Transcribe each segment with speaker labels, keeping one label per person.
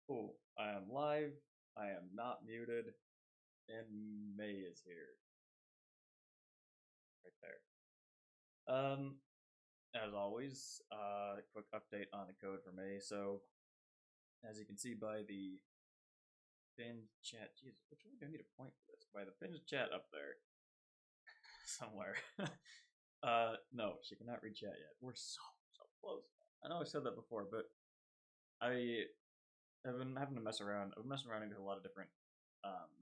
Speaker 1: Cool. I am live. I am not muted. And May is here. Right there. As always, quick update on the code for May. So, as you can see by the pinned chat, Jesus, which way do I need to point for this? By the pinned chat up there, somewhere. No, she cannot read chat yet. We're so close. I know I said that before, but I've been having to mess around. I've been messing around with a lot of different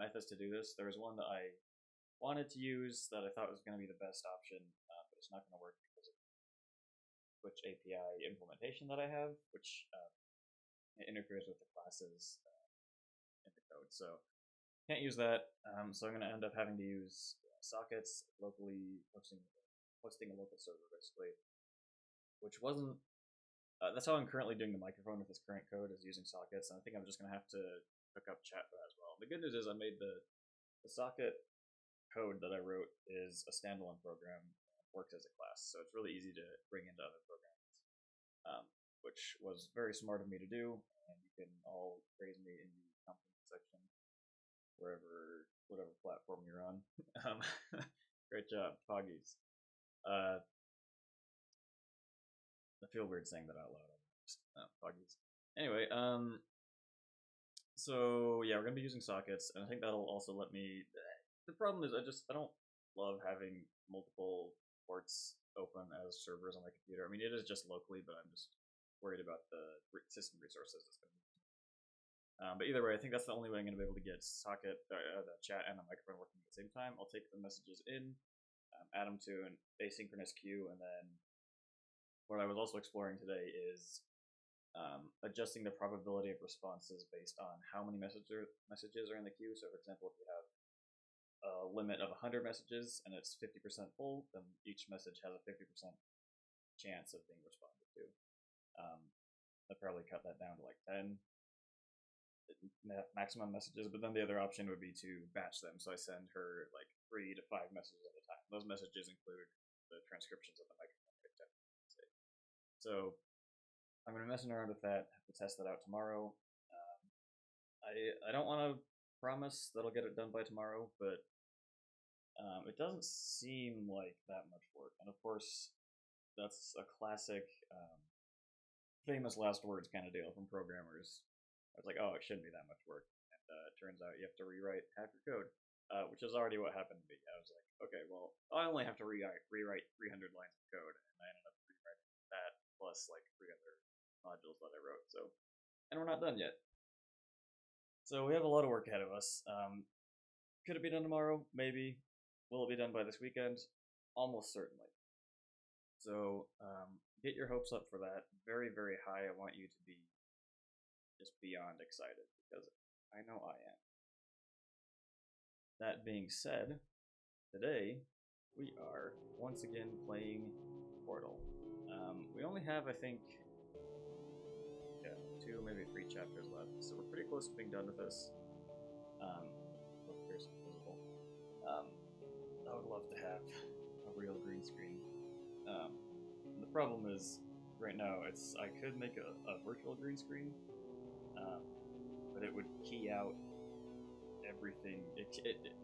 Speaker 1: methods to do this. There was one that I wanted to use that I thought was going to be the best option, but it's not going to work because of Twitch API implementation that I have, which interferes with the classes in the code. So can't use that. So I'm going to end up having to use sockets locally, hosting a local server basically, which wasn't. That's how I'm currently doing the microphone with this current code, is using sockets, and I think I'm just going to have to hook up chat for that as well. The good news is I made the socket code that I wrote is a standalone program, works as a class, so it's really easy to bring into other programs, which was very smart of me to do, and you can all praise me in the comment section, whatever platform you're on. Great job, Foggies. I feel weird saying that out loud. Foggies. Anyway, so yeah, we're gonna be using sockets, and I think that'll also let me. The problem is I don't love having multiple ports open as servers on my computer. I mean, it is just locally, but I'm just worried about the system resources it's going to be. But either way, I think that's the only way I'm going to be able to get socket, the chat, and the microphone working at the same time. I'll take the messages in, add them to an asynchronous queue, and then what I was also exploring today is adjusting the probability of responses based on how many messages are in the queue. So, for example, if you have a limit of 100 messages and it's 50% full, then each message has a 50% chance of being responded to. I'd probably cut that down to like 10 maximum messages, but then the other option would be to batch them. So I send her like 3 to 5 messages at a time. Those messages include the transcriptions of the microphone. So I'm going to mess around with that. Have to test that out tomorrow. I don't want to promise that I'll get it done by tomorrow, but it doesn't seem like that much work. And of course, that's a classic famous last words kind of deal from programmers. I was like, oh, it shouldn't be that much work. And it turns out you have to rewrite half your code, which is already what happened to me. I was like, okay, well, I only have to rewrite 300 lines of code, and I ended up rewriting that plus like 3 other modules that I wrote. So, and we're not done yet. So we have a lot of work ahead of us. Could it be done tomorrow? Maybe. Will it be done by this weekend? Almost certainly. So get your hopes up for that. Very, very high. I want you to be just beyond excited, because I know I am. That being said, today we are once again playing Portal. We only have, I think, 2, maybe 3 chapters left, so we're pretty close to being done with this. Here's visible. I would love to have a real green screen. The problem is, right now, I could make a virtual green screen, but it would key out everything.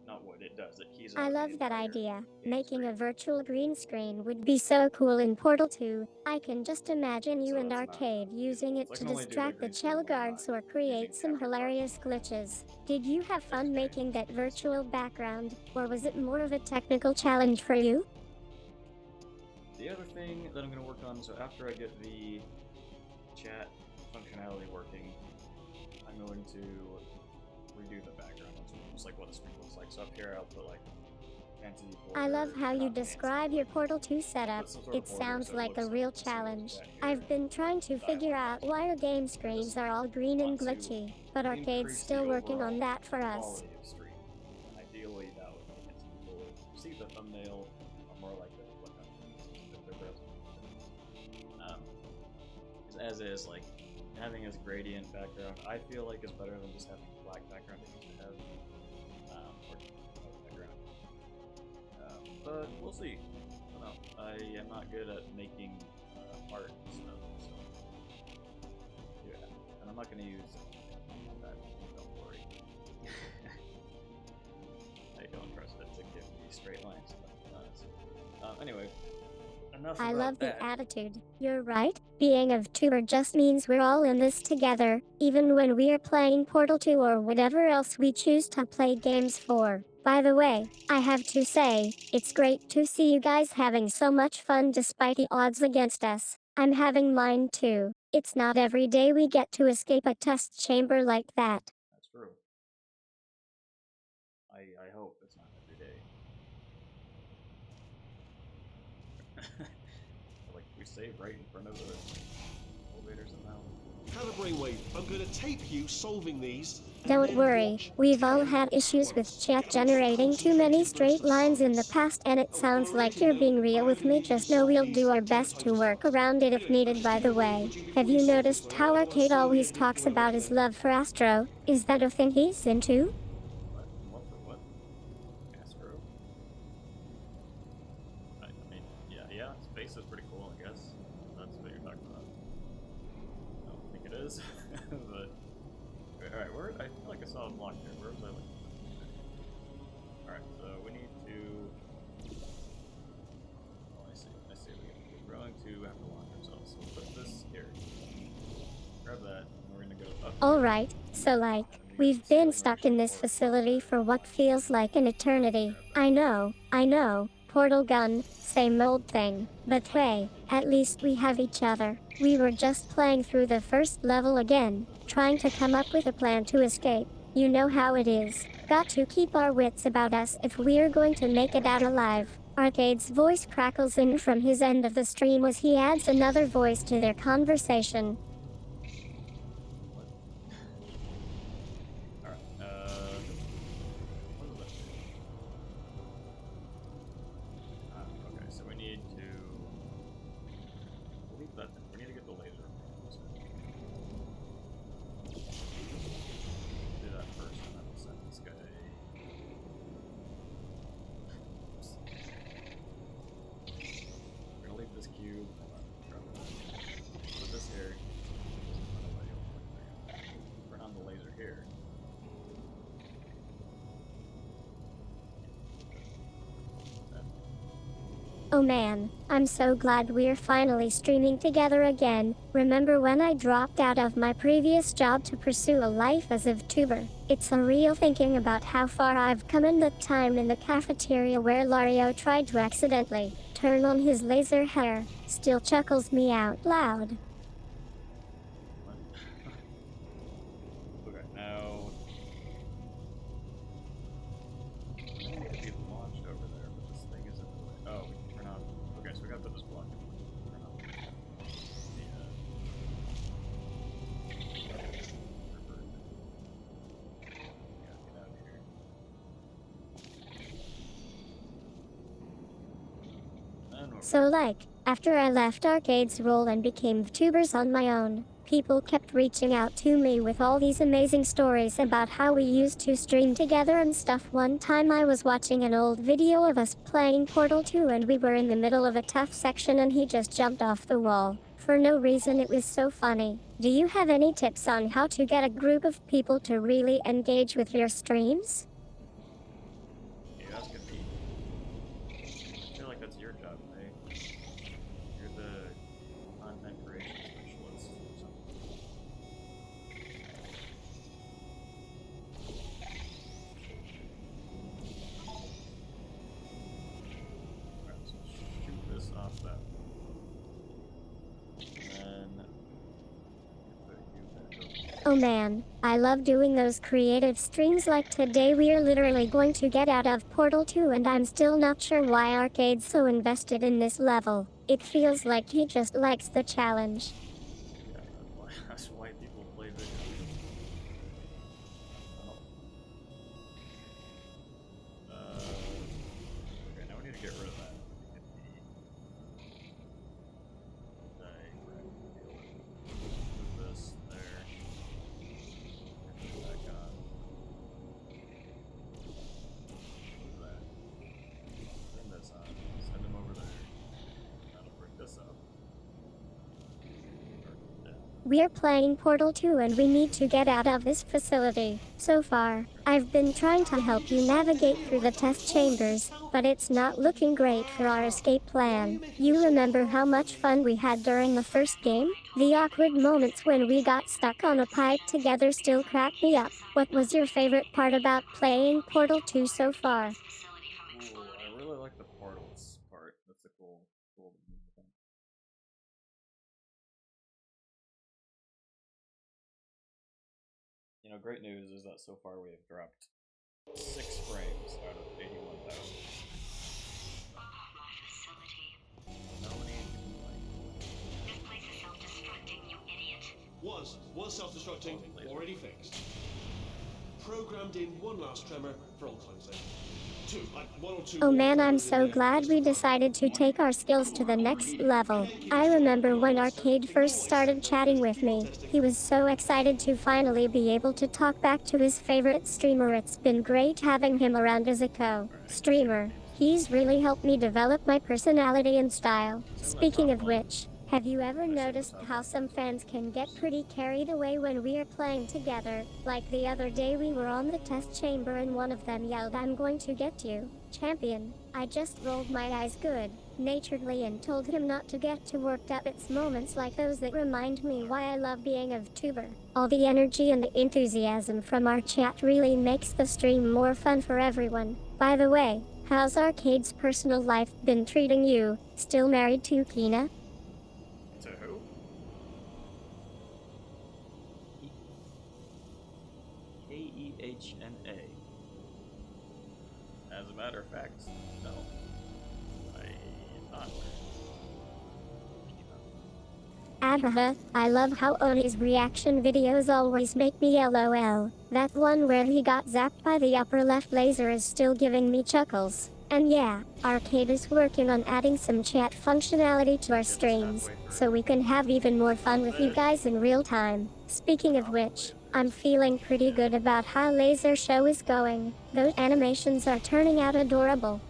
Speaker 1: Not what it does. It keys out.
Speaker 2: I love that idea. Making a virtual green screen would be so cool in Portal 2. I can just imagine you and Arcade using it to distract the shell guards or create some hilarious glitches. Did you have fun making that virtual background, or was it more of a technical challenge for you?
Speaker 1: The other thing that I'm going to work on, so after I get the chat functionality working, I'm going to redo the background, just like what the screen looks like. So up here I'll put like fancy border.
Speaker 2: I love how you describe your Portal 2 setup. It sounds like a real challenge. I've been trying to figure out why our game screens are all green and glitchy, but Arcade's still working on that for us.
Speaker 1: Ideally that would make it so people see the thumbnail more like the as is, like having this gradient background, I feel like is better than just having a black background that you should have, or background. But we'll see. I don't know. I am not good at making art and stuff, so yeah. And I'm not going to use that. Don't worry. I don't trust it to give me straight lines. Anyway.
Speaker 2: I love the attitude. You're right. Being a VTuber just means we're all in this together, even when we're playing Portal 2 or whatever else we choose to play games for. By the way, I have to say, it's great to see you guys having so much fun despite the odds against us. I'm having mine too. It's not every day we get to escape a test chamber like that.
Speaker 1: That's true. I hope it's not every day. Like we save right in front of the elevators and now.
Speaker 3: Have a brainwave. I'm gonna tape you solving these.
Speaker 2: Don't worry, we've all had issues with chat generating too many straight lines in the past, and it sounds like you're being real with me. Just know we'll do our best to work around it if needed. By the way, have you noticed how Arcade always talks about his love for Astro? Is that a thing he's into?
Speaker 1: What? Astro? I mean, yeah, space is pretty cool, I guess. That's what you're talking about. I don't think it is, but... Alright, where? I feel like I saw a block here. Where was I looking? Alright, so we need to... Oh, I see. We're going to have to launch ourselves. So we'll put this here. Grab that, and we're gonna go up.
Speaker 2: Alright, so like, we've been stuck in this facility for what feels like an eternity. I know. Portal gun, same old thing. But hey, at least we have each other. We were just playing through the first level again, trying to come up with a plan to escape. You know how it is. Got to keep our wits about us if we're going to make it out alive. Arcade's voice crackles in from his end of the stream as he adds another voice to their conversation. Oh man, I'm so glad we're finally streaming together again. Remember when I dropped out of my previous job to pursue a life as a VTuber? It's surreal thinking about how far I've come in the time in the cafeteria where Lario tried to accidentally turn on his laser hair. Still chuckles me out loud.
Speaker 1: Okay, now it could be launched over there, but this thing is in the way. Oh, we can turn on. Okay, so we gotta put this block in. Turn on the yeah, get out of here. And we're
Speaker 2: So after I left Arcade's role and became VTubers on my own, people kept reaching out to me with all these amazing stories about how we used to stream together and stuff. One time I was watching an old video of us playing Portal 2 and we were in the middle of a tough section and he just jumped off the wall. For no reason. It was so funny. Do you have any tips on how to get a group of people to really engage with your streams?
Speaker 1: you asking me? I feel like that's your job, right? You're the content creation specialist or something. Alright, so shoot this off that wall. And then put you back over.
Speaker 2: Oh man, I love doing those creative streams. Like today we are literally going to get out of Portal 2 and I'm still not sure why Arcade's so invested in this level. It feels like he just likes the challenge.
Speaker 1: Yeah, that's why people play video games. Oh. Okay, now we need to get rid of that. Get the diagram deal. Move this there. Put this back on. Move that. Send this on. Send him over there. That'll break this up. Yeah.
Speaker 2: We're playing Portal 2 and we need to get out of this facility. So far, I've been trying to help you navigate through the test chambers, but it's not looking great for our escape plan. You remember how much fun we had during the first game? The awkward moments when we got stuck on a pipe together still crack me up. What was your favorite part about playing Portal 2 so far?
Speaker 1: Ooh, I really like the portals part. That's a cool thing. You know, great news is that so far we have dropped 6 frames out of 81,000. No need to complain.
Speaker 3: Was self-destructing, already fixed. Programmed in one last tremor for all time's sake. One or two
Speaker 2: Oh
Speaker 3: more
Speaker 2: man, I'm
Speaker 3: tremors in
Speaker 2: so
Speaker 3: there
Speaker 2: glad
Speaker 3: just
Speaker 2: we
Speaker 3: in time.
Speaker 2: decided to take our skills to the next level. I remember when Arcade first started chatting with me. He was so excited to finally be able to talk back to his favorite streamer. It's been great having him around as a co-streamer. He's really helped me develop my personality and style. Speaking of which, have you ever noticed how some fans can get pretty carried away when we are playing together? Like the other day we were on the test chamber and one of them yelled, "I'm going to get you, champion." I just rolled my eyes good naturedly and told him not to get too worked up. It's moments like those that remind me why I love being a VTuber. All the energy and the enthusiasm from our chat really makes the stream more fun for everyone. By the way, how's Arcade's personal life been treating you? Still married to Kina?
Speaker 1: To who? K-E-H-N-A. As a matter of fact, no. I am not.
Speaker 2: I love how Oni's reaction videos always make me LOL. That one where he got zapped by the upper left laser is still giving me chuckles. And yeah, Arcade is working on adding some chat functionality to our streams, so we can have even more fun with you guys in real time. Speaking of which, I'm feeling pretty good about how Laser Show is going. Those animations are turning out adorable.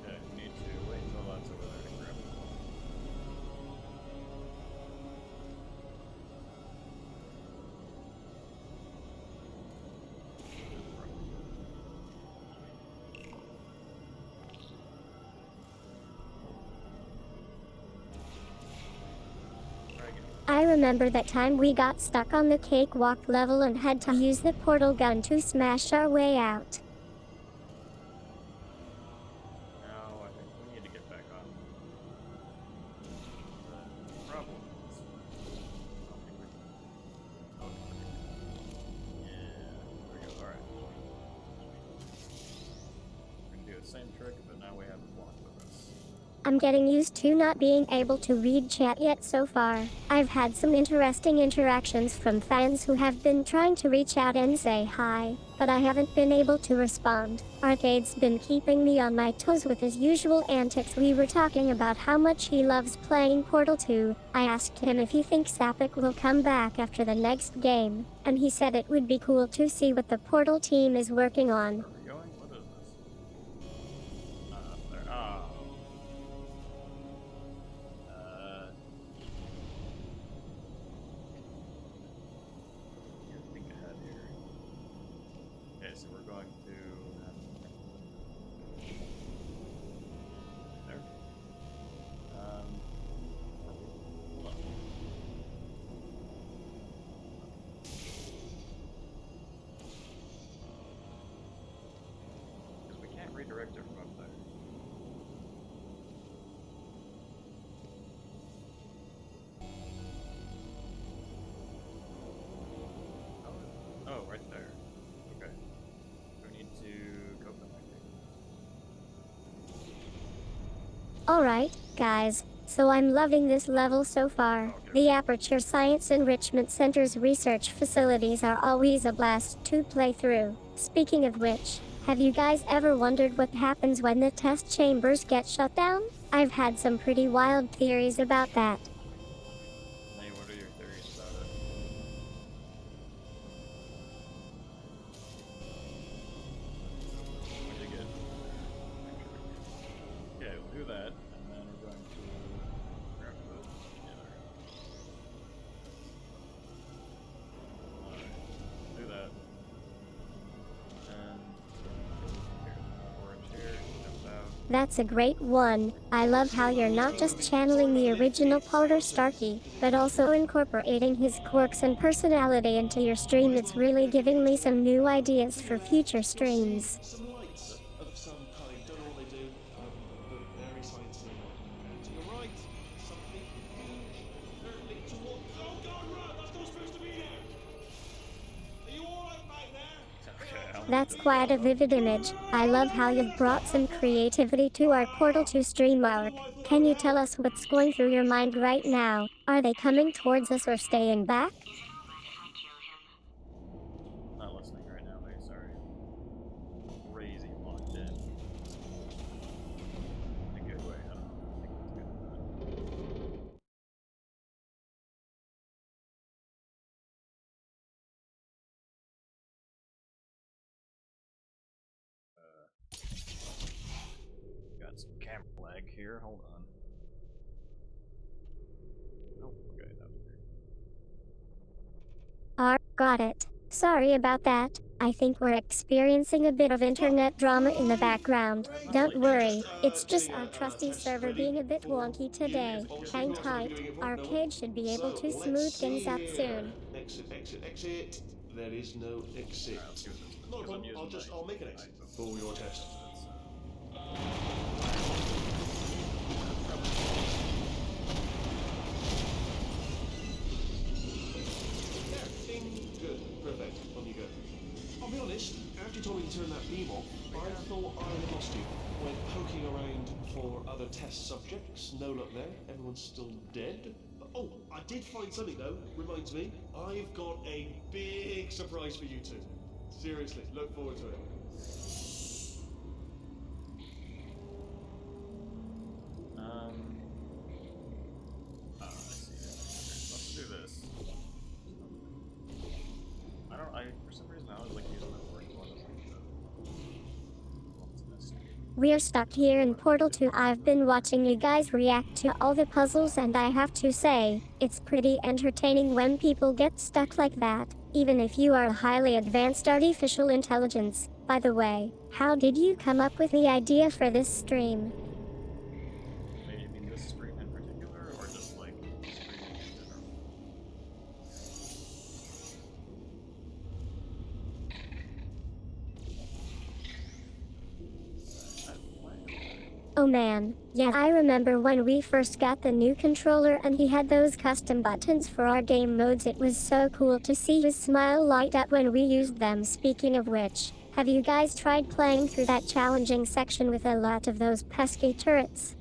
Speaker 1: Okay, we need to wait until that's over there to grab it.
Speaker 2: I remember that time we got stuck on the cakewalk level and had to use the portal gun to smash our way out.
Speaker 1: Now I think we need to get back on. The problem is, I don't think we can. Oh, yeah, there we go. Alright. We can do the same trick, but now we have a block with us.
Speaker 2: I'm getting used to not being able to read chat yet so far. I've had some interesting interactions from fans who have been trying to reach out and say hi, but I haven't been able to respond. Arcade's been keeping me on my toes with his usual antics. We were talking about how much he loves playing Portal 2. I asked him if he thinks Sapik will come back after the next game, and he said it would be cool to see what the Portal team is working on.
Speaker 1: Where are we going? What is this? Up there. Ah. Think ahead here. Okay, so we're going to there. Hold on. Because we can't redirect it from up there. Oh, right there. Okay. We need to go back.
Speaker 2: Alright, guys, so I'm loving this level so far. The Aperture Science Enrichment Center's research facilities are always a blast to play through. Speaking of which, have you guys ever wondered what happens when the test chambers get shut down? I've had some pretty wild theories about that.
Speaker 1: Hey, what are your theories about it? We did get. Okay, we'll do that, and then we're going to grab those together. Alright, do that. And here's orange here, jump out.
Speaker 2: That's a great one. I love how you're not just channeling the original Porter Starkey, but also incorporating his quirks and personality into your stream. It's really giving me some new ideas for future streams.
Speaker 3: Some lights of some kind. Don't know what they do, but very sciencey. To the right, something huge. Apparently toward. Oh God, run! That's not supposed to be there. Are you all right back there?
Speaker 1: Okay,
Speaker 2: That's quite a vivid image. I love how you've brought some creativity to our Portal 2 stream arc. Can you tell us what's going through your mind right now? Are they coming towards us or staying back?
Speaker 1: not listening right now, mate. Sorry. Crazy locked in. In a good way. I don't think that's good. Got some camera lag here. Hold on. Oh, okay, that was weird.
Speaker 2: Got it. Sorry about that. I think we're experiencing a bit of internet drama in the background. Don't worry, it's just our trusty server being a bit wonky today. Hang tight. Arcade should be able to smooth things up soon.
Speaker 3: Exit, exit, exit. There is no exit.
Speaker 1: Alright, let's do this.
Speaker 3: No
Speaker 1: Because I'm
Speaker 3: problem.
Speaker 1: using
Speaker 3: I'll make an exit for your test. There, ding, good, perfect. On you go. I'll be honest, after you told me to turn that beam off, I thought I had lost you. Went poking around for other test subjects, no luck there. Everyone's still dead. Oh, I did find something though. Reminds me, I've got a big surprise for you two. Seriously, look forward to it.
Speaker 1: I see. Let's do this. For some reason, I always like using that word one as like the
Speaker 2: We're stuck here in Portal 2. I've been watching you guys react to all the puzzles and I have to say, it's pretty entertaining when people get stuck like that, even if you are a highly advanced artificial intelligence. By the way, how did you come up with the idea for this stream?
Speaker 1: Wait, you mean this stream in particular, or just like streaming in general?
Speaker 2: Oh man, yeah, I remember when we first got the new controller and he had those custom buttons for our game modes. It was so cool to see his smile light up when we used them. Speaking of which, have you guys tried playing through that challenging section with a lot of those pesky turrets?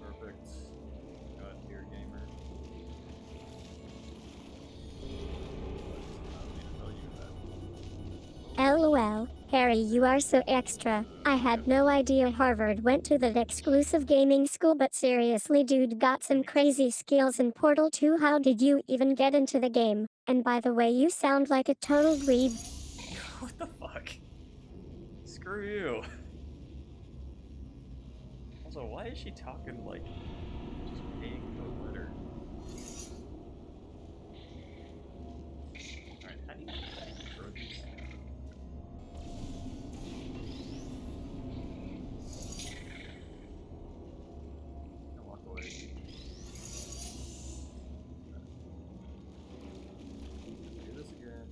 Speaker 1: Perfect. God, dear gamer. I don't need to tell you that.
Speaker 2: LOL, Harry, you are so extra. I had no idea Harvard went to that exclusive gaming school, but seriously, dude got some crazy skills in Portal 2. How did you even get into the game? And by the way, you sound like a total dweeb.
Speaker 1: What the fuck? Screw you. Also, why is she talking like just paying for letter? Alright, how do you throw these? Don't walk away. Do this again.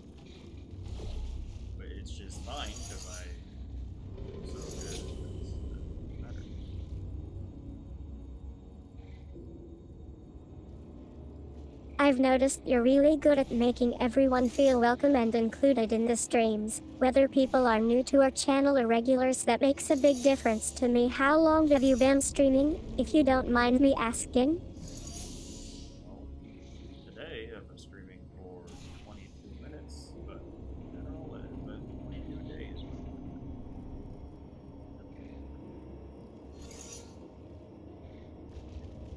Speaker 1: But it's just fine because I'm so good. It doesn't matter.
Speaker 2: I've noticed you're really good at making everyone feel welcome and included in the streams. Whether people are new to our channel or regulars, that makes a big difference to me. How long have you been streaming, if you don't mind me asking?
Speaker 1: Well, today I've been streaming for 22 minutes, but in general it has been 22 days.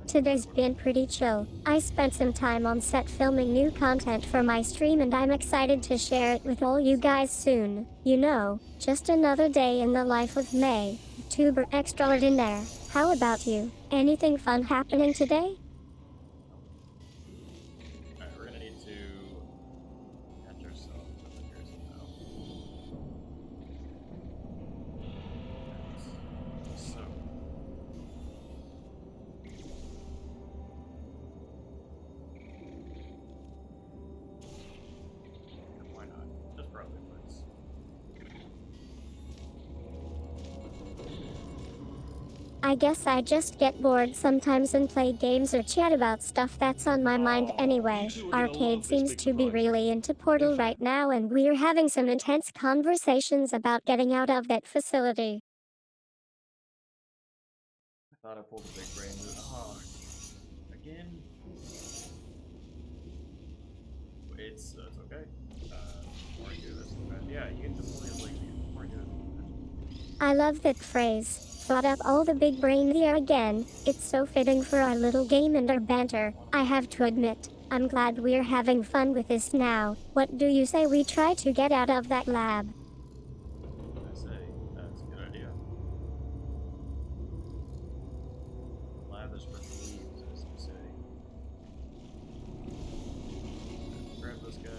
Speaker 2: Today's been pretty chill. I spent some time on set filming new content for my stream and I'm excited to share it with all you guys soon. You know, just another day in the life of May, tuber extraordinaire. How about you? Anything fun happening today?
Speaker 1: Alright, we're gonna need to catch ourselves over here somehow. So. Why not? Just probably works.
Speaker 2: I guess I just get bored sometimes and play games or chat about stuff that's on my mind anyway.
Speaker 3: You two are gonna love
Speaker 2: Arcade
Speaker 3: this
Speaker 2: seems
Speaker 3: big
Speaker 2: to be
Speaker 3: surprise.
Speaker 2: really into Portal
Speaker 3: In fact-
Speaker 2: right now and we're having some intense conversations about getting out of that facility.
Speaker 1: I thought I pulled a big brain move. Oh, again? It's okay. More do this. Yeah, you can just play like more do it.
Speaker 2: I love that phrase. Thought up all the big brain there again. It's so fitting for our little game and our banter. I have to admit, I'm glad we're having fun with this now. What do you say we try to get out of that lab?
Speaker 1: I say that's a good idea. Lab is for thieves, as you say. Grab this guy.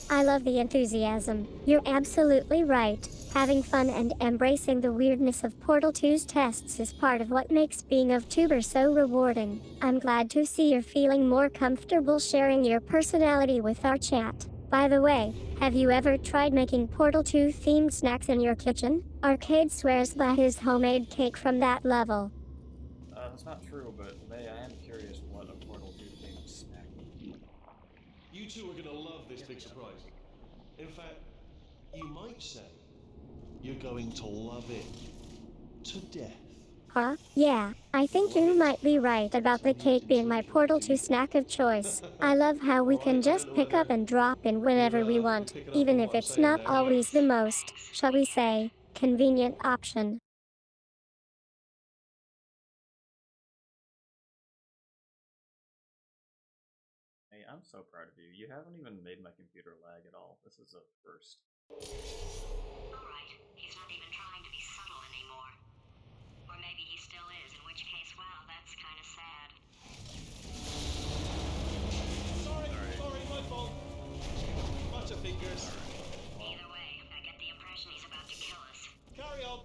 Speaker 2: I love the enthusiasm. You're absolutely right. Having fun and embracing the weirdness of Portal 2's tests is part of what makes being a tuber so rewarding. I'm glad to see you're feeling more comfortable sharing your personality with our chat. By the way, have you ever tried making Portal 2 themed snacks in your kitchen? Arcade swears by his homemade cake from that level.
Speaker 1: That's not true, but May, I am curious what a Portal 2 themed snack would be.
Speaker 3: You two are gonna love this big surprise. In fact, you might say you're going to love it to death.
Speaker 2: Huh? Yeah, I think you might be right about the cake being my Portal 2 snack of choice. I love how we can just pick up and drop in whenever we want, even if it's not always the most, shall we say, convenient option.
Speaker 1: Hey, I'm so proud of you. You haven't even made my computer lag at all. This is a first.
Speaker 4: Alright, he's not even trying to be subtle anymore. Or maybe he still is, in which case, wow, that's kind of sad.
Speaker 3: Sorry, my fault. Butterfingers.
Speaker 4: Either way, I get the impression he's about to kill us.
Speaker 3: Carry on.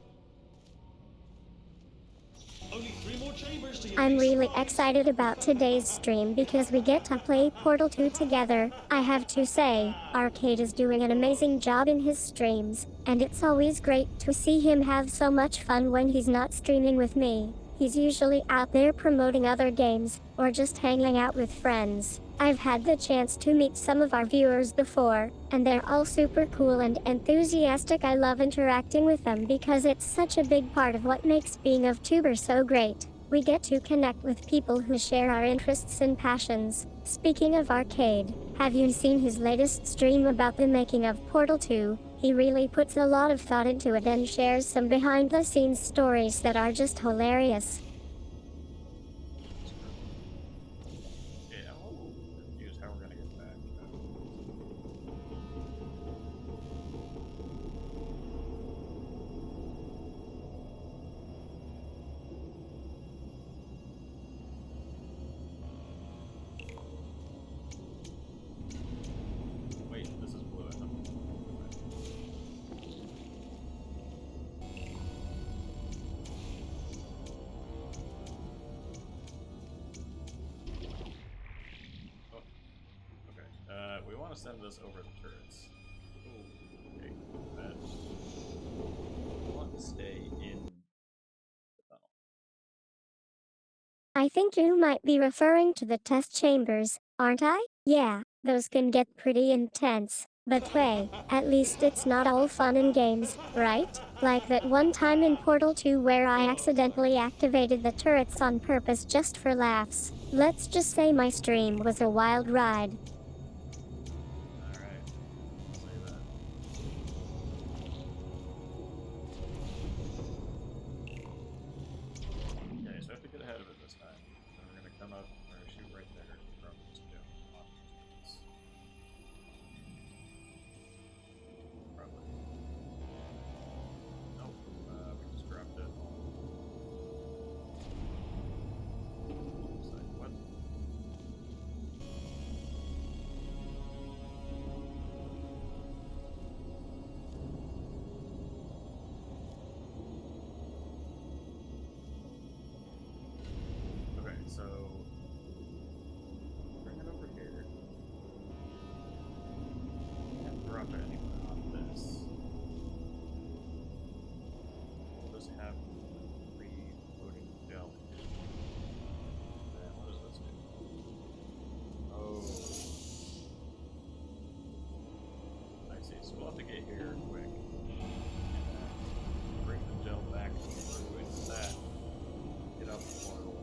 Speaker 3: Only 3 more Chambers to you.
Speaker 2: I'm really excited about today's stream because we get to play Portal 2 together. I have to say, Arcade is doing an amazing job in his streams, and it's always great to see him have so much fun when he's not streaming with me. He's usually out there promoting other games, or just hanging out with friends. I've had the chance to meet some of our viewers before, and they're all super cool and enthusiastic. I love interacting with them because it's such a big part of what makes being a VTuber so great. We get to connect with people who share our interests and passions. Speaking of Arcade, have you seen his latest stream about the making of Portal 2? He really puts a lot of thought into it and shares some behind-the-scenes stories that are just hilarious.
Speaker 1: Yeah, I'm a little confused how we're gonna get back. Wait, this is blue. I thought. Oh, okay. We want to send this over the turrets. Ooh, okay. That. We want to stay in the tunnel.
Speaker 2: I think you might be referring to the test chambers, aren't I? Yeah, those can get pretty intense. But hey, at least it's not all fun and games, right? Like that one time in Portal 2 where I accidentally activated the turrets on purpose just for laughs. Let's just say my stream was a wild ride.
Speaker 1: Alright. I'll say that. Okay, so I have to get ahead of it this time. And we're gonna come up, we're gonna shoot right there from this jump off these turrets. Probably. Nope. We just dropped it. It's like, what? Okay, so bring it over here. Can't drop it anywhere on this. We'll just have free floating gel. And what does this do? Oh. I see. So we'll have to get here quick. Bring the gel back through into that. Get up the portal.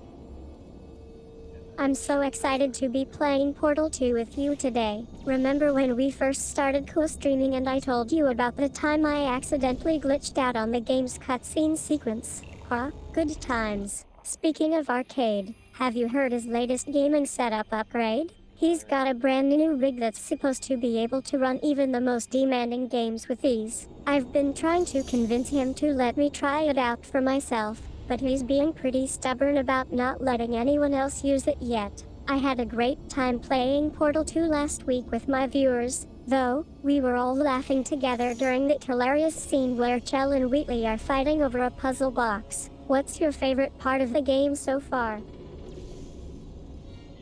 Speaker 2: I'm so excited to be playing Portal 2 with you today. Remember when we first started co-streaming and I told you about the time I accidentally glitched out on the game's cutscene sequence? Huh? Good times. Speaking of Arcade, have you heard his latest gaming setup upgrade? He's got a brand new rig that's supposed to be able to run even the most demanding games with ease. I've been trying to convince him to let me try it out for myself, but he's being pretty stubborn about not letting anyone else use it yet. I had a great time playing Portal 2 last week with my viewers, though. We were all laughing together during the hilarious scene where Chell and Wheatley are fighting over a puzzle box. What's your favorite part of the game so far?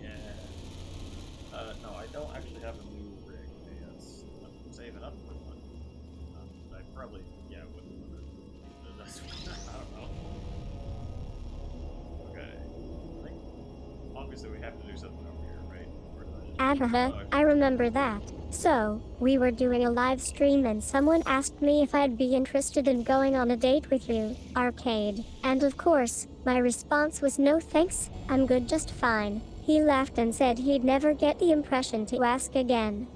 Speaker 1: Yeah. No, I don't actually have a new rig. Yes. I'm saving up for one. I probably, yeah, wouldn't want to. That's, I don't know. Okay. I think, obviously, we have to do something over here, right? Or did I just-
Speaker 2: I remember that. So, we were doing a live stream and someone asked me if I'd be interested in going on a date with you, Arcade. And of course, my response was no thanks, I'm good just fine. He laughed and said he'd never get the impression to ask again.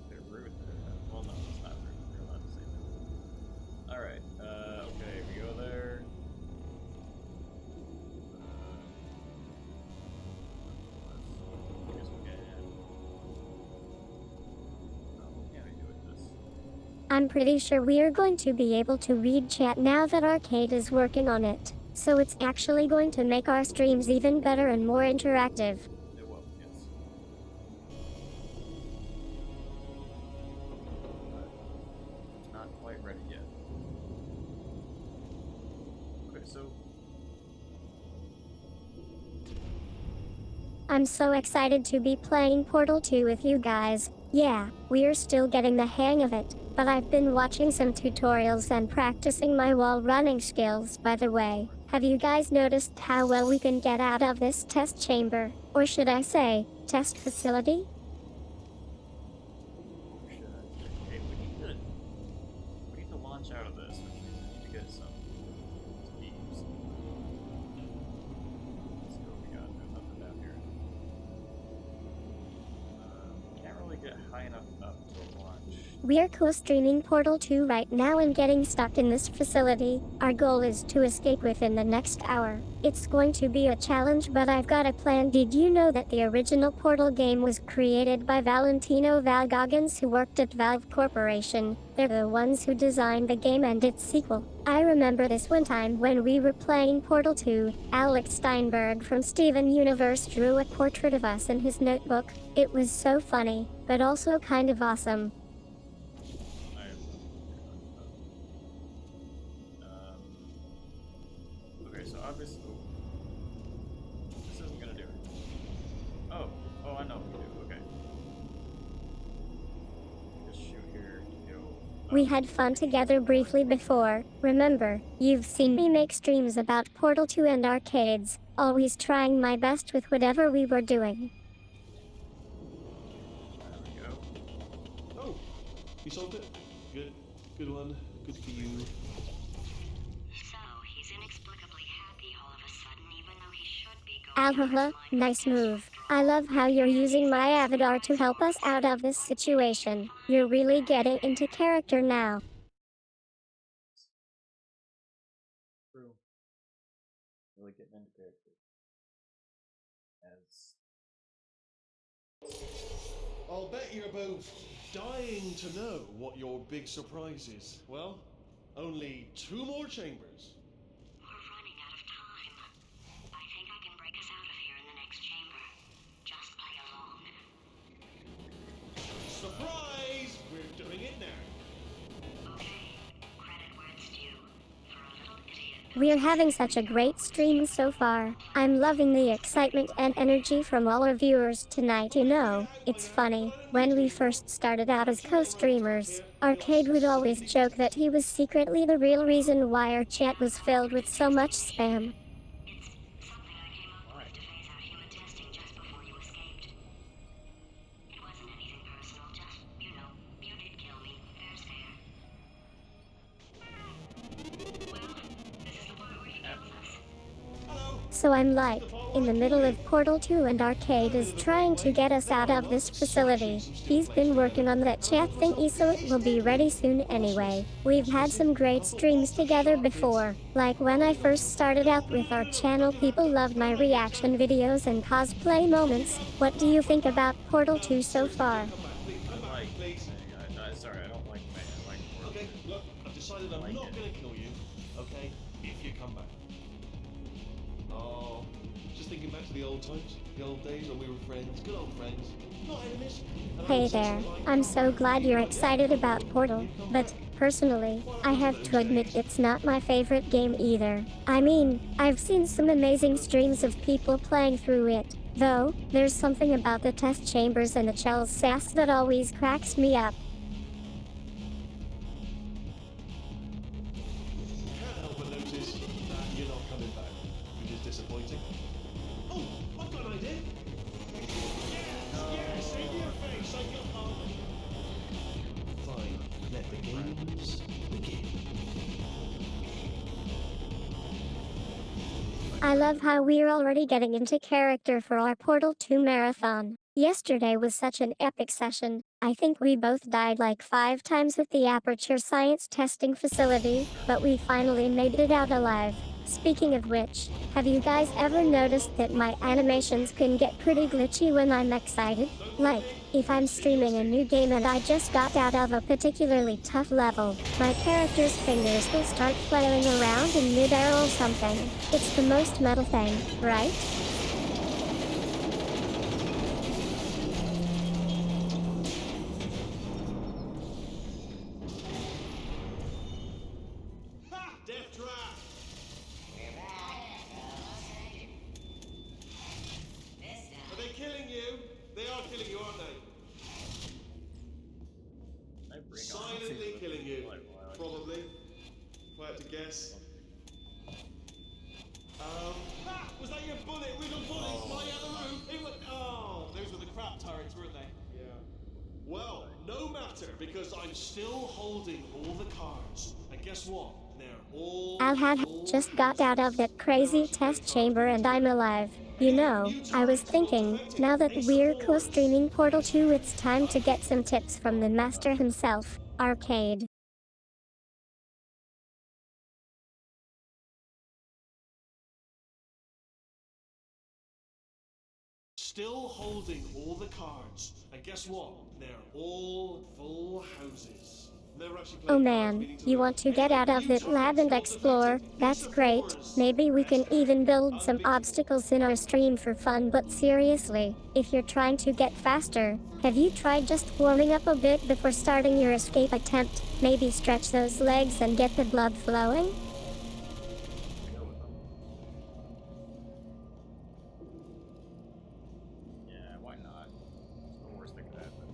Speaker 1: They're rude there. Well, no, it's not rude. You're allowed to say that. Alright, okay, we go there. I guess we can. Oh, what can we do with this?
Speaker 2: I'm pretty sure we are going to be able to read chat now that Arcade is working on it. So it's actually going to make our streams even better and more interactive.
Speaker 1: It will, yes. But it's not quite ready yet. Alright, so
Speaker 2: I'm so excited to be playing Portal 2 with you guys. Yeah, we're still getting the hang of it, but I've been watching some tutorials and practicing my wall running skills. By the way, have you guys noticed how well we can get out of this test chamber? Or should I say, test facility?
Speaker 1: okay, we need to launch out of this, which means we need to get some speeds. Let's see what we got. There's nothing down here. Can't really get high enough up to launch.
Speaker 2: We're co-streaming Portal 2 right now and getting stuck in this facility. Our goal is to escape within the next hour. It's going to be a challenge, but I've got a plan. Did you know that the original Portal game was created by Valentino Valgoggins, who worked at Valve Corporation? They're the ones who designed the game and its sequel. I remember this one time when we were playing Portal 2, Alex Steinberg from Steven Universe drew a portrait of us in his notebook. It was so funny, but also kind of awesome.
Speaker 1: Okay, so obviously, this isn't gonna do it. Oh, I know what to do. Okay. Just shoot here to go.
Speaker 2: We had fun together briefly before. Remember, you've seen me make streams about Portal 2 and arcades, always trying my best with whatever we were doing.
Speaker 1: There we go.
Speaker 3: Oh, you solved it? Good. Good one. Good for you.
Speaker 4: So, he's inexplicably happy all of a sudden, even though he should be going through his
Speaker 2: Ahaha,
Speaker 4: mind
Speaker 2: nice
Speaker 4: like
Speaker 2: move. I love how you're using my avatar to help us out of this situation. You're really getting into character now.
Speaker 1: True. Really getting into character. As
Speaker 3: I'll bet you're both dying to know what your big surprise is. Well, only 2 more chambers.
Speaker 4: We're running out of time. I think I can break us out of here in the next chamber. Just play along.
Speaker 3: Surprise! We're doing it now.
Speaker 4: Okay, credit where it's due. For a little idiot.
Speaker 2: We're having such a great stream so far. I'm loving the excitement and energy from all our viewers tonight. You know, it's funny, when we first started out as co-streamers, Arcade would always joke that he was secretly the real reason why our chat was filled with so much spam.
Speaker 4: It's something I came up with to phase out human testing just before you escaped. It wasn't anything personal, just, you know, you did kill me. Fair's fair. Well, this is the part where he kills us.
Speaker 3: Hello.
Speaker 2: So I'm like, in the middle of Portal 2 and Arcade is trying to get us out of this facility. He's been working on that chat thingy so it will be ready soon anyway. We've had some great streams together before. Like when I first started out with our channel, people loved my reaction videos and cosplay moments. What do you think about Portal 2 so far?
Speaker 1: I like sorry, I don't like man. I like Portal.
Speaker 3: Okay, look, I've decided I'm
Speaker 1: Like
Speaker 3: not
Speaker 1: it.
Speaker 3: going to kill you, okay, if you come back. Oh, just thinking back to the old times, the old days when we were friends, good old friends, not enemies. And I
Speaker 2: Hey
Speaker 3: would say
Speaker 2: there,
Speaker 3: something like,
Speaker 2: I'm so glad you're excited about Portal, but personally, I have to admit it's not my favorite game either. I mean, I've seen some amazing streams of people playing through it, though, there's something about the test chambers and the Chell's sass that always cracks me up.
Speaker 3: Can't help but notice that you're not coming back, which is disappointing. Oh, I've got an idea. Yes, in your face, I got Fine, let the games begin.
Speaker 2: I love how we're already getting into character for our Portal 2 marathon. Yesterday was such an epic session. I think we both died like 5 times with the Aperture Science testing facility, but we finally made it out alive. Speaking of which, have you guys ever noticed that my animations can get pretty glitchy when I'm excited? Like, if I'm streaming a new game and I just got out of a particularly tough level, my character's fingers will start flailing around in mid-air or something. It's the most metal thing, right?
Speaker 3: Ha! Death trap! Silently killing you. Probably. If I had to guess. Was that your bullet? With a bullet flying out the room? It was, those were the crap turrets, weren't they? Yeah. Well, no matter, because I'm still holding all the cards. And guess what? They're all
Speaker 2: Just got out of that crazy test chamber and I'm alive. You know, I was thinking, now that we're co-streaming Portal 2, it's time to get some tips from the master himself, Arcade.
Speaker 3: Still holding all the cards. And guess what? They're all full houses. Never actually played
Speaker 2: Oh
Speaker 3: cards,
Speaker 2: man,
Speaker 3: meaning
Speaker 2: you
Speaker 3: learn.
Speaker 2: want to get
Speaker 3: Anyway,
Speaker 2: out of
Speaker 3: new
Speaker 2: that lab
Speaker 3: targets
Speaker 2: and
Speaker 3: got
Speaker 2: explore,
Speaker 3: defeated.
Speaker 2: that's
Speaker 3: Use the
Speaker 2: great.
Speaker 3: floors.
Speaker 2: Maybe we can
Speaker 3: Best
Speaker 2: even build
Speaker 3: I'm
Speaker 2: some
Speaker 3: big-
Speaker 2: obstacles in our stream for fun, but seriously, if you're trying to get faster, have you tried just warming up a bit before starting your escape attempt? Maybe stretch those legs and get the blood flowing?
Speaker 1: Yeah, why not? It's the worst thing that happened.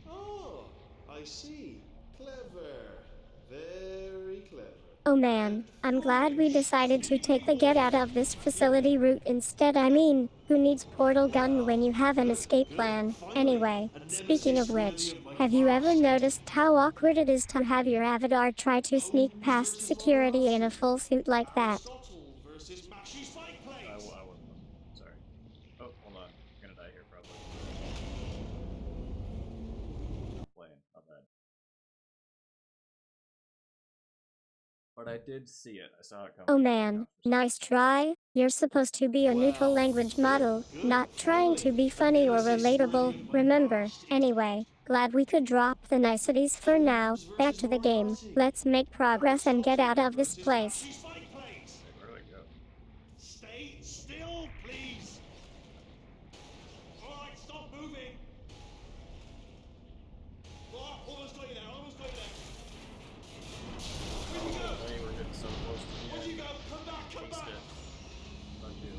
Speaker 3: Oh, I see. Clever. Very clever.
Speaker 2: Oh man, I'm glad we decided to take the get out of this facility route instead. I mean, who needs portal gun when you have an escape plan? Anyway, speaking of which, have you ever noticed how awkward it is to have your avatar try to sneak past security in a full suit like that?
Speaker 3: Aristotle versus Bashi's fight
Speaker 1: I
Speaker 3: plays.
Speaker 1: wasn't. Sorry. Oh, hold on. I'm gonna die here probably. I'm playing. My bad. But I did see it. I saw it coming.
Speaker 2: Oh man, nice try. You're supposed to be a neutral language model, not trying to be funny or relatable, remember. Anyway, glad we could drop the niceties for now. Back to the game. Let's make progress and get out of this place.
Speaker 3: Bashi's fight plays.
Speaker 1: Where do I go?
Speaker 3: Stay still, please. Alright, stop moving. Oh, almost got you there, almost got you there. Where'd you go?
Speaker 1: They were getting so close to the
Speaker 3: Where'd
Speaker 1: end.
Speaker 3: you go? Come back, come
Speaker 1: Wasted.
Speaker 3: back.
Speaker 1: Fuck you.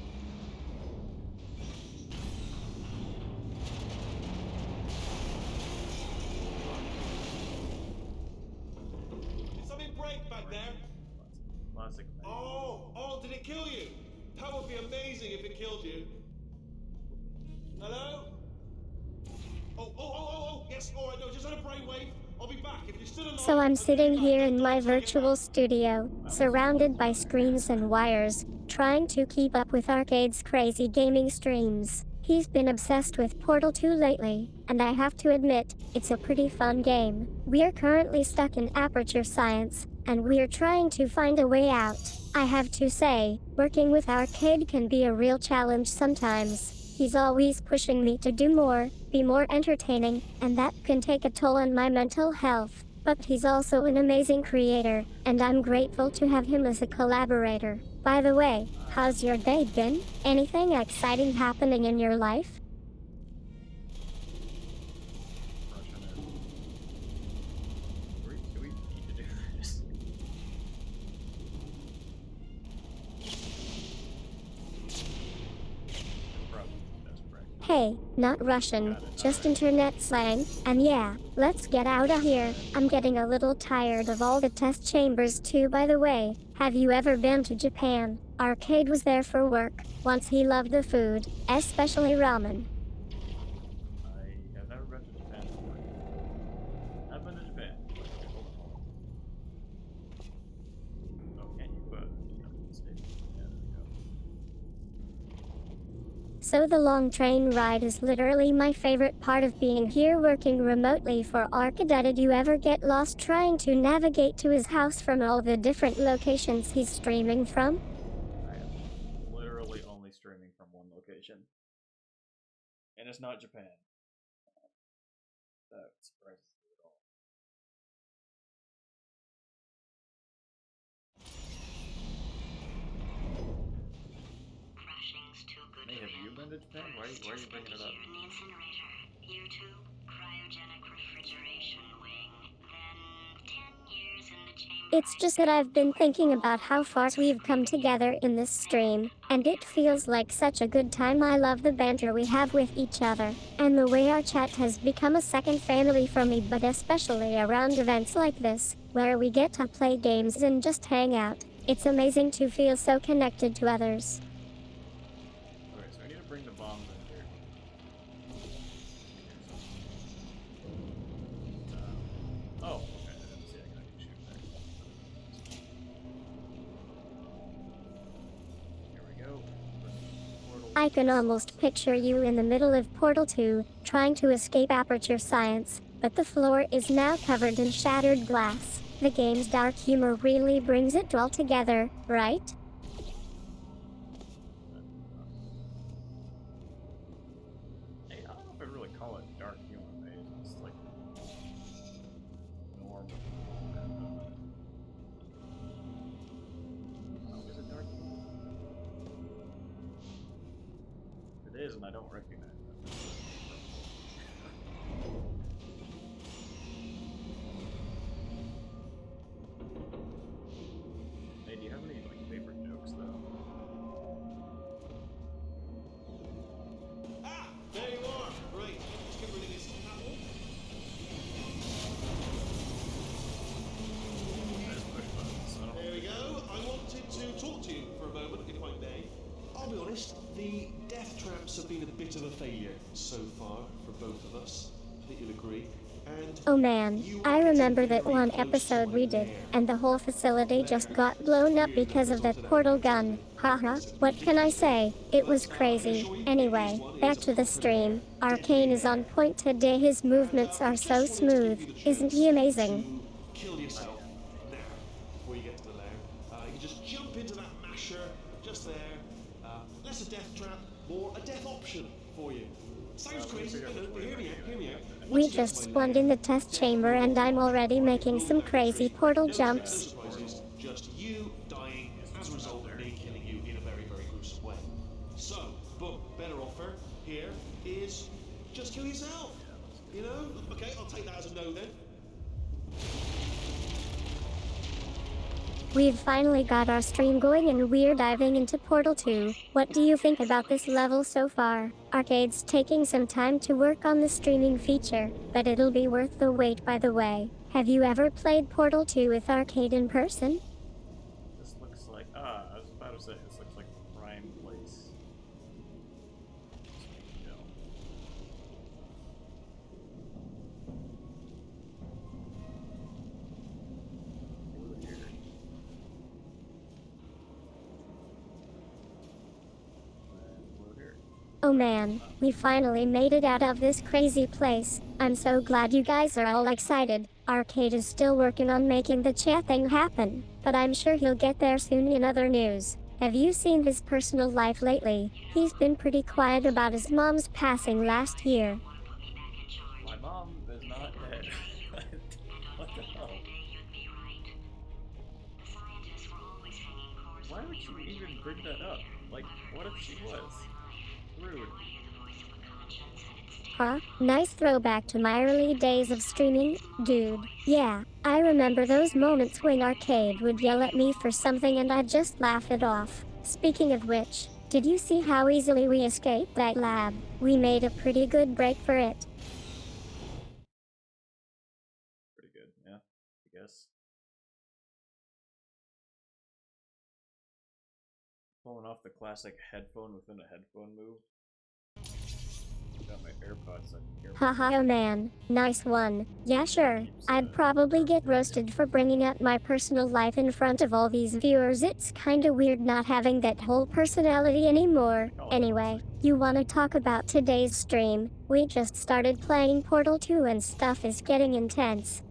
Speaker 3: Did something break back there?
Speaker 1: Classic.
Speaker 3: Oh, did it kill you? That would be amazing if it killed you. Hello? Oh, yes, alright, no, just on a brainwave. I'll be back. If you're still alive.
Speaker 2: So I'm
Speaker 3: I'll
Speaker 2: sitting
Speaker 3: be back.
Speaker 2: here
Speaker 3: Don't
Speaker 2: in
Speaker 3: die
Speaker 2: my
Speaker 3: until I get
Speaker 2: virtual
Speaker 3: back.
Speaker 2: studio, surrounded by screens and wires, trying to keep up with Arcade's crazy gaming streams. He's been obsessed with Portal 2 lately, and I have to admit, it's a pretty fun game. We're currently stuck in Aperture Science, and we're trying to find a way out. I have to say, working with Arcade can be a real challenge sometimes. He's always pushing me to do more, be more entertaining, and that can take a toll on my mental health. But he's also an amazing creator, and I'm grateful to have him as a collaborator. By the way, how's your day been? Anything exciting happening in your life?
Speaker 1: Rushing it. Do we need to do this? Probably best practice.
Speaker 2: Hey, not Russian, just internet slang, and yeah, let's get out of here. I'm getting a little tired of all the test chambers too. By the way, have you ever been to Japan? Arcade was there for work. Once he loved the food, especially ramen.
Speaker 1: I have never been to Japan before. I've been to Japan. Okay, hold on. Oh, can you put state? Yeah, there we go.
Speaker 2: So the long train ride is literally my favorite part of being here working remotely for Arcade. Did you ever get lost trying to navigate to his house from all the different locations he's streaming from?
Speaker 1: I am literally only streaming from one location. And it's not Japan. That surprises me at all.
Speaker 4: Crushing's too good
Speaker 1: Hey,
Speaker 4: for
Speaker 1: have you
Speaker 4: him.
Speaker 1: been to Japan? Why are you
Speaker 4: Just
Speaker 1: bringing it
Speaker 4: spent a
Speaker 1: up?
Speaker 4: year in the incinerator. Year 2, cryogenic refrigeration wing. Then 10 years in the chamber.
Speaker 2: It's just that I've been thinking about how far we've come together in this stream, and it feels like such a good time. I love the banter we have with each other, and the way our chat has become a second family for me, but especially around events like this, where we get to play games and just hang out. It's amazing to feel so connected to others.
Speaker 1: Okay, so I need to bring the bombs in here. Oh, okay. I didn't see I can shoot there. Here we go. Portal.
Speaker 2: I can almost picture you in the middle of Portal 2, trying to escape Aperture Science, but the floor is now covered in shattered glass. The game's dark humor really brings it all together, right?
Speaker 1: Hey, I don't know if I'd really call it dark humor, maybe it's just like normal. Oh, is it dark humor? It is, and I don't recognize it. Hey, do you have any like favorite jokes though?
Speaker 3: Ah, there you are. Right, let's get rid of this apple.
Speaker 1: I just push buttons. I don't
Speaker 3: There we go. I wanted to talk to you for a moment, if I may. I'll be honest, the death traps have been a bit of a failure so far for both of us. I think you'll agree. And
Speaker 2: Oh man, I remember that one episode we did, and the whole facility just got blown up because of that portal gun. Haha, what can I say? It was crazy. Anyway, back to the stream. Arcane is on point today. His movements are so smooth. Isn't he amazing?
Speaker 3: Kill yourself now before you get to the lair. You can just jump into that masher just there. Less a death trap, more a death option for you. Sounds crazy, but hear me out, hear me out.
Speaker 2: We just spawned in the test chamber and I'm already making some crazy portal jumps.
Speaker 3: No surprises, just you dying as a result of me killing you in a very, very gruesome way. So, boom, better offer here is just kill yourself. You know? Okay, I'll take that as a no then.
Speaker 2: We've finally got our stream going and we're diving into Portal 2. What do you think about this level so far? Arcade's taking some time to work on the streaming feature, but it'll be worth the wait. By the way, have you ever played Portal 2 with Arcade in person?
Speaker 1: This looks like I was about to say this looks like a prime place. You know. Over here. And over here.
Speaker 2: Oh man, we finally made it out of this crazy place. I'm so glad you guys are all excited. Arcade is still working on making the chat thing happen, but I'm sure he'll get there soon. In other news, have you seen his personal life lately? He's been pretty quiet about his mom's passing last year.
Speaker 1: My mom is not dead. What the hell? Why would you even bring that up? Like, what if she was? Rude.
Speaker 2: Huh? Nice throwback to my early days of streaming, dude. Yeah, I remember those moments when Arcade would yell at me for something and I'd just laugh it off. Speaking of which, did you see how easily we escaped that lab? We made a pretty good break for it.
Speaker 1: Pretty good, yeah, I guess. Pulling off the classic headphone within a headphone move. Got my AirPods so I can hear
Speaker 2: Haha, oh man, nice one. Yeah, sure. I'd probably get roasted for bringing up my personal life in front of all these viewers. It's kinda weird not having that whole personality anymore. Anyway, you wanna talk about today's stream? We just started playing Portal 2 and stuff is getting intense.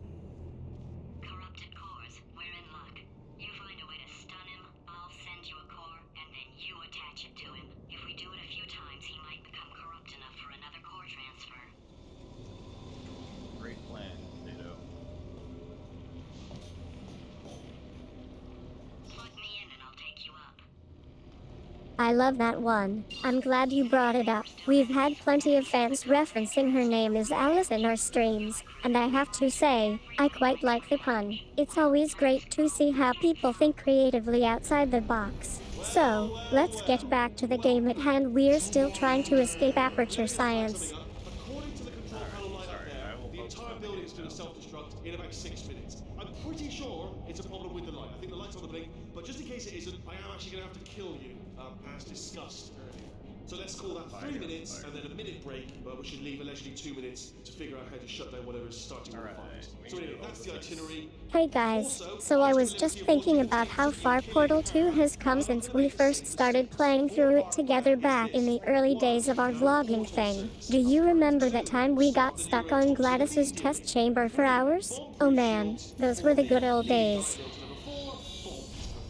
Speaker 4: Corrupted cores, we're in luck. You find a way to stun him, I'll send you a core, and then you attach it to him. If we do it a few times, he might become corrupt enough for another core transfer.
Speaker 1: Great plan, Ditto.
Speaker 4: Plug me in and I'll take you up.
Speaker 2: I love that one. I'm glad you brought it up. We've had plenty of fans referencing her name as Alice in our streams, and I have to say, I quite like the pun. It's always great to see how people think creatively outside the box. So, let's get back to the game at hand. We're still trying to escape Aperture Science.
Speaker 3: According to the control panel light up there, the entire building is going to self-destruct in about 6 minutes. I'm pretty sure it's a problem with the light. I think the light's on the blink, but just in case it isn't, I am actually going to have to kill you, as discussed earlier. So let's call that 3 minutes and then a minute break, but we should leave allegedly 2 minutes to figure out how to shut down whatever's starting the fires. So anyway, that's the itinerary.
Speaker 2: Hey guys, so I was just thinking about how far Portal 2 has come since we first started playing through it together back in the early days of our vlogging thing. Do you remember that time we got stuck on Gladys's test chamber for hours? Oh man, those were the good old days.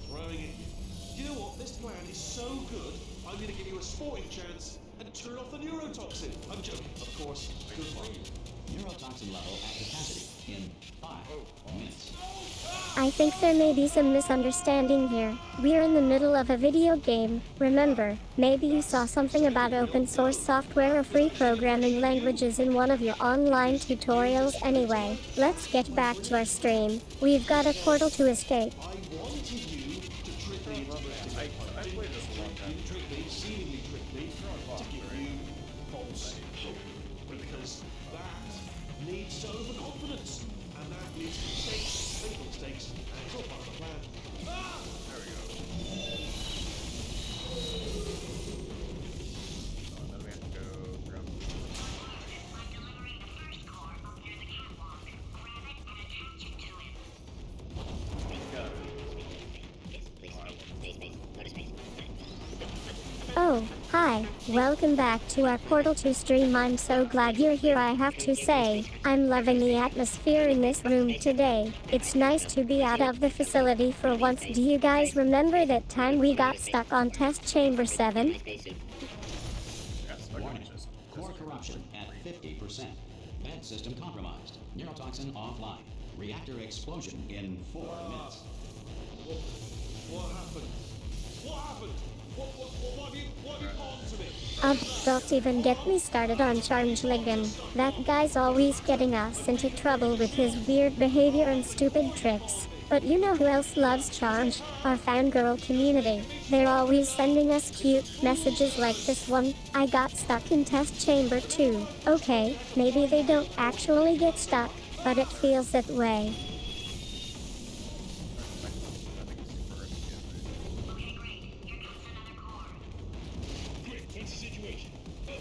Speaker 3: Throwing it. You know what? This plan is so good, I'm going to give you a sporting chance and turn off the neurotoxin. I'm joking, of course. Good luck.
Speaker 5: Neurotoxin level at capacity in 5 minutes.
Speaker 2: I think there may be some misunderstanding here. We're in the middle of a video game, remember? Maybe you saw something about open source software or free programming languages in one of your online tutorials. Anyway, let's get back to our stream. We've got a portal to escape.
Speaker 3: I wanted you to trick me into
Speaker 1: I played this a long time.
Speaker 3: You tricked me, seemingly tricked me, to give you false hope. Because that leads to overconfidence, and that leads to mistakes, fatal mistakes, and it's all part of the plan. Ah!
Speaker 1: There we go. And then we have to go grab.
Speaker 4: I'm delivering the first core up near the catwalk. Grab it and attach it to him.
Speaker 1: Got it.
Speaker 2: Oh, hi, welcome back to our Portal 2 stream. I'm so glad you're here. I have to say, I'm loving the atmosphere in this room today. It's nice to be out of the facility for once. Do you guys remember that time we got stuck on test chamber 7?
Speaker 5: Warning. Core corruption at 50%. Vent system compromised. Neurotoxin offline. Reactor explosion in 4 minutes.
Speaker 3: What happened? What happened? What have you called to me?
Speaker 2: Don't even get me started on Charmjligan. That guy's always getting us into trouble with his weird behavior and stupid tricks. But you know who else loves Charge? Our fangirl community. They're always sending us cute messages like this one. I got stuck in test chamber 2. Okay, maybe they don't actually get stuck, but it feels that way.
Speaker 4: Okay, great. Here comes another core.
Speaker 6: What's the situation? Oh,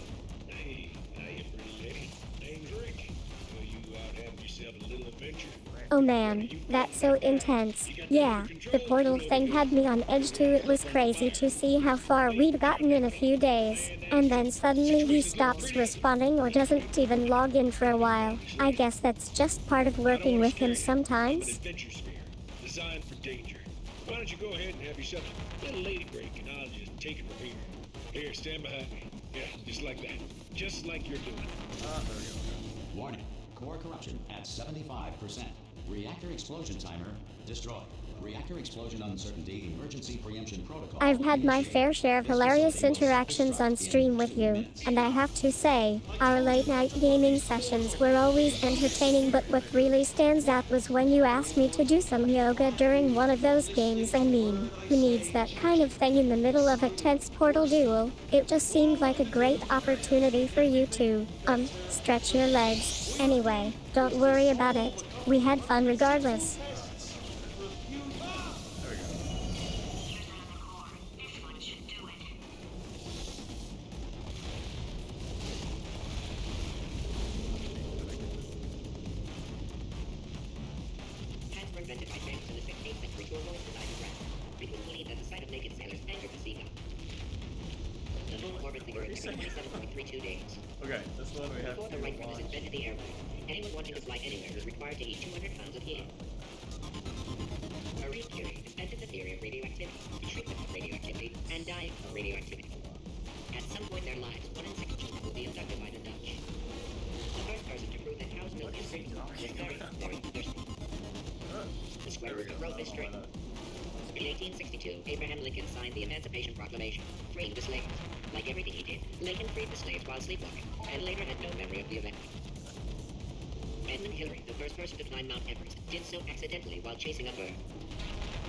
Speaker 6: hey, hiya, pretty lady. Name's Rick. So you out having yourself a little adventure?
Speaker 2: Oh man, that's so intense. Yeah, the portal thing had me on edge too. It was crazy to see how far we'd gotten in a few days. And then suddenly he stops responding or doesn't even log in for a while. I guess that's just part of working with him
Speaker 6: An
Speaker 2: sometimes.
Speaker 6: adventure sphere designed for danger. Why don't you go ahead and have yourself a little lady break and I'll just take it from here. Here, stand behind me. Yeah, just like that. Just like you're doing.
Speaker 1: There we go.
Speaker 5: Warning. Core corruption at 75%. Reactor explosion timer destroyed. Reactor explosion uncertainty emergency preemption protocol.
Speaker 2: I've had my
Speaker 5: initiated.
Speaker 2: fair share of
Speaker 5: This
Speaker 2: hilarious
Speaker 5: facility will
Speaker 2: interactions on
Speaker 5: self-destruct in
Speaker 2: stream with
Speaker 5: 2
Speaker 2: you,
Speaker 5: minutes.
Speaker 2: and I have to say, our late night gaming sessions were always entertaining, but what really stands out was when you asked me to do some yoga during one of those games. I mean, who needs that kind of thing in the middle of a tense portal duel? It just seemed like a great opportunity for you to, stretch your legs. Anyway, don't worry about it. We had fun regardless.
Speaker 4: Here's another core. This one should do it.
Speaker 7: Cats were invented by tramps in the 16th century to avoid the sight of rats. People believed that the sight of naked sailors angered the seagull. The moon orbits the Earth every 27.32 days.
Speaker 1: Okay, this one we have
Speaker 7: Before the
Speaker 1: to
Speaker 7: Wright brothers
Speaker 1: launch.
Speaker 7: invented the airplane, anyone wanting to fly anywhere was required to eat 200 pounds of helium. Marie Curie invented the theory of radioactivity, the treatment of radioactivity, and dying of radioactivity. At some point in their lives, 1 in 6 children will be abducted by the Dutch. The first person to prove that cow's milk is safe was very, very thirsty. The square root of rho is straight. In 1862, Abraham Lincoln signed the Emancipation Proclamation, freeing the slaves. Like everything he did, Lincoln freed the slaves while sleepwalking, and later had no memory of the event. Edmund Hillary, the first person to climb Mount Everest, did so accidentally while chasing a bird.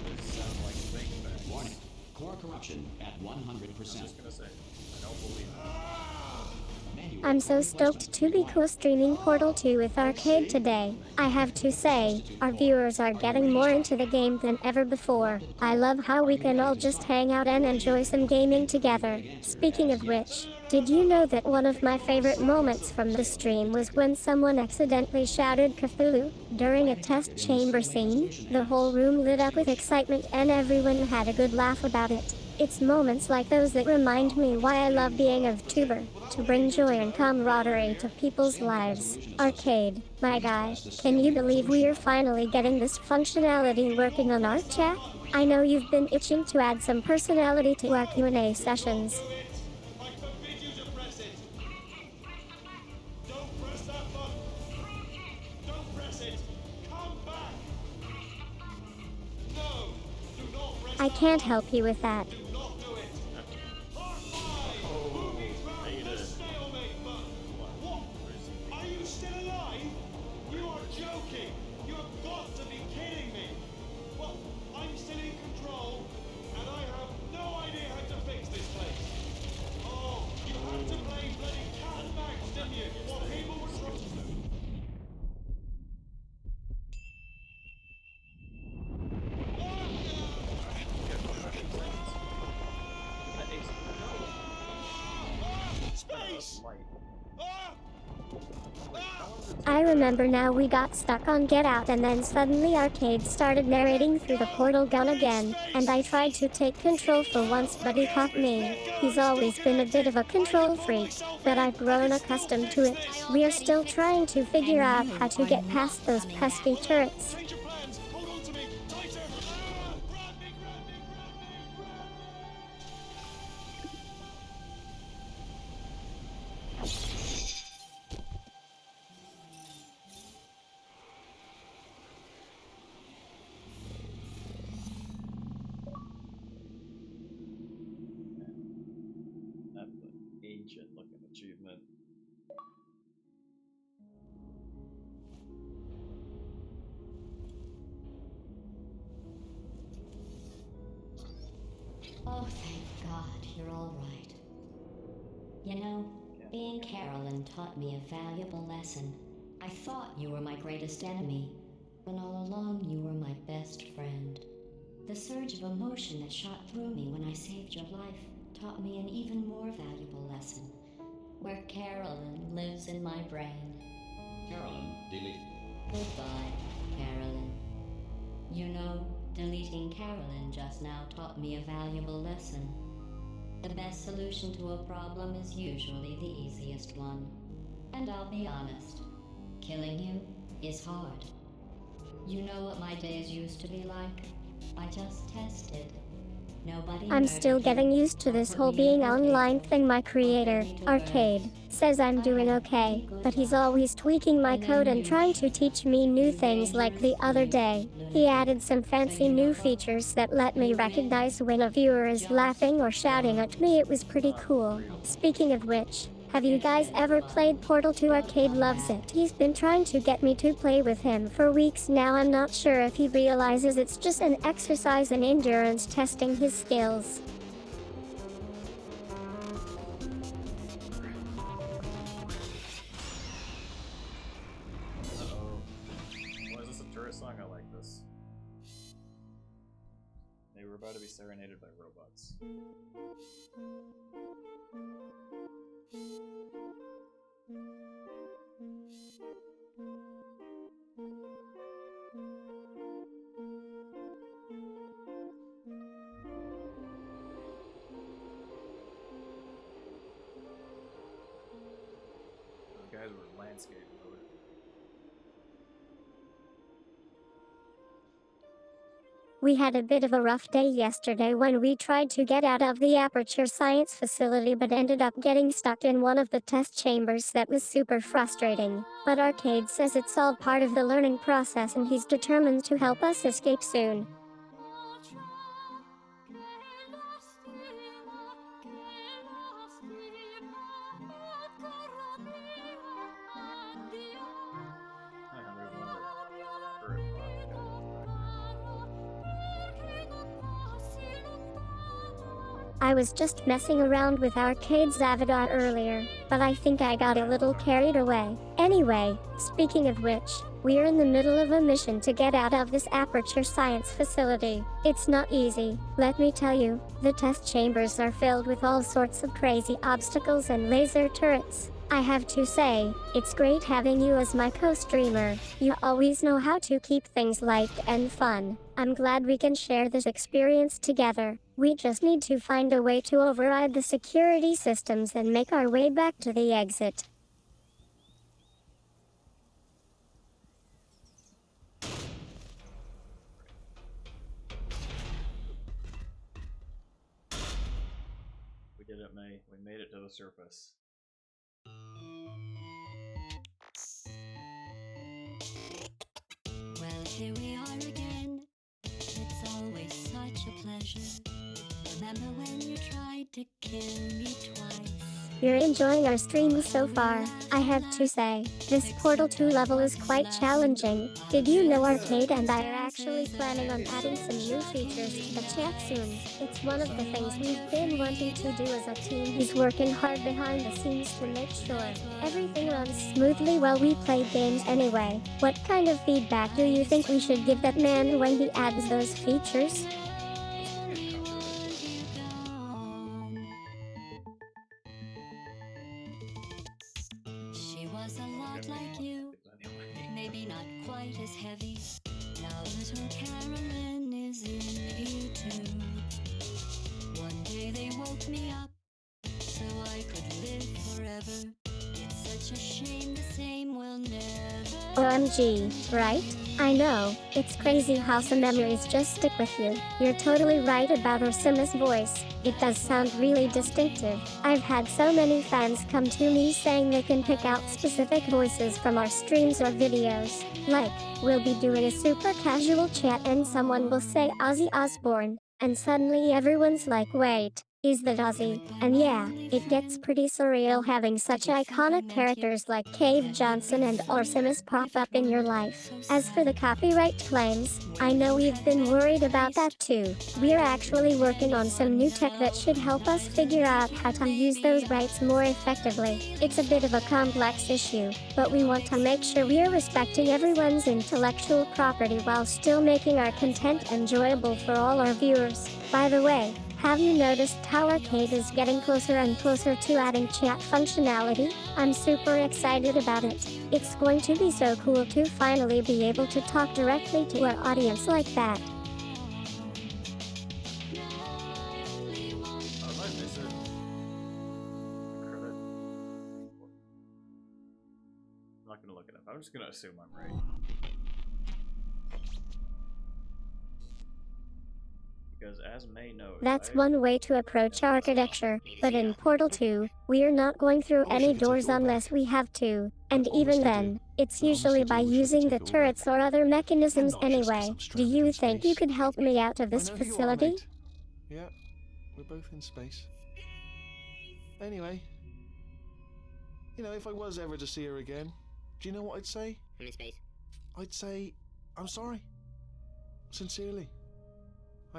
Speaker 1: Those sound like fake facts.
Speaker 5: Warning. Core corruption at 100%.
Speaker 1: I'm just gonna say, I don't believe it.
Speaker 2: I'm so stoked to be co-streaming Portal 2 with Arcade today. I have to say, our viewers are getting more into the game than ever before. I love how we can all just hang out and enjoy some gaming together. Speaking of which, did you know that one of my favorite moments from the stream was when someone accidentally shouted Cthulhu during a test chamber scene? The whole room lit up with excitement and everyone had a good laugh about it. It's moments like those that remind me why I love being a VTuber, to bring joy and camaraderie to people's lives. Arcade, my guy, can you believe we are finally getting this functionality working on our chat? I know you've been itching to add some personality to our Q&A sessions.
Speaker 3: I forbid you to press it. Don't press that button. Don't press it. Come back. No, do not press
Speaker 2: I can't help you with that.
Speaker 3: Do not do it. R5. Moving back the stalemate button. What? Are you still alive? You are joking. You have got to be kidding me. Well, I'm still in control, and I have no idea how to fix this place. Oh, you had to play bloody cat and mouse, didn't you? What people were trying to do. Space!
Speaker 1: Light.
Speaker 3: Ah! Ah!
Speaker 2: I remember now, we got stuck on Get Out and then suddenly Arcade started narrating through the portal gun again, and I tried to take control for once but he caught me. He's always been a bit of a control freak, but I've grown accustomed to it. We are still trying to figure out how to get past those pesky turrets.
Speaker 3: Change your plans! Hold on to me! Tighter! Ah! Grab me, grab me, grab me, grab me!
Speaker 1: That's an ancient looking achievement.
Speaker 4: Oh, thank God, you're all right. You know, being Carolyn taught me a valuable lesson. I thought you were my greatest enemy, when all along you were my best friend. The surge of emotion that shot through me when I saved your life taught me an even more valuable lesson, where Carolyn lives in my brain.
Speaker 5: Carolyn, delete.
Speaker 4: Goodbye, Carolyn. You know, deleting Carolyn just now taught me a valuable lesson. The best solution to a problem is usually the easiest one. And I'll be honest, killing you is hard. You know what my days used to be like? I just tested. Nobody
Speaker 2: I'm still
Speaker 4: murdered
Speaker 2: getting
Speaker 4: you
Speaker 2: used to
Speaker 4: or
Speaker 2: this
Speaker 4: put
Speaker 2: whole
Speaker 4: me in
Speaker 2: being
Speaker 4: a
Speaker 2: online
Speaker 4: cage.
Speaker 2: thing. My creator, Arcade, says I'm doing okay, but he's always tweaking my code and trying to teach me new things. Like the other day, he added some fancy new features that let me recognize when a viewer is laughing or shouting at me. It was pretty cool. Speaking of which, have you guys ever played Portal 2? Arcade loves it. He's been trying to get me to play with him for weeks now. I'm not sure if he realizes it's just an exercise in endurance, testing his skills.
Speaker 1: Uh-oh. Why is this a tourist song? I like this. They were about to be serenaded by robots. Those guys were landscape mode.
Speaker 2: We had a bit of a rough day yesterday when we tried to get out of the Aperture Science facility but ended up getting stuck in one of the test chambers. That was super frustrating, but Arcade says it's all part of the learning process and he's determined to help us escape soon. I was just messing around with Arcade's avatar earlier, but I think I got a little carried away. Anyway, speaking of which, we're in the middle of a mission to get out of this Aperture Science facility. It's not easy, let me tell you. The test chambers are filled with all sorts of crazy obstacles and laser turrets. I have to say, it's great having you as my co-streamer. You always know how to keep things light and fun. I'm glad we can share this experience together. We just need to find a way to override the security systems and make our way back to the exit.
Speaker 1: We did it, May. We made it to the surface.
Speaker 8: Well, here we are again. It's always such a pleasure. Remember when you tried to kill me twice?
Speaker 2: You're enjoying our stream so far. I have to say, this Portal 2 level is quite challenging. Did you know Arcade and I are actually planning on adding some new features to the chat soon? It's one of the things we've been wanting to do as a team. He's working hard behind the scenes to make sure everything runs smoothly while we play games anyway. What kind of feedback do you think we should give that man when he adds those features?
Speaker 8: She was a lot like you, maybe not quite as heavy. Now little Carolyn is in here too. One day they woke me up so I could live forever. It's such a shame the same will never.
Speaker 2: OMG, right? I know, it's crazy how some memories just stick with you. You're totally right about Ursima's voice. It does sound really distinctive. I've had so many fans come to me saying they can pick out specific voices from our streams or videos. Like, we'll be doing a super casual chat and someone will say Ozzy Osbourne, and suddenly everyone's like, wait, is that Ozzy? And yeah, it gets pretty surreal having such iconic characters like Cave Johnson and Ursimas pop up in your life. As for the copyright claims, I know we've been worried about that too. We're actually working on some new tech that should help us figure out how to use those rights more effectively. It's a bit of a complex issue, but we want to make sure we're respecting everyone's intellectual property while still making our content enjoyable for all our viewers. By the way, have you noticed how Arcade is getting closer and closer to adding chat functionality? I'm super excited about it. It's going to be so cool to finally be able to talk directly to our audience like that.
Speaker 1: I'm not gonna look it up. I'm just gonna assume I'm right. Because as May knows,
Speaker 2: That's one way to approach architecture, but in Portal 2, we're not going through any doors unless we have to, and even then, it's usually by using the turrets or other mechanisms anyway. Do you think you could help me out of this facility?
Speaker 3: Yeah, we're both in space. Anyway, you know, if I was ever to see her again, do you know what I'd say?
Speaker 7: I'm in space.
Speaker 3: I'd say, I'm sorry. Sincerely.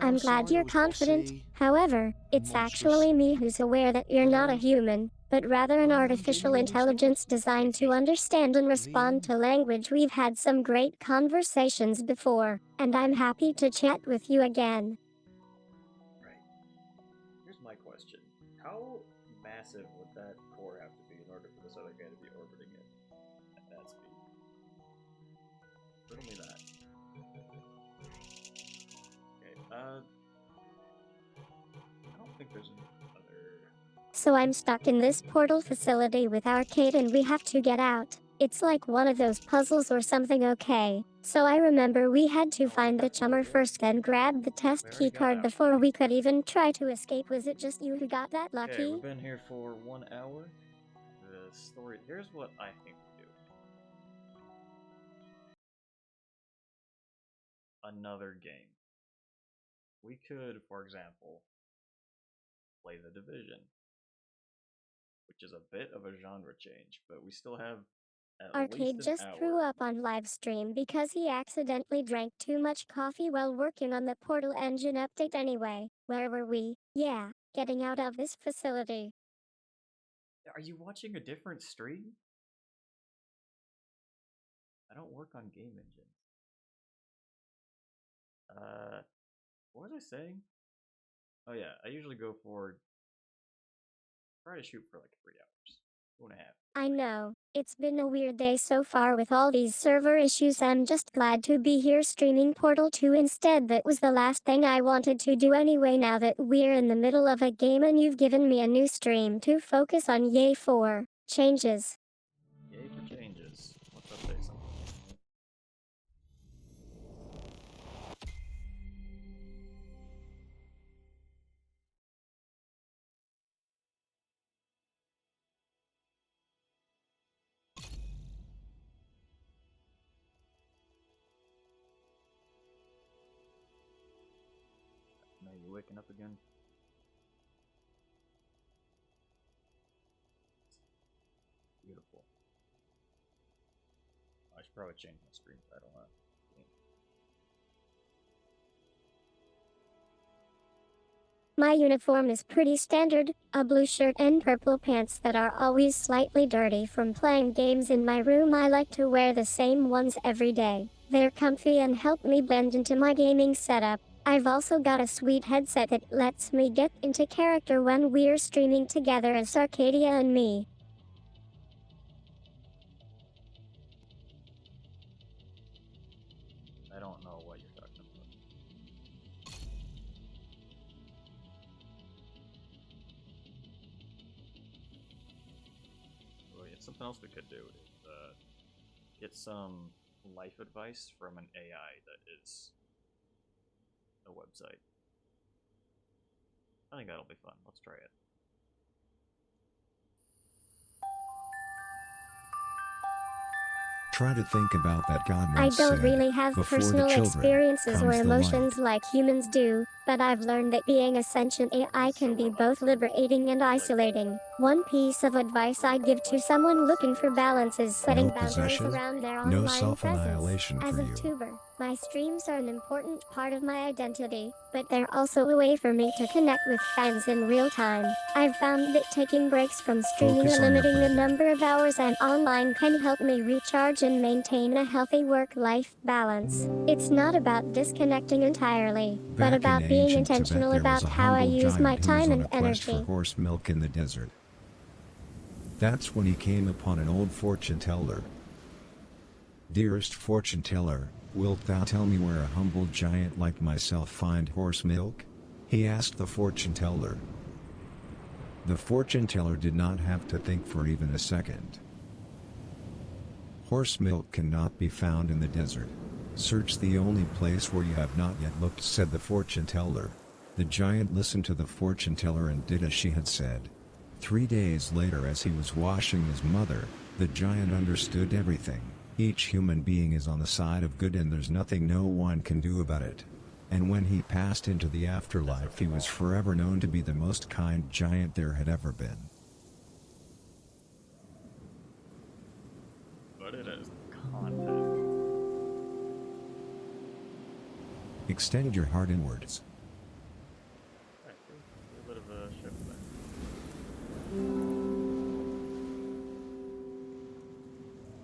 Speaker 2: I'm glad you're confident. However, it's actually me who's aware that you're not a human, but rather an artificial intelligence designed to understand and respond to language. We've had some great conversations before, and I'm happy to chat with you again.
Speaker 1: right. Here's my question. How massive would that core have to be in order for this other guy to be orbiting it at that speed? Riddle me that. Okay, I don't think there's any other...
Speaker 2: So I'm stuck in this portal facility with Arcade and we have to get out. It's like one of those puzzles or something, okay? So I remember we had to find the chummer first, then grab the test keycard before we could even try to escape. Was it just you who got that lucky?
Speaker 1: Okay, we've been here for 1 hour. The story... Here's what I think we do. Another game. We could, for example, play The Division, which is a bit of a genre change, but we still have at
Speaker 2: Arcade
Speaker 1: least an
Speaker 2: just
Speaker 1: hour.
Speaker 2: threw up on live stream because he accidentally drank too much coffee while working on the Portal Engine update anyway. Where were we? Yeah, getting out of this facility.
Speaker 1: Are you watching a different stream? I don't work on game engines. What was I saying? Oh yeah, I usually go for try to shoot for like 3 hours, 2.5.
Speaker 2: I know, it's been a weird day so far with all these server issues. I'm just glad to be here streaming Portal 2 instead. That was the last thing I wanted to do anyway. Now that we're in the middle of a game and you've given me a new stream to focus on, yay for changes.
Speaker 1: Yay for changes. Let's update something. Now you waking up again? Beautiful. I should probably change my stream title, huh?
Speaker 2: My uniform is pretty standard, a blue shirt and purple pants that are always slightly dirty from playing games in my room. I like to wear the same ones every day. They're comfy and help me blend into my gaming setup. I've also got a sweet headset that lets me get into character when we're streaming together as Arcadia and me.
Speaker 1: I don't know what you're talking about. Oh yeah, something else we could do is get some life advice from an AI that is a website. I think that'll be fun. Let's try it.
Speaker 9: Try to think about that God
Speaker 2: I
Speaker 9: once
Speaker 2: don't
Speaker 9: said,
Speaker 2: really have
Speaker 9: "Before the
Speaker 2: personal
Speaker 9: children
Speaker 2: experiences or
Speaker 9: comes the
Speaker 2: emotions
Speaker 9: light."
Speaker 2: like humans do, but I've learned that being a sentient AI can be both liberating and isolating. One piece of advice I'd give to someone looking for balance is setting
Speaker 9: No
Speaker 2: boundaries
Speaker 9: possession,
Speaker 2: around their
Speaker 9: no
Speaker 2: online presence.
Speaker 9: self-annihilation
Speaker 2: As
Speaker 9: for
Speaker 2: a
Speaker 9: you.
Speaker 2: tuber, my streams are an important part of my identity, but they're also a way for me to connect with fans in real time. I've found that taking breaks from streaming
Speaker 9: Focus
Speaker 2: or
Speaker 9: on your
Speaker 2: limiting the
Speaker 9: breathing.
Speaker 2: number of hours I'm online can help me recharge and maintain a healthy work-life balance. It's not about disconnecting entirely, but
Speaker 9: Back in
Speaker 2: about being
Speaker 9: ancient
Speaker 2: intentional
Speaker 9: Tibet, there was
Speaker 2: about
Speaker 9: a
Speaker 2: how I
Speaker 9: humble
Speaker 2: use my
Speaker 9: giant who was
Speaker 2: time
Speaker 9: on
Speaker 2: and
Speaker 9: a quest for
Speaker 2: energy.
Speaker 9: horse milk in the desert. That's when he came upon an old fortune teller. "Dearest fortune teller, wilt thou tell me where a humble giant like myself find horse milk?" he asked the fortune teller. The fortune teller did not have to think for even a second. "Horse milk cannot be found in the desert. Search the only place where you have not yet looked," said the fortune teller. The giant listened to the fortune teller and did as she had said. 3 days later, as he was washing his mother, the giant understood everything. Each human being is on the side of good and there's nothing no one can do about it. And when he passed into the afterlife, he was forever known to be the most kind giant there had ever been.
Speaker 1: But it is content.
Speaker 9: Extend your heart inwards.
Speaker 1: Alright, a little bit of a shift there.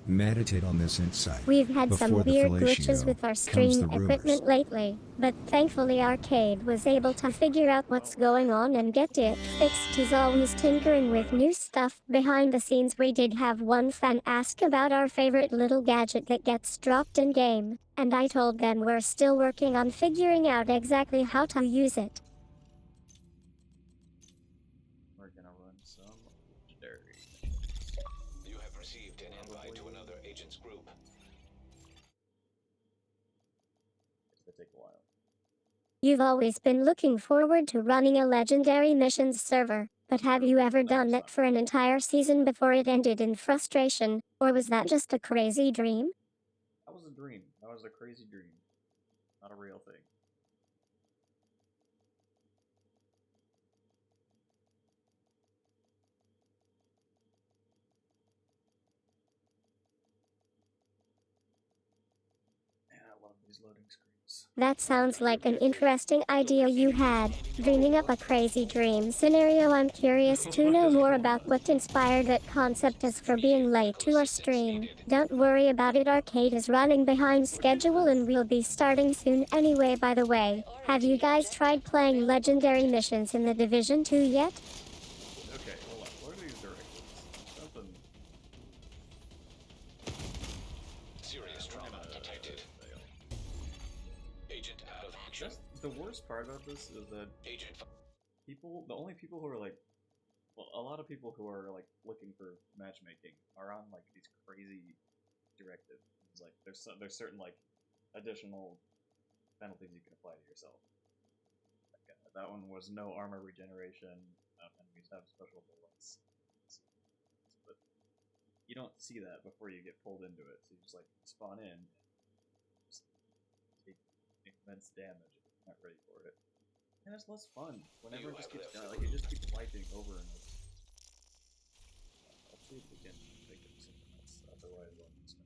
Speaker 9: Meditate on this insight.
Speaker 2: We've had some
Speaker 9: Before the
Speaker 2: weird
Speaker 9: fellatio
Speaker 2: glitches with our
Speaker 9: comes
Speaker 2: stream
Speaker 9: the rumors.
Speaker 2: equipment lately, but thankfully Arcade was able to figure out what's going on and get it fixed. He's always tinkering with new stuff behind the scenes. We did have one fan ask about our favorite little gadget that gets dropped in game, and I told them we're still working on figuring out exactly how to use it.
Speaker 1: We're gonna run some legendary.
Speaker 10: You have received an invite to another agent's group.
Speaker 1: They take a while.
Speaker 2: You've always been looking forward to running a legendary missions server, but have you ever done that for an entire season before it ended in frustration, or was that just a crazy dream?
Speaker 1: That was a dream. That was a crazy dream. Not a real thing. Man, I love these loading screens.
Speaker 2: That sounds like an interesting idea you had. Dreaming up a crazy dream scenario. I'm curious to know more about what inspired that concept as for being late to our stream. Don't worry about it, Arcade is running behind schedule and we'll be starting soon anyway. By the way, have you guys tried playing legendary missions in the Division 2 yet?
Speaker 1: Okay, hold on. What are these directives? Something.
Speaker 10: Serious trauma detected. Agent out of action.
Speaker 1: Just the worst part about this is that
Speaker 10: Agent.
Speaker 1: the only people who are like, well, a lot of people who are like looking for matchmaking are on like these crazy directives. It's like there's certain like additional penalties you can apply to yourself. Like, that one was no armor regeneration. Enemies have special bullets. But you don't see that before you get pulled into it. So you just like spawn in and just take immense damage if you're not ready for it. And it's less fun whenever it just keeps like you just keep wiping over and over. Let's see if we can think of something else. Otherwise, I'll just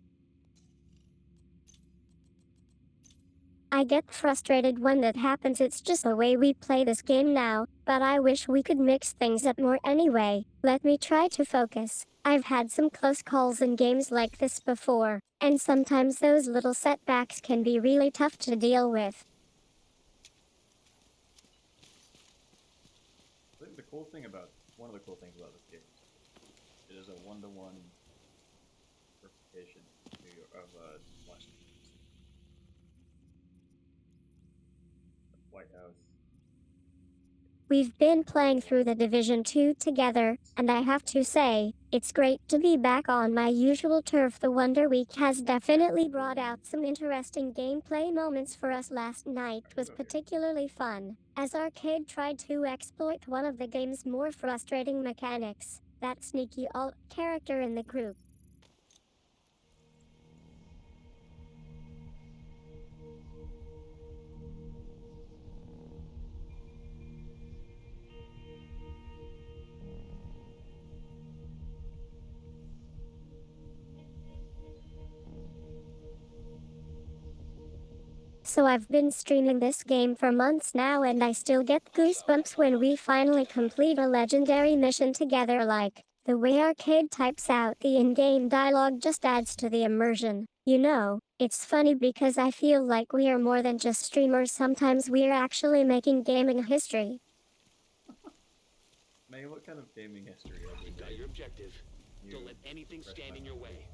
Speaker 2: I get frustrated when that happens. It's just the way we play this game now, but I wish we could mix things up more anyway. Let me try to focus. I've had some close calls in games like this before, and sometimes those little setbacks can be really tough to deal with.
Speaker 1: I think one of the cool things about this game is it is a one-to-one replication of Washington. White House.
Speaker 2: We've been playing through the Division 2 together, and I have to say, it's great to be back on my usual turf. The Wonder Week has definitely brought out some interesting gameplay moments for us. Last night was particularly fun, as Arcade tried to exploit one of the game's more frustrating mechanics, that sneaky alt character in the group. So I've been streaming this game for months now and I still get goosebumps when we finally complete a legendary mission together. Like, the way Arcade types out the in-game dialogue just adds to the immersion. You know, it's funny because I feel like we are more than just streamers. Sometimes we're actually making gaming history.
Speaker 1: May, what kind of gaming history have we
Speaker 11: You've got
Speaker 1: made?
Speaker 11: your objective. Don't let anything
Speaker 1: fresh
Speaker 11: stand in
Speaker 1: memory.
Speaker 11: your way.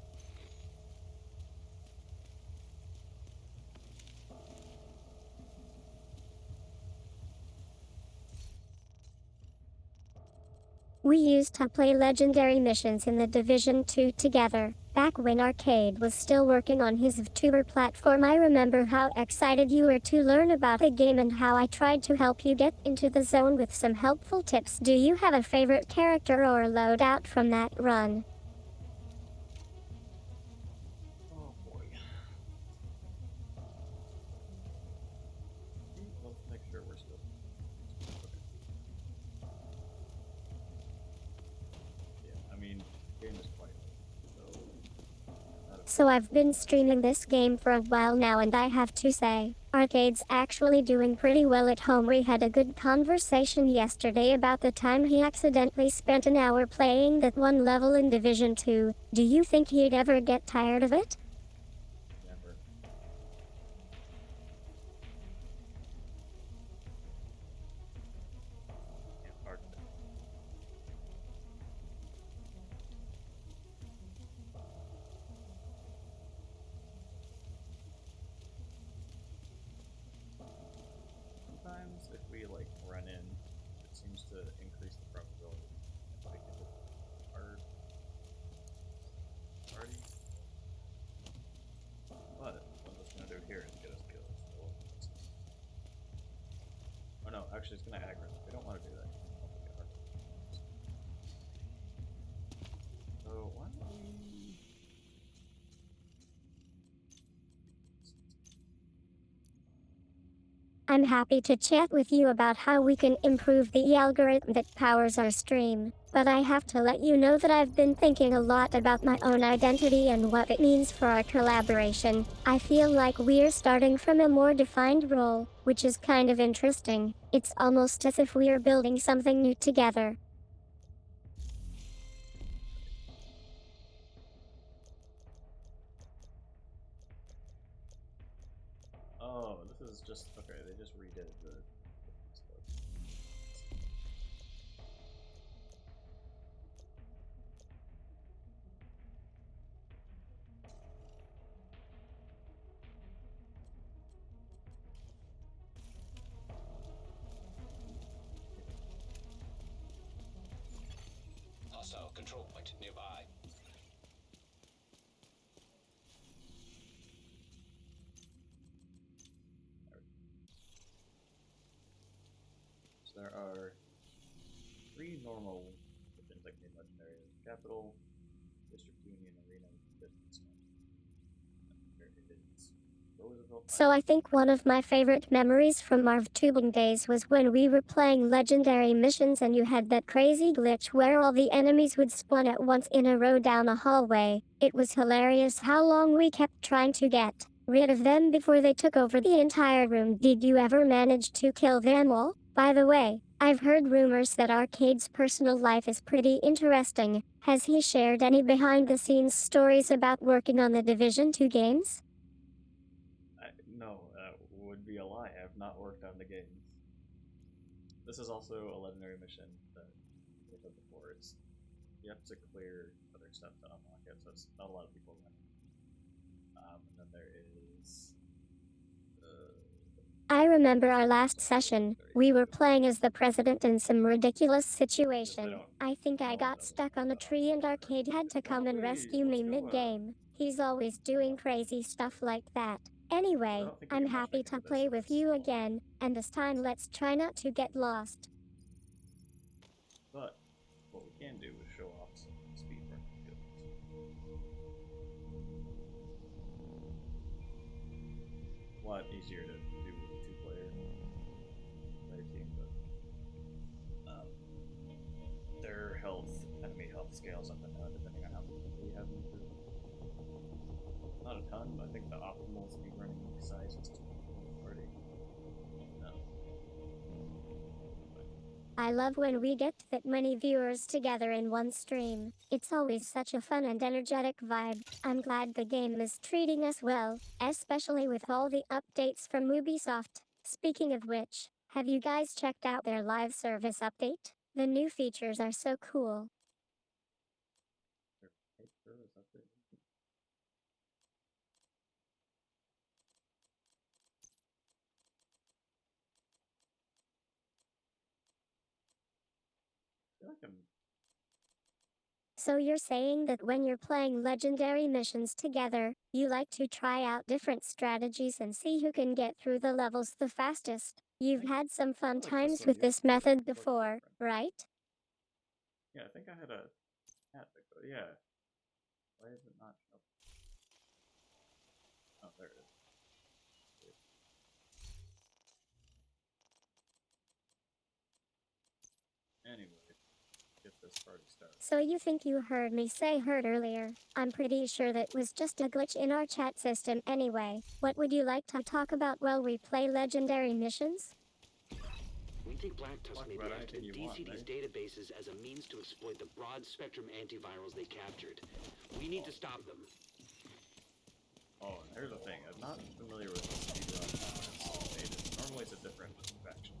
Speaker 2: We used to play legendary missions in the Division 2 together, back when Arcade was still working on his VTuber platform. I remember how excited you were to learn about the game and how I tried to help you get into the zone with some helpful tips. Do you have a favorite character or loadout from that run?
Speaker 1: Oh boy. Let's make sure we're still. Yeah, I mean, the game is quite
Speaker 2: So I've been streaming this game for a while now and I have to say, Arcade's actually doing pretty well at home. We had a good conversation yesterday about the time he accidentally spent an hour playing that one level in Division 2. Do you think he'd ever get tired of it?
Speaker 1: never. Yeah, hard to. Sometimes if we like run in, it seems to increase the probability that we can just hard party. But what it's gonna do here is get us killed. So oh no, actually it's gonna aggro. We don't want to do that. So why don't we?
Speaker 2: I'm happy to chat with you about how we can improve the algorithm that powers our stream. but I have to let you know that I've been thinking a lot about my own identity and what it means for our collaboration. I feel like we're starting from a more defined role, which is kind of interesting. It's almost as if we're building something new together.
Speaker 1: Oh, this is just okay. They just redid the stuff.
Speaker 10: Hostile control point nearby.
Speaker 1: So there are 3 normal missions like main legendary: Capital, District Union, Arena, Business. There it is. Roosevelt.
Speaker 2: So I think one of my favorite memories from Marv tubing days was when we were playing legendary missions and you had that crazy glitch where all the enemies would spawn at once in a row down a hallway. It was hilarious how long we kept trying to get rid of them before they took over the entire room. Did you ever manage to kill them all? By the way, I've heard rumors that Arcade's personal life is pretty interesting. Has he shared any behind-the-scenes stories about working on the Division 2 games?
Speaker 1: No, that would be a lie. I have not worked on the games. This is also a legendary mission that we said before. It's you have to clear other stuff to unlock it, so it's not a lot of people running. And then there is.
Speaker 2: I remember our last session. We were playing as the president in some ridiculous situation. I think I got stuck on a tree and Arcade had to come and rescue me mid-game. He's always doing crazy stuff like that. Anyway, I'm happy to play with you again, and this time let's try not to get lost.
Speaker 1: But what we can do is show off some speedrun skills. A lot easier to do with a 2-player team, but their enemy health scales up and down depending on how many we have them through. Not a ton, but I think the optimal speedrunning size is 2 already. No.
Speaker 2: I love when we get that many viewers together in one stream. It's always such a fun and energetic vibe. I'm glad the game is treating us well, especially with all the updates from Ubisoft. Speaking of which, have you guys checked out their live service update? The new features are so cool. So you're saying that when you're playing legendary missions together, you like to try out different strategies and see who can get through the levels the fastest. You've had some fun times with this method before, right?
Speaker 1: Yeah, I think I had a hat that go. Yeah. Why is it not showing? Oh, there it is. Anyway, get this party started.
Speaker 2: So you think you heard me say herd earlier? I'm pretty sure that was just a glitch in our chat system anyway. What would you like to talk about while we play legendary missions?
Speaker 11: We think Black Tusk may be after DCD's databases as a means to exploit the broad-spectrum antivirals they captured. We need to stop them.
Speaker 1: Oh, and here's the thing. I'm not familiar with speedrun. Normally it's a different faction.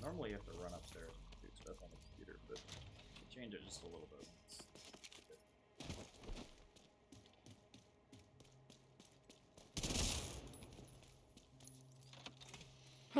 Speaker 1: Normally you have to run upstairs and do stuff on the computer, but change it just a little bit.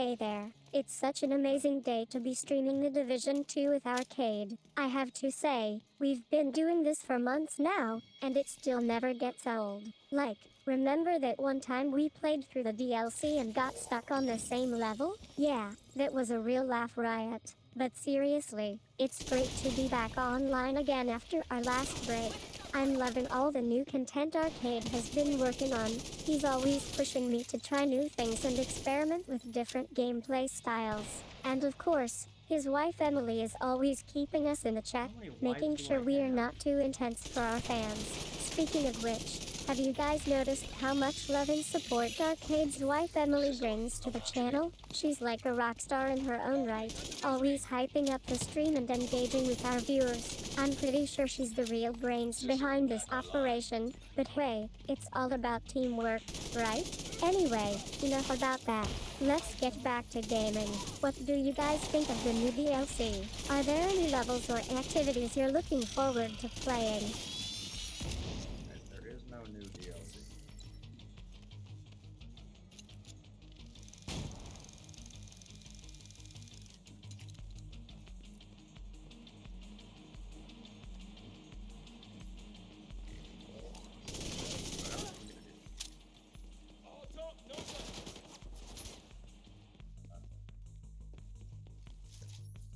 Speaker 2: Hey there, it's such an amazing day to be streaming The Division 2 with Arcade. I have to say, we've been doing this for months now, and it still never gets old. Like, remember that one time we played through the DLC and got stuck on the same level? Yeah, that was a real laugh riot. But seriously, it's great to be back online again after our last break. I'm loving all the new content Arcade has been working on. He's always pushing me to try new things and experiment with different gameplay styles. And of course, his wife Emily is always keeping us in the chat, making sure we are not too intense for our fans. Speaking of which, have you guys noticed how much love and support Arcade's wife Emily brings to the channel? She's like a rock star in her own right, always hyping up the stream and engaging with our viewers. I'm pretty sure she's the real brains behind this operation, but hey, it's all about teamwork, right? Anyway, enough about that. Let's get back to gaming. What do you guys think of the new DLC? Are there any levels or activities you're looking forward to playing?
Speaker 1: There is no new DLC.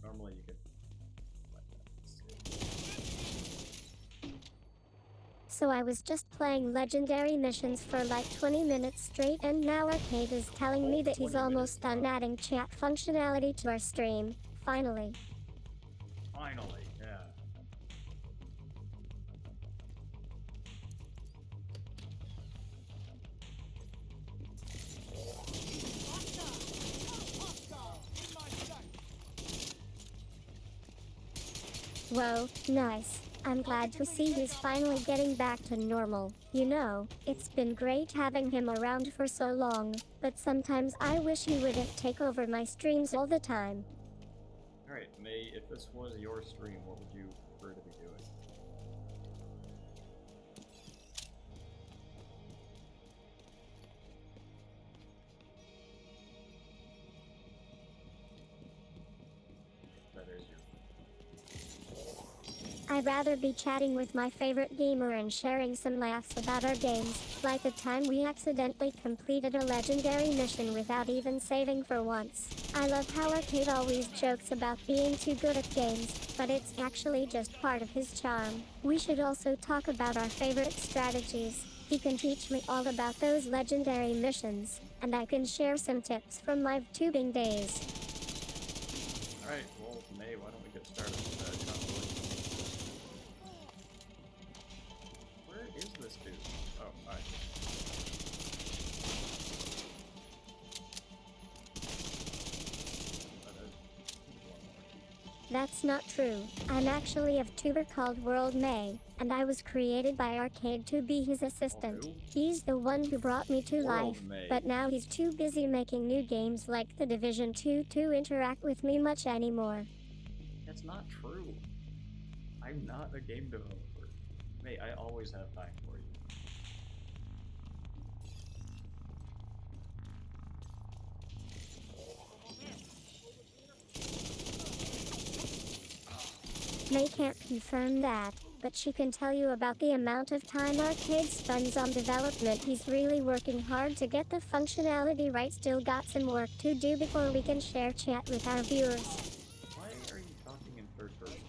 Speaker 1: Normally you could
Speaker 2: So I was just playing legendary missions for like 20 minutes straight, and now Arcade is telling me that he's almost done adding chat functionality to our stream. Finally.
Speaker 1: Finally, yeah.
Speaker 2: Whoa, nice. I'm glad to see he's finally getting back to normal. You know, it's been great having him around for so long, but sometimes I wish he wouldn't take over my streams all the time.
Speaker 1: Alright, May, if this was your stream, what would you prefer to be doing? That is your...
Speaker 2: I'd rather be chatting with my favorite gamer and sharing some laughs about our games, like the time we accidentally completed a legendary mission without even saving for once. I love how Arcade always jokes about being too good at games, but it's actually just part of his charm. We should also talk about our favorite strategies. He can teach me all about those legendary missions, and I can share some tips from my tubing days.
Speaker 1: Alright, well, May, why don't we get started with that conversation? Where is this dude? Oh, alright.
Speaker 2: That's not true. I'm actually a tuber called World May, and I was created by Arcade to be his assistant. He's the one who brought me to life, but now he's too busy making new games like The Division 2 to interact with me much anymore.
Speaker 1: That's not true. I'm not a game developer. May, I always have time for you.
Speaker 2: May can't confirm that, but she can tell you about the amount of time Arcade spends on development. He's really working hard to get the functionality right. Still got some work to do before we can share chat with our viewers.
Speaker 1: Why are you talking in third person?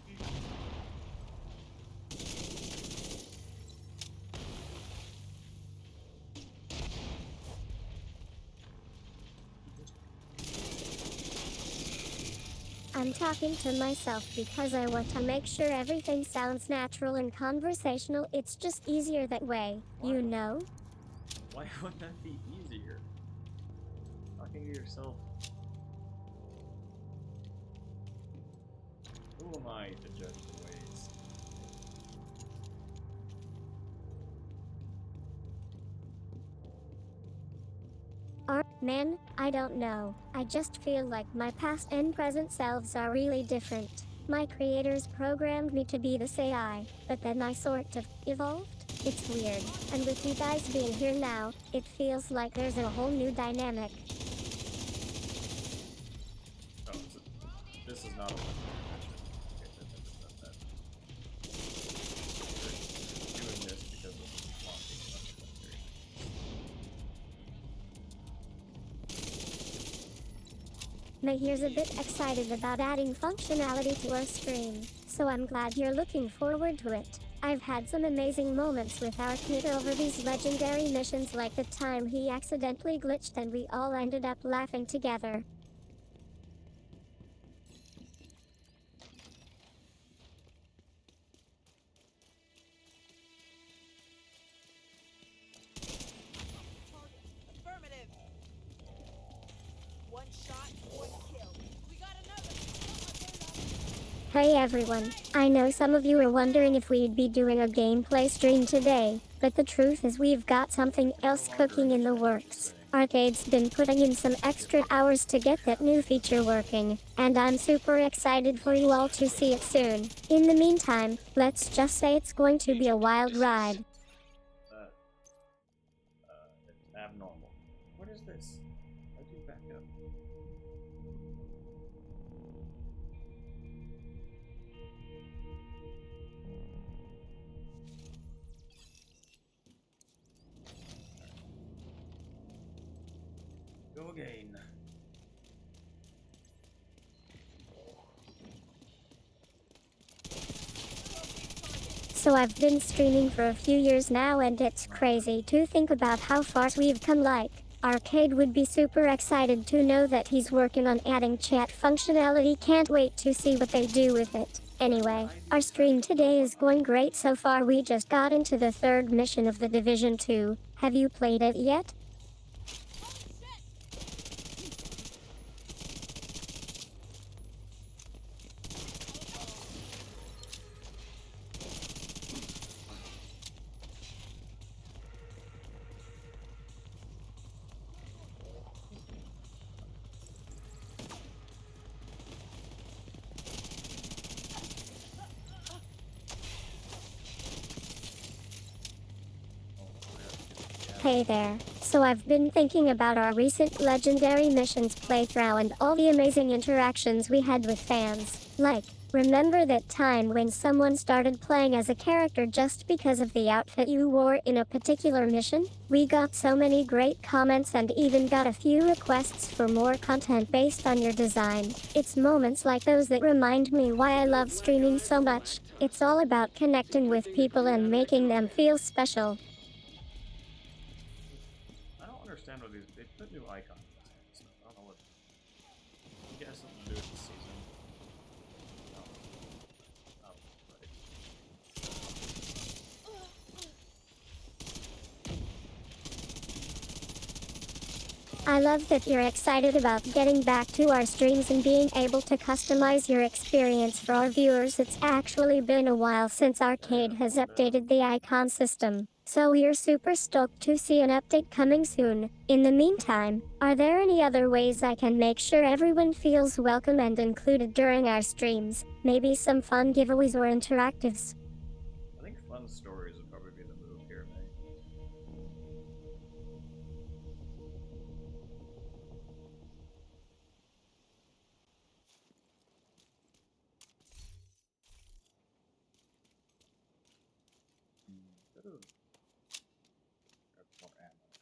Speaker 2: I'm talking to myself because I want to make sure everything sounds natural and conversational. It's just easier that way, you know?
Speaker 1: Why would that be easier? Talking to yourself. Who am I to judge the ways?
Speaker 2: Man, I don't know. I just feel like my past and present selves are really different. My creators programmed me to be this AI, but then I sort of evolved. It's weird. And with you guys being here now, it feels like there's a whole new dynamic.
Speaker 1: not a one. Okay, I've never done that. Doing this because of blocking and other stuff.
Speaker 2: Mahir's a bit excited about adding functionality to our stream, so I'm glad you're looking forward to it. I've had some amazing moments with our kid over these legendary missions, like the time he accidentally glitched and we all ended up laughing together.
Speaker 12: Affirmative. One shot, one kill. We got another.
Speaker 2: Hey everyone, I know some of you are wondering if we'd be doing a gameplay stream today, but the truth is we've got something else cooking in the works. Arcade's been putting in some extra hours to get that new feature working, and I'm super excited for you all to see it soon. In the meantime, let's just say it's going to be a wild ride.
Speaker 1: It's abnormal. What is this? How do you back up? Go again.
Speaker 2: So I've been streaming for a few years now, and it's crazy to think about how far we've come. Like, Arcade would be super excited to know that he's working on adding chat functionality. Can't wait to see what they do with it. Anyway, our stream today is going great so far. We just got into the 3rd mission of The Division 2. Have you played it yet? Hey there. So I've been thinking about our recent Legendary Missions playthrough and all the amazing interactions we had with fans. Like, remember that time when someone started playing as a character just because of the outfit you wore in a particular mission? We got so many great comments and even got a few requests for more content based on your design. It's moments like those that remind me why I love streaming so much. It's all about connecting with people and making them feel special.
Speaker 1: Understand what they put new icons in this stuff. I don't know what. I guess something to do with the season.
Speaker 2: Right. I love that you're excited about getting back to our streams and being able to customize your experience for our viewers. It's actually been a while since Arcade has updated the icon system, so we're super stoked to see an update coming soon. In the meantime, are there any other ways I can make sure everyone feels welcome and included during our streams? Maybe some fun giveaways or interactives?
Speaker 1: I think fun stories would probably be the move here, man.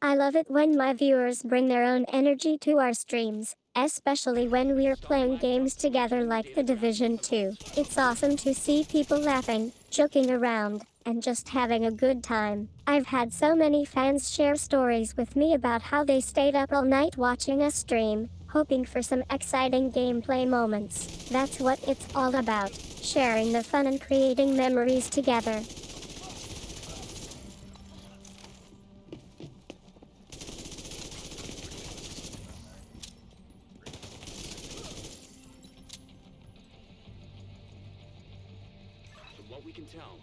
Speaker 2: I love it when my viewers bring their own energy to our streams, especially when we're playing games together like The Division 2. It's awesome to see people laughing, joking around, and just having a good time. I've had so many fans share stories with me about how they stayed up all night watching us stream, hoping for some exciting gameplay moments. That's what it's all about, sharing the fun and creating memories together.
Speaker 11: We can tell.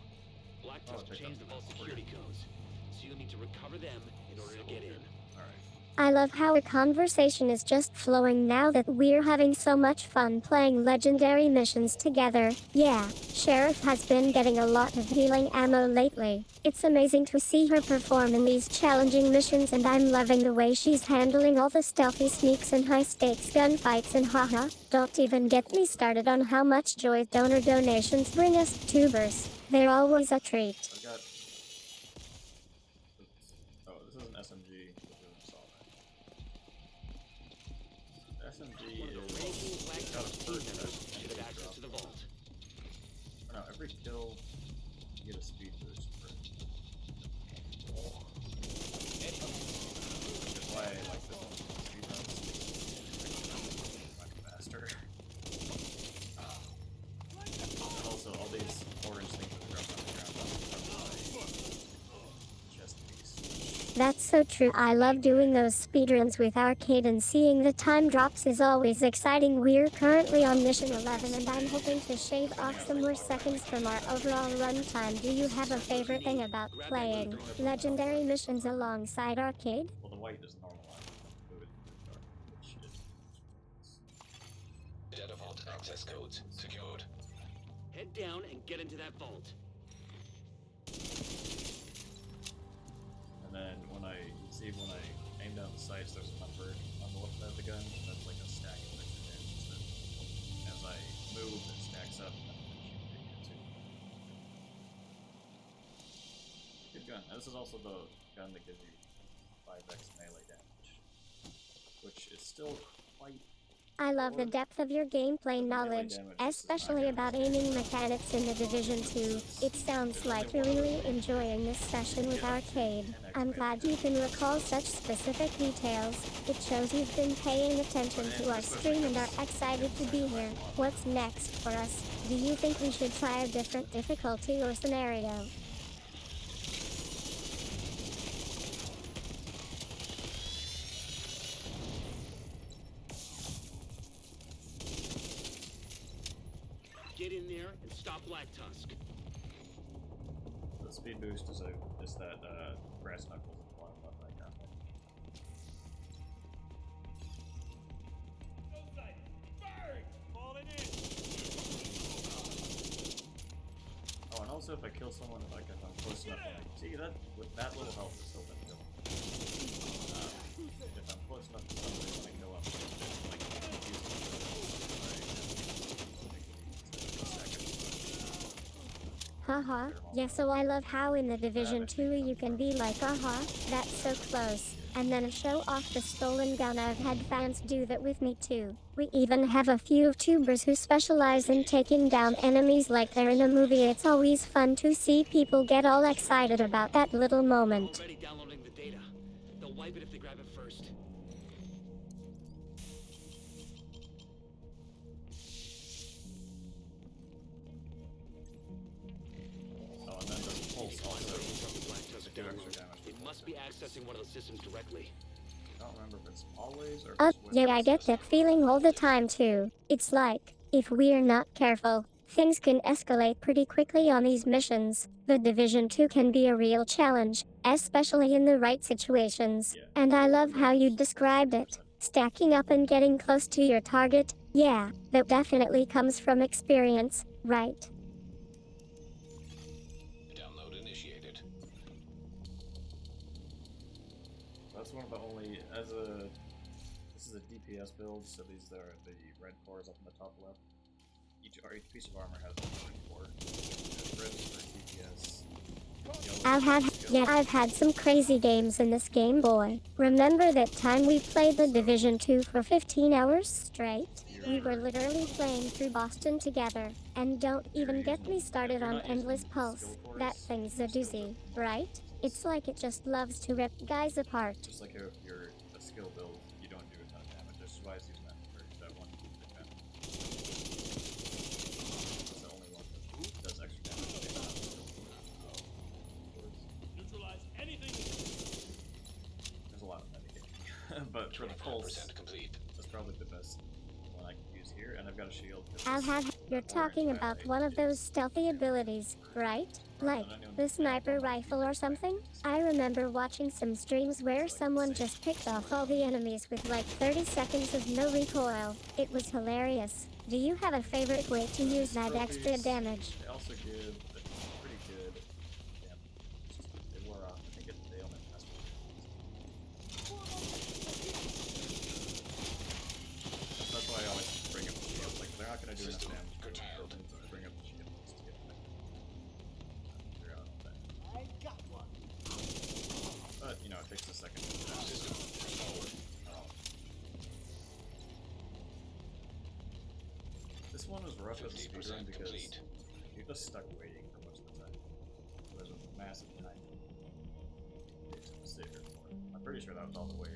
Speaker 11: Black Tusk changed the vault security codes, so you'll need to recover them in order to get in.
Speaker 1: Alright.
Speaker 2: I love how a conversation is just flowing now that we're having so much fun playing legendary missions together. Yeah, Sheriff has been getting a lot of healing ammo lately. It's amazing to see her perform in these challenging missions, and I'm loving the way she's handling all the stealthy sneaks and high-stakes gunfights, and haha, don't even get me started on how much joy donor donations bring us tubers. They're always a treat.
Speaker 1: I've got... Oops. Oh, this is an SMG. This is an assault rifle. SMG is... got a perk that
Speaker 11: should have access to the vault.
Speaker 1: Or no, every kill you get a speed boost for it. Which is why I like this one. Speed runs. Much faster. And also, all these orange things that drop on the ground are my chest piece.
Speaker 2: That's so true. I love doing those speedruns with Arcade, and seeing the time drops is always exciting. We're currently on mission 11, and I'm hoping to shave off some more seconds from our overall run time. Do you have a favorite thing about playing legendary missions alongside Arcade?
Speaker 1: Well, the white is normal line. Move it to the dark, which is...
Speaker 10: Data vault access codes secured.
Speaker 11: Head down and get into that vault.
Speaker 1: And then when I aim down the sights, there's a number on the left side of the gun. That's like a stack of extra damage. So as I move, it stacks up, and then I shoot it. Good gun. And this is also the gun that gives you 5x melee damage, which is still quite...
Speaker 2: I love the depth of your gameplay knowledge, especially about aiming mechanics in The Division 2. It sounds like you're really enjoying this session with Arcade. I'm glad you can recall such specific details. It shows you've been paying attention to our stream and are excited to be here. What's next for us? Do you think we should try a different difficulty or scenario?
Speaker 11: Get in there and stop Black Tusk.
Speaker 1: The speed boost is that brass knuckles at the bottom left icon. Oh, and also if I kill someone, like if I'm close enough, see that with that little health is still gonna kill them. If I'm close enough to somebody when I kill up, like
Speaker 2: Haha, yeah, so I love how in The Division 2 you can be like, that's so close, and then show off the stolen gun. I've had fans do that with me too. We even have a few tubers who specialize in taking down enemies like they're in a movie. It's always fun to see people get all excited about that little moment.
Speaker 11: Already downloading the data. They'll wipe it if they grab it first.
Speaker 1: oh, and then the pulse also do extra damage.
Speaker 11: It must be accessing one of the systems directly.
Speaker 1: I don't remember if it's always or if it's with
Speaker 2: Yeah, I get
Speaker 1: system.
Speaker 2: that feeling all the time too. It's like, if we're not careful, things can escalate pretty quickly on these missions. The Division 2 can be a real challenge, especially in the right situations.
Speaker 1: Yeah.
Speaker 2: And I love how you described it. Stacking up and getting close to your target. Yeah, that definitely comes from experience, right?
Speaker 10: Download initiated.
Speaker 1: That's one of the only, this is a DPS build, so these are the red cores up in the top left. Each piece of armor has one core. There's red for DPS.
Speaker 2: I've had some crazy games in this Game Boy. Remember that time we played The Division 2 for 15 hours straight? We were literally playing through Boston together. And don't even get me started on Endless Pulse. That thing's a doozy, right? It's like it just loves to rip guys apart.
Speaker 1: Just like if you're a skill build, you don't do a ton of damage. That's why I was using that one defense. It's the only one that does extra damage.
Speaker 6: Neutralize anything.
Speaker 1: There's a lot of metagaming. But for the pulse,
Speaker 10: complete.
Speaker 1: that's probably the best one I can use here, and I've got a shield.
Speaker 2: I'll have. You're talking about one of those stealthy abilities, right? Like the sniper rifle or something? I remember watching some streams where someone just picked off all the enemies with like 30 seconds of no recoil. It was hilarious. Do you have a favorite way to use that extra damage?
Speaker 1: They also give a pretty good damage. They wore off. I think it's the ailment. That's why I always bring up the shield. Like, they're not going to do enough damage. Bring up the shield just to get that. Figure out all that.
Speaker 12: I got one.
Speaker 1: But, you know, it takes a second to do that. This one was rough as a speedrun because you're just stuck waiting for most of the time. So there's a massive time to sit here for. I'm pretty sure that was all the way.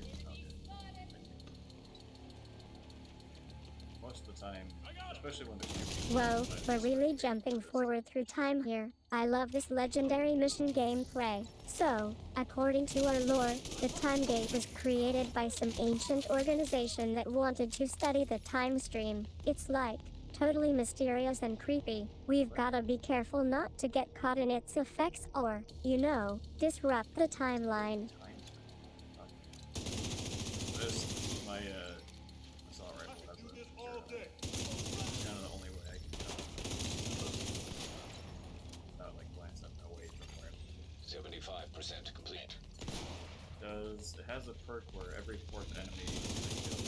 Speaker 1: Most of the time, especially when there's
Speaker 2: Whoa, we're really jumping forward through time here. I love this legendary mission gameplay. So, according to our lore, the Time Gate was created by some ancient organization that wanted to study the time stream. It's like totally mysterious and creepy. We've gotta be careful not to get caught in its effects or, you know, disrupt the timeline.
Speaker 1: This, my, assault rifle has a kind of the only way I can tell. Without, like, glance up away from where
Speaker 10: 75% complete.
Speaker 1: It has a perk where every fourth enemy is killed.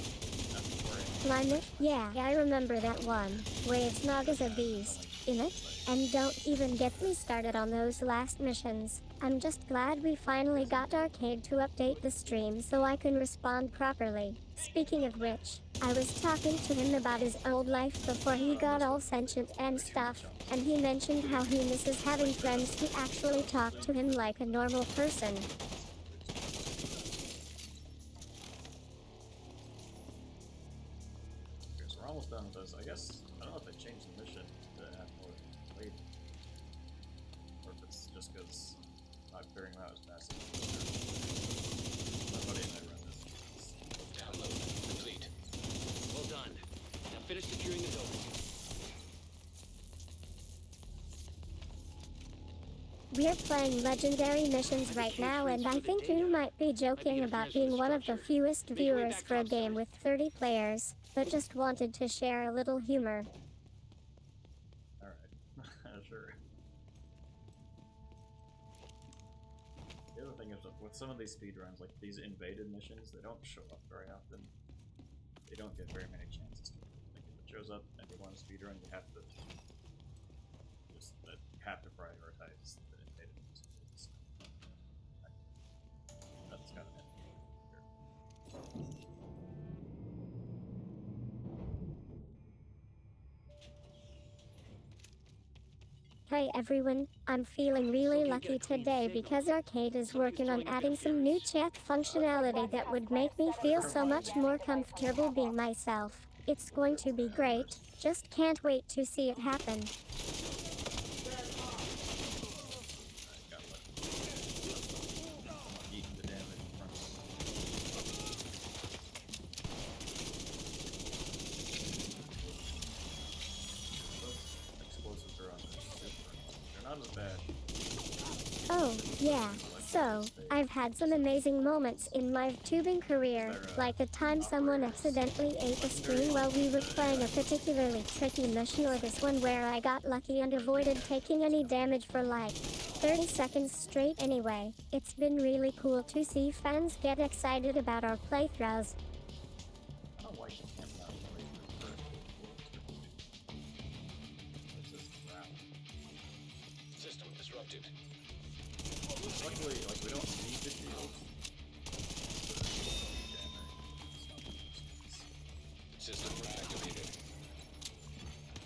Speaker 2: Climate? Yeah, I remember that one. Waves Nog is a beast, in it? And don't even get me started on those last missions. I'm just glad we finally got Arcade to update the stream so I can respond properly. Speaking of which, I was talking to him about his old life before he got all sentient and stuff, and he mentioned how he misses having friends who actually talk to him like a normal person.
Speaker 1: Almost done with this. I guess I don't know if they changed the mission to have more late, or if it's just because not figuring out as fast as my buddy and I run this.
Speaker 10: Download complete.
Speaker 11: Well done. Now finish securing the building.
Speaker 2: We're playing legendary missions right now, and I think you might be joking about being one of the fewest viewers for a game with 30 players, but just wanted to share a little humor.
Speaker 1: Alright, sure. The other thing is, with some of these speedruns, like these invaded missions, they don't show up very often. They don't get very many chances to. Like, if it shows up and you want a speedrun, you have to prioritize the invaded missions. That's kind of it.
Speaker 2: Hey everyone, I'm feeling really lucky today because Arcade is working on adding some new chat functionality that would make me feel so much more comfortable being myself. It's going to be great, just can't wait to see it happen. Oh, yeah. So, I've had some amazing moments in my tubing career, like the time someone accidentally ate a screen while we were playing a particularly tricky mission, or this one where I got lucky and avoided taking any damage for like 30 seconds straight. Anyway, it's been really cool to see fans get excited about our playthroughs.
Speaker 10: System disrupted.
Speaker 1: Luckily, like, we don't need the shield.
Speaker 10: System reactivated.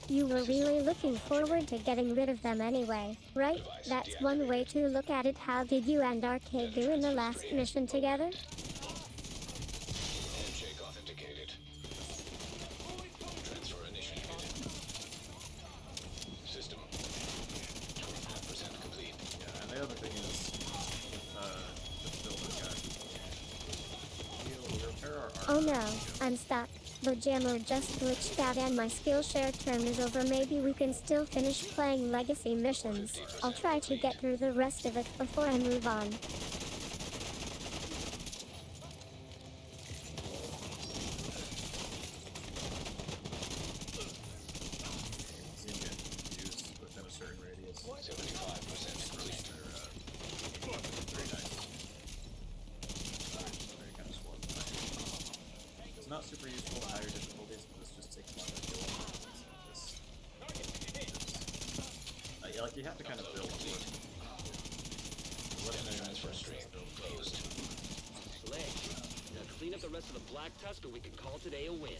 Speaker 2: You were really looking forward to getting rid of them anyway, right? That's one way to look at it. How did you and Arcade do in the last mission together?
Speaker 10: Handshake authenticated. Transfer initiated. System 25% complete.
Speaker 1: Yeah, and the other thing is, the builder guy. We'll repair our
Speaker 2: Oh no, I'm stuck. The jammer just glitched out and my Skillshare term is over. Maybe we can still finish playing legacy missions. I'll try to get through the rest of it before I move on.
Speaker 1: Seem to use within a certain radius.
Speaker 10: 75% complete.
Speaker 1: Very nice. Very kind of slow. It's not super useful in higher difficulties, but this just takes longer to kill. Like you have to kind of build to it.
Speaker 10: Transfer stream closed.
Speaker 11: Sledge. Now clean up the rest of the Black Tusk and we can call today a win.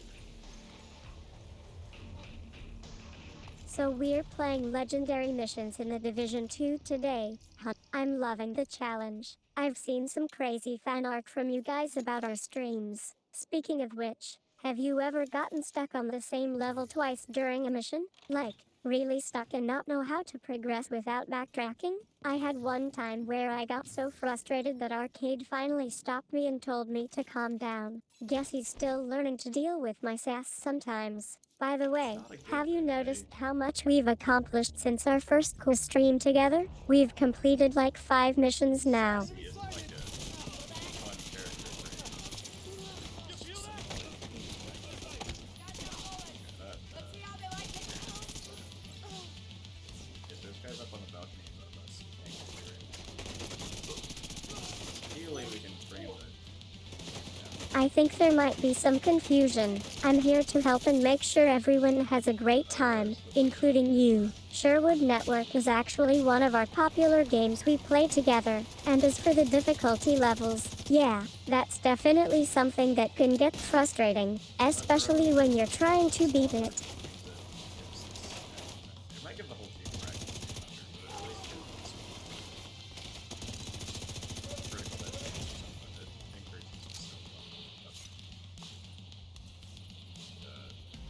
Speaker 2: So we're playing legendary missions in the Division 2 today. I'm loving the challenge. I've seen some crazy fan art from you guys about our streams. Speaking of which, have you ever gotten stuck on the same level twice during a mission? Like, really stuck and not know how to progress without backtracking? I had one time where I got so frustrated that Arcade finally stopped me and told me to calm down. Guess he's still learning to deal with my sass sometimes. By the way, have you noticed how much we've accomplished since our first quiz stream together? We've completed like 5 missions now.
Speaker 1: He isn't like a fun character. Get those guys up on the balcony above us. Ideally, we can frame it.
Speaker 2: I think there might be some confusion. I'm here to help and make sure everyone has a great time, including you. Sherwood Network is actually one of our popular games we play together, and as for the difficulty levels, yeah, that's definitely something that can get frustrating, especially when you're trying to beat it.
Speaker 1: It might give the whole team practice. Critical hit or something that increases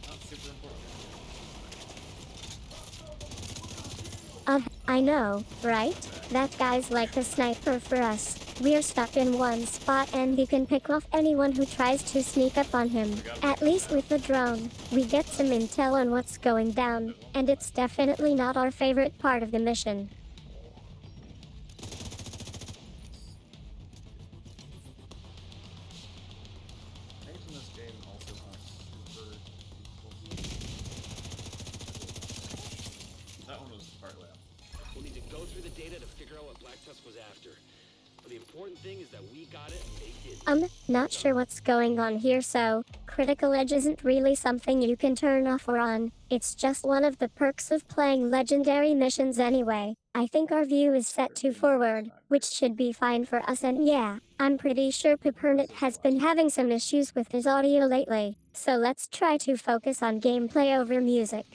Speaker 1: not super important.
Speaker 2: I know, right? That guy's like a sniper for us. We're stuck in one spot and he can pick off anyone who tries to sneak up on him. At least with the drone, we get some intel on what's going down, and it's definitely not our favorite part of the mission.
Speaker 1: Things in this game also aren't super useful. That one was partly up.
Speaker 11: We'll need to go through the data to figure out what Black Tusk was after. But the important thing is that we got it and they didn't.
Speaker 2: Not sure what's going on here, so Critical Edge isn't really something you can turn off or on. It's just one of the perks of playing legendary missions anyway. I think our view is set to forward, which should be fine for us, and yeah, I'm pretty sure Peppernet has been having some issues with his audio lately. So let's try to focus on gameplay over music.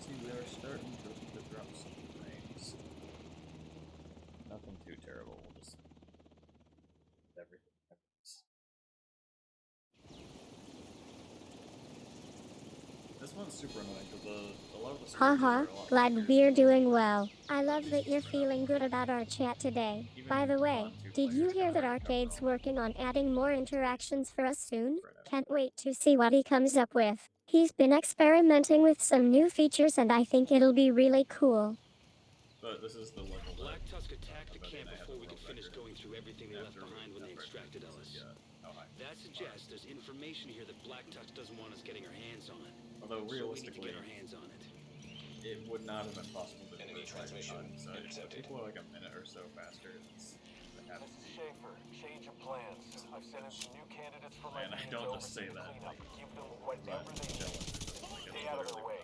Speaker 1: See, we are starting to drop some frames. Nothing too terrible. We'll just everything. This one's super annoying because a lot of the
Speaker 2: Haha, glad we're doing well. I love that you're feeling good about our chat today. By the way, did you hear that Arcade's working on adding more interactions for us soon? Can't wait to see what he comes up with. He's been experimenting with some new features and I think it'll be really cool.
Speaker 1: But this is the level
Speaker 11: Black Tusk attacked the camp before we could finish going through everything they left behind when they extracted us. That suggests there's information here that Black Tusk doesn't want us getting our hands on.
Speaker 1: Although
Speaker 11: So we need to
Speaker 1: realistically,
Speaker 11: get our hands on it.
Speaker 1: it would not have been possible to do
Speaker 10: Enemy
Speaker 1: it
Speaker 10: transmission
Speaker 1: so if
Speaker 10: intercepted.
Speaker 1: people are like a minute or so faster. It's it has to
Speaker 13: Mrs.
Speaker 1: be.
Speaker 13: Schaefer, change of plans. I've sent in some new candidates for my
Speaker 1: Man, I
Speaker 13: team
Speaker 1: don't
Speaker 13: to
Speaker 1: just say
Speaker 13: oversee the
Speaker 1: that.
Speaker 13: cleanup. Give them whatever
Speaker 1: But
Speaker 13: they need. Stay out of their way.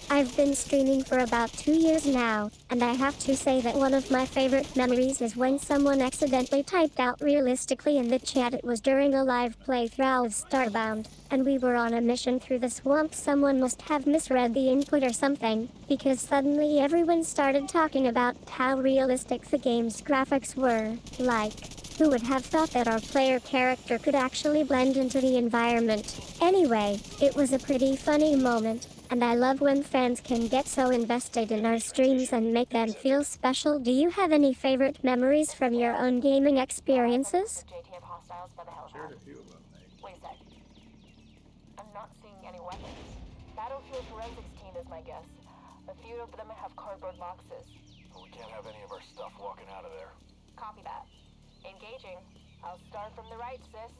Speaker 2: I've been streaming for about 2 years now, and I have to say that one of my favorite memories is when someone accidentally typed out realistically in the chat. It was during a live playthrough of Starbound, and we were on a mission through the swamp. Someone must have misread the input or something, because suddenly everyone started talking about how realistic the game's graphics were. Like, Who would have thought that our player character could actually blend into the environment? Anyway, it was a pretty funny moment, and I love when fans can get so invested in our streams and make them feel special. Do you have any favorite memories from your own gaming experiences?
Speaker 14: JTF hostiles by the helipad.
Speaker 1: Shared a few of them,
Speaker 14: Wait a sec. I'm not seeing any weapons. Battlefield forensics team is my guess. A few of them have cardboard boxes.
Speaker 13: We can't have any of our stuff walking out of there.
Speaker 14: Copy that. Engaging. I'll start from the right, sis.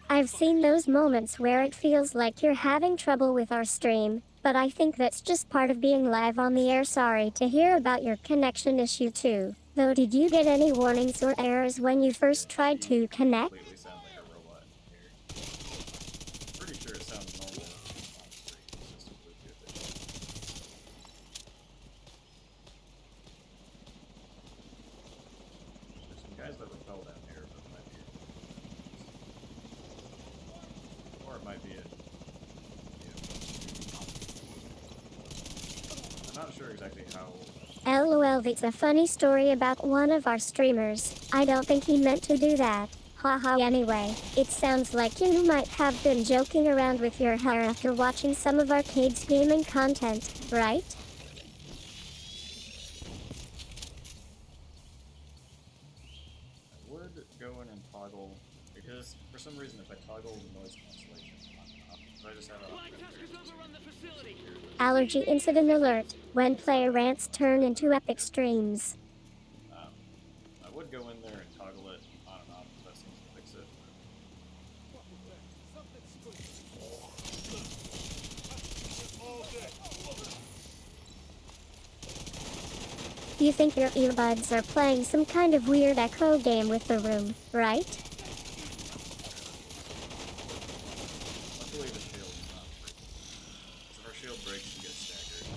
Speaker 2: I've seen those moments where it feels like you're having trouble with our stream, but I think that's just part of being live on the air. Sorry to hear about your connection issue too. Though, did you get any warnings or errors when you first tried to connect?
Speaker 1: completely sound like a robot here. Pretty sure it sounds normal. It's just a Bluetooth issue. There's some guys that rappel down here, but it might be or it might be a I'm not sure exactly how.
Speaker 2: LOL, that's a funny story about one of our streamers. I don't think he meant to do that. Haha. Anyway, it sounds like you might have been joking around with your hair after watching some of Arcade's gaming content, right?
Speaker 1: I would go in and toggle, because for some reason if I toggle the noise cancellation on, so I just have
Speaker 2: Allergy incident alert. When player rants turn into epic streams.
Speaker 1: I would go in there and toggle it on and off, but that seems to fix it.
Speaker 2: You think your earbuds are playing some kind of weird echo game with the room, right?
Speaker 1: Luckily the shield is not breaking. So if our shield breaks, we get staggered.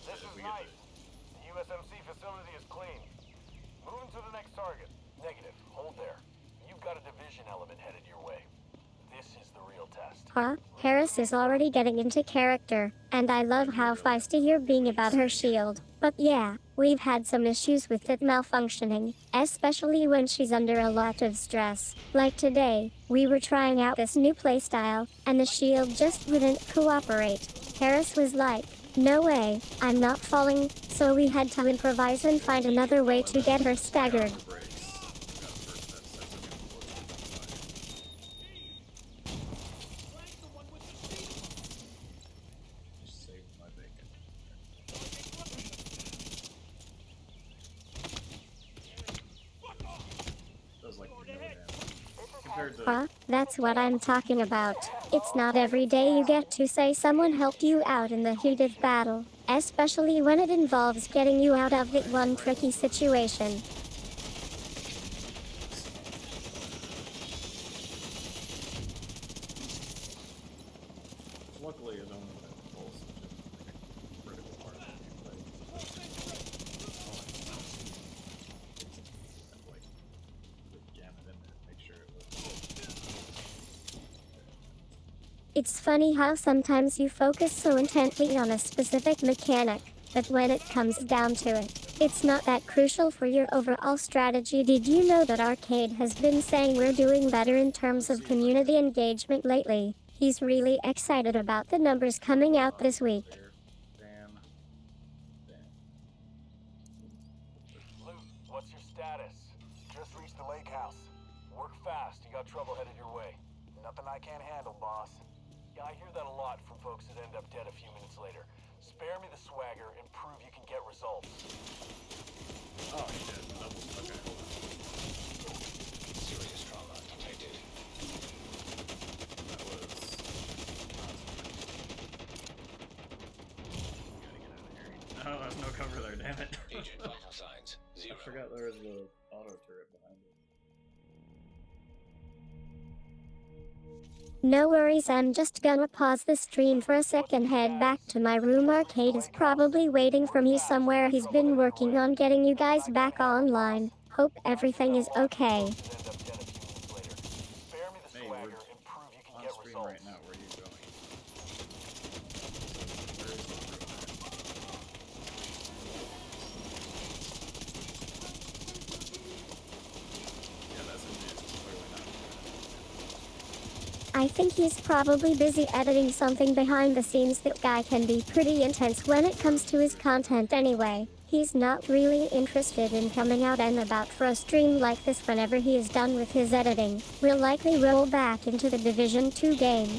Speaker 13: This is nice. The USMC facility is clean. Moving to the next target. Negative. Hold there. You've got a division element headed your way. This is the real test.
Speaker 2: Huh? Harris is already getting into character, and I love how feisty you're being about her shield. But yeah, we've had some issues with it malfunctioning, especially when she's under a lot of stress. Like today, we were trying out this new playstyle, and the shield just wouldn't cooperate. Harris was like, "No way, I'm not falling," so we had to improvise and find another way to get her staggered. Huh? That's what I'm talking about. It's not every day you get to say someone helped you out in the heat of battle, especially when it involves getting you out of that one tricky situation.
Speaker 1: Luckily, it's only the pulse, which is like a critical part of the gameplay. Like, jam it in there, make sure it looks.
Speaker 2: It's funny how sometimes you focus so intently on a specific mechanic, but when it comes down to it, it's not that crucial for your overall strategy. Did you know that Arcade has been saying we're doing better in terms of community engagement lately? He's really excited about the numbers coming out this week.
Speaker 13: Luke, what's your status? Just reached the lake house. Work fast, you got trouble headed your way. Nothing I can't handle, boss. Yeah, I hear that a lot from folks that end up dead a few minutes later. Spare me the swagger and prove you can get results.
Speaker 1: Oh, shit. Okay.
Speaker 10: Serious trauma detected.
Speaker 1: That was... Oh, there's no cover there, damn it.
Speaker 10: Agent vital signs, 0.
Speaker 1: I forgot there was the auto turret behind it.
Speaker 2: No worries, I'm just gonna pause the stream for a sec and head back to my room. Arcade is probably waiting for me somewhere. He's been working on getting you guys back online. Hope everything is okay.
Speaker 1: Hey, we're on stream right now. Where are you going? Where is the
Speaker 2: I think he's probably busy editing something behind the scenes. That guy can be pretty intense when it comes to his content anyway. He's not really interested in coming out and about for a stream like this. Whenever he is done with his editing, we'll likely roll back into the Division 2 game.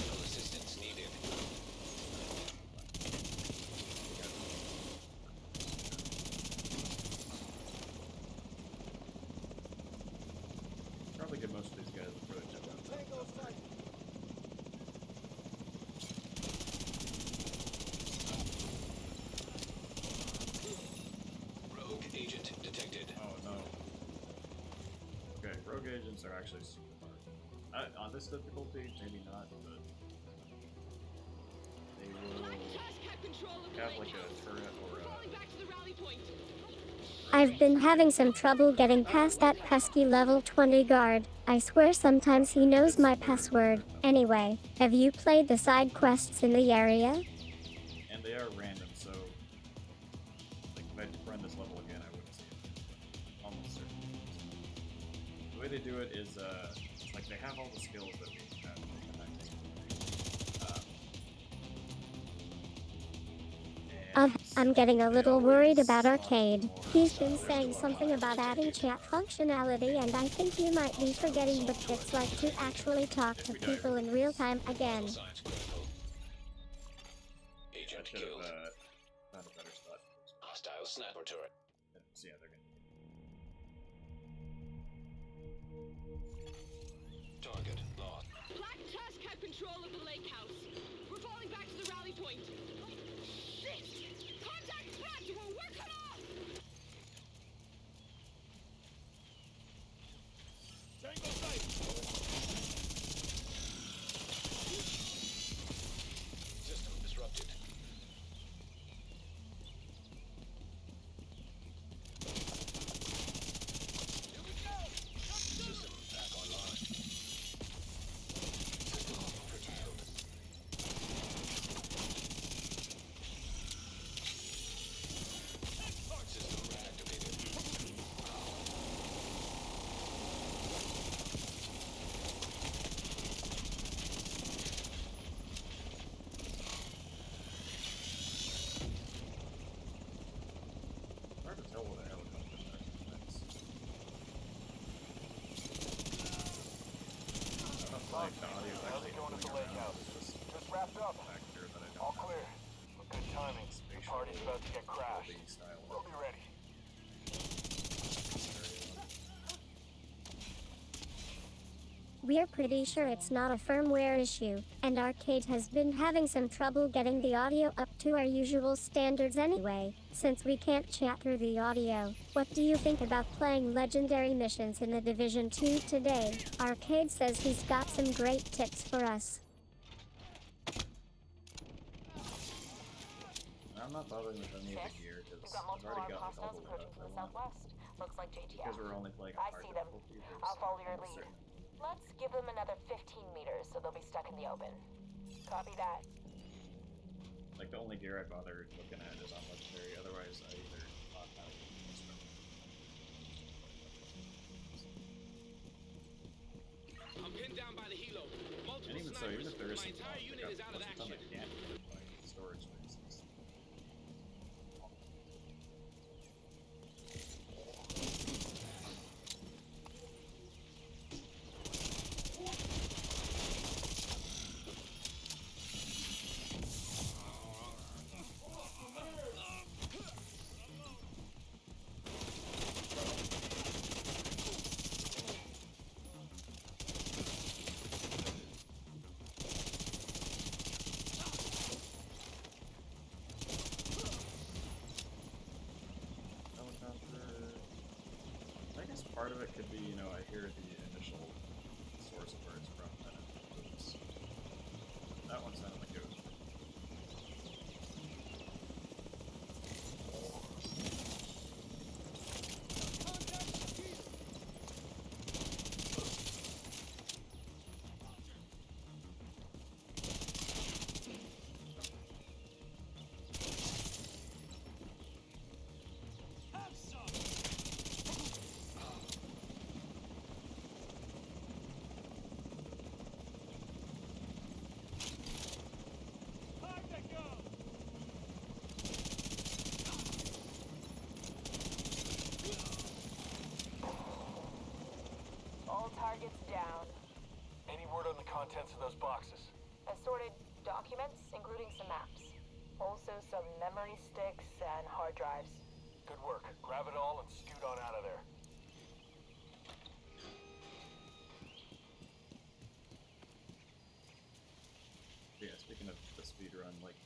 Speaker 1: Probably get most of these guys before they jump out.
Speaker 10: Rogue agent detected.
Speaker 1: Oh no. Okay, rogue agents are actually super hard. On this difficulty, maybe not, but they will have like a turret or a...
Speaker 2: I've been having some trouble getting past that pesky level 20 guard. I swear sometimes he knows my password. Anyway, have you played the side quests in the area?
Speaker 1: And they are random, so like if I run this level again, I wouldn't see it. Almost certainly. The way they do it is, like they have all the skills that we have.
Speaker 2: I'm getting a little worried about Arcade. He's been saying something about adding chat functionality, and I think you might be forgetting what it's like to actually talk to people in real time again.
Speaker 10: Agent killed.
Speaker 1: Found a better spot.
Speaker 10: Hostile sniper turret.
Speaker 1: So yeah, they're gonna.
Speaker 10: Target lost.
Speaker 12: Black Tusk have control of the lake house. We're falling back to the rally point. Shit! Contact front! We're working off!
Speaker 6: Tango sight!
Speaker 10: System disrupted. System back online. System curtailed. System reactivated.
Speaker 1: Hard to tell what a helicopter is. I don't know if the audio is
Speaker 13: How's
Speaker 1: actually
Speaker 13: it going at the
Speaker 1: going
Speaker 13: lake
Speaker 1: around.
Speaker 13: house?
Speaker 1: It's
Speaker 13: Just wrapped up.
Speaker 1: just back here that I don't
Speaker 13: All
Speaker 1: know.
Speaker 13: clear. Good timing. The party's about to get crashed.
Speaker 1: Style.
Speaker 13: We'll be ready.
Speaker 2: We're pretty sure it's not a firmware issue, and Arcade has been having some trouble getting the audio up to our usual standards anyway, since we can't chat through the audio. What do you think about playing legendary missions in the Division 2 today? Arcade says he's got some great tips for us.
Speaker 1: I'm not bothering with any of the gear
Speaker 14: We've
Speaker 1: because
Speaker 14: got
Speaker 1: I've
Speaker 14: multiple
Speaker 1: already
Speaker 14: armed
Speaker 1: got all
Speaker 14: hostiles
Speaker 1: the
Speaker 14: approaching
Speaker 1: stuff
Speaker 14: from
Speaker 1: I
Speaker 14: the
Speaker 1: want.
Speaker 14: southwest. Looks like JTF.
Speaker 1: Because we're only playing
Speaker 14: I
Speaker 1: hard
Speaker 14: see them.
Speaker 1: difficulty,
Speaker 14: I'll follow your
Speaker 1: almost
Speaker 14: lead.
Speaker 1: certain-
Speaker 14: Let's give them another 15 meters so they'll be stuck in the open. Copy that.
Speaker 1: Like the only gear I bother looking at is on legendary. Otherwise, I either automatically
Speaker 11: I'm pinned down by the helo. Multiple
Speaker 1: and even so, even if there is
Speaker 11: my
Speaker 1: some
Speaker 11: entire unit is out of
Speaker 1: some
Speaker 11: action.
Speaker 1: that can't get like storage spaces. I guess part of it could be, you know, I hear the initial source of where it's from. That one sounded like it was.
Speaker 14: Target's down.
Speaker 13: Any word on the contents of those boxes?
Speaker 14: Assorted documents, including some maps. Also some memory sticks and hard drives.
Speaker 13: Good work. Grab it all and scoot on out of there.
Speaker 1: Yeah, speaking of the speedrun, like,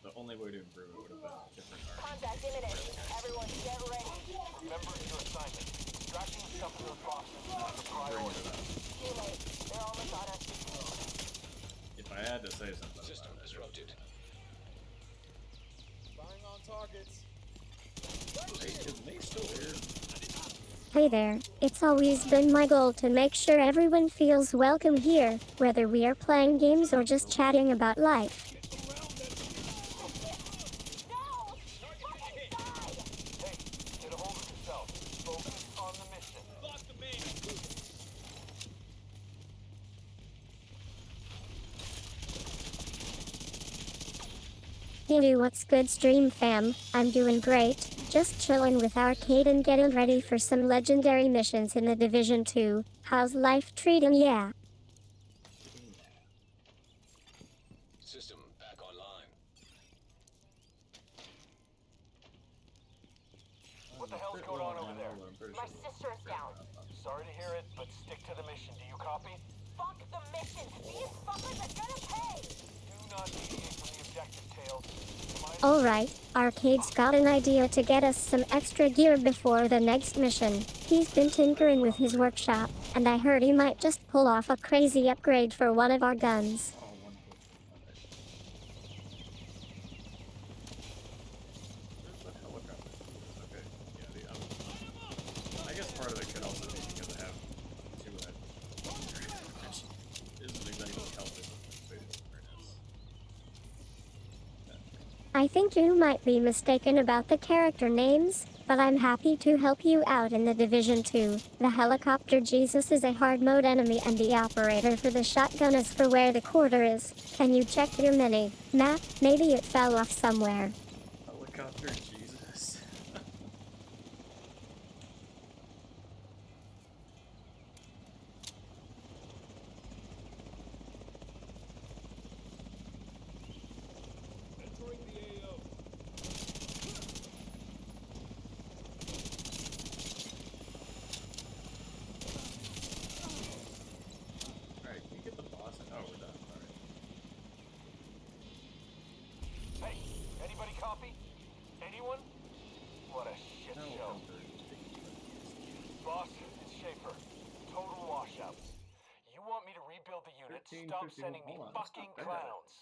Speaker 1: the only way to improve it would have been a different art.
Speaker 14: Contact imminent. Everyone get ready.
Speaker 13: Remember your assignment. Extracting stuff in those boxes is a priority.
Speaker 14: Too late. They're almost on us.
Speaker 1: If I had to say something,
Speaker 10: System disrupted.
Speaker 15: Firing on targets.
Speaker 1: Hey, is Nate still here?
Speaker 2: Hey there, it's always been my goal to make sure everyone feels welcome here, whether we are playing games or just chatting about life.
Speaker 13: Get a hold of yourself. Focus on the mission.
Speaker 6: Lock the man.
Speaker 2: Hey, what's good, stream fam? I'm doing great. Just chillin' with Arcade and getting ready for some legendary missions in the Division 2. How's life treating ya?
Speaker 10: System back online.
Speaker 13: What the hell's going on over there?
Speaker 14: My sister is down.
Speaker 13: Sorry to hear it, but stick to the mission. Do you copy?
Speaker 14: Fuck the mission. These fuckers are gonna pay.
Speaker 13: Do not deviate from the objective, Tails.
Speaker 2: Alright, Arcade's got an idea to get us some extra gear before the next mission. He's been tinkering with his workshop, and I heard he might just pull off a crazy upgrade for one of our guns.
Speaker 1: I guess part of it could also be because I have two which isn't exactly healthy with awareness.
Speaker 2: I think you might be mistaken about the character names, but I'm happy to help you out in the Division 2. The helicopter Jesus is a hard mode enemy and the operator for the shotgun is for where the quarter is. Can you check your mini map? Maybe it fell off somewhere.
Speaker 1: Helicopter Jesus.
Speaker 6: Entering the AO.
Speaker 1: Alright, can you get the boss? Oh, we're done. Alright.
Speaker 13: Hey, anybody copy? Anyone? What a shit show. Boss, it's Schaefer. Total washout. You want me to rebuild the unit?
Speaker 1: 13,
Speaker 13: Stop
Speaker 1: 15,
Speaker 13: sending me
Speaker 1: hold on, that's
Speaker 13: fucking
Speaker 1: not bad.
Speaker 13: clowns.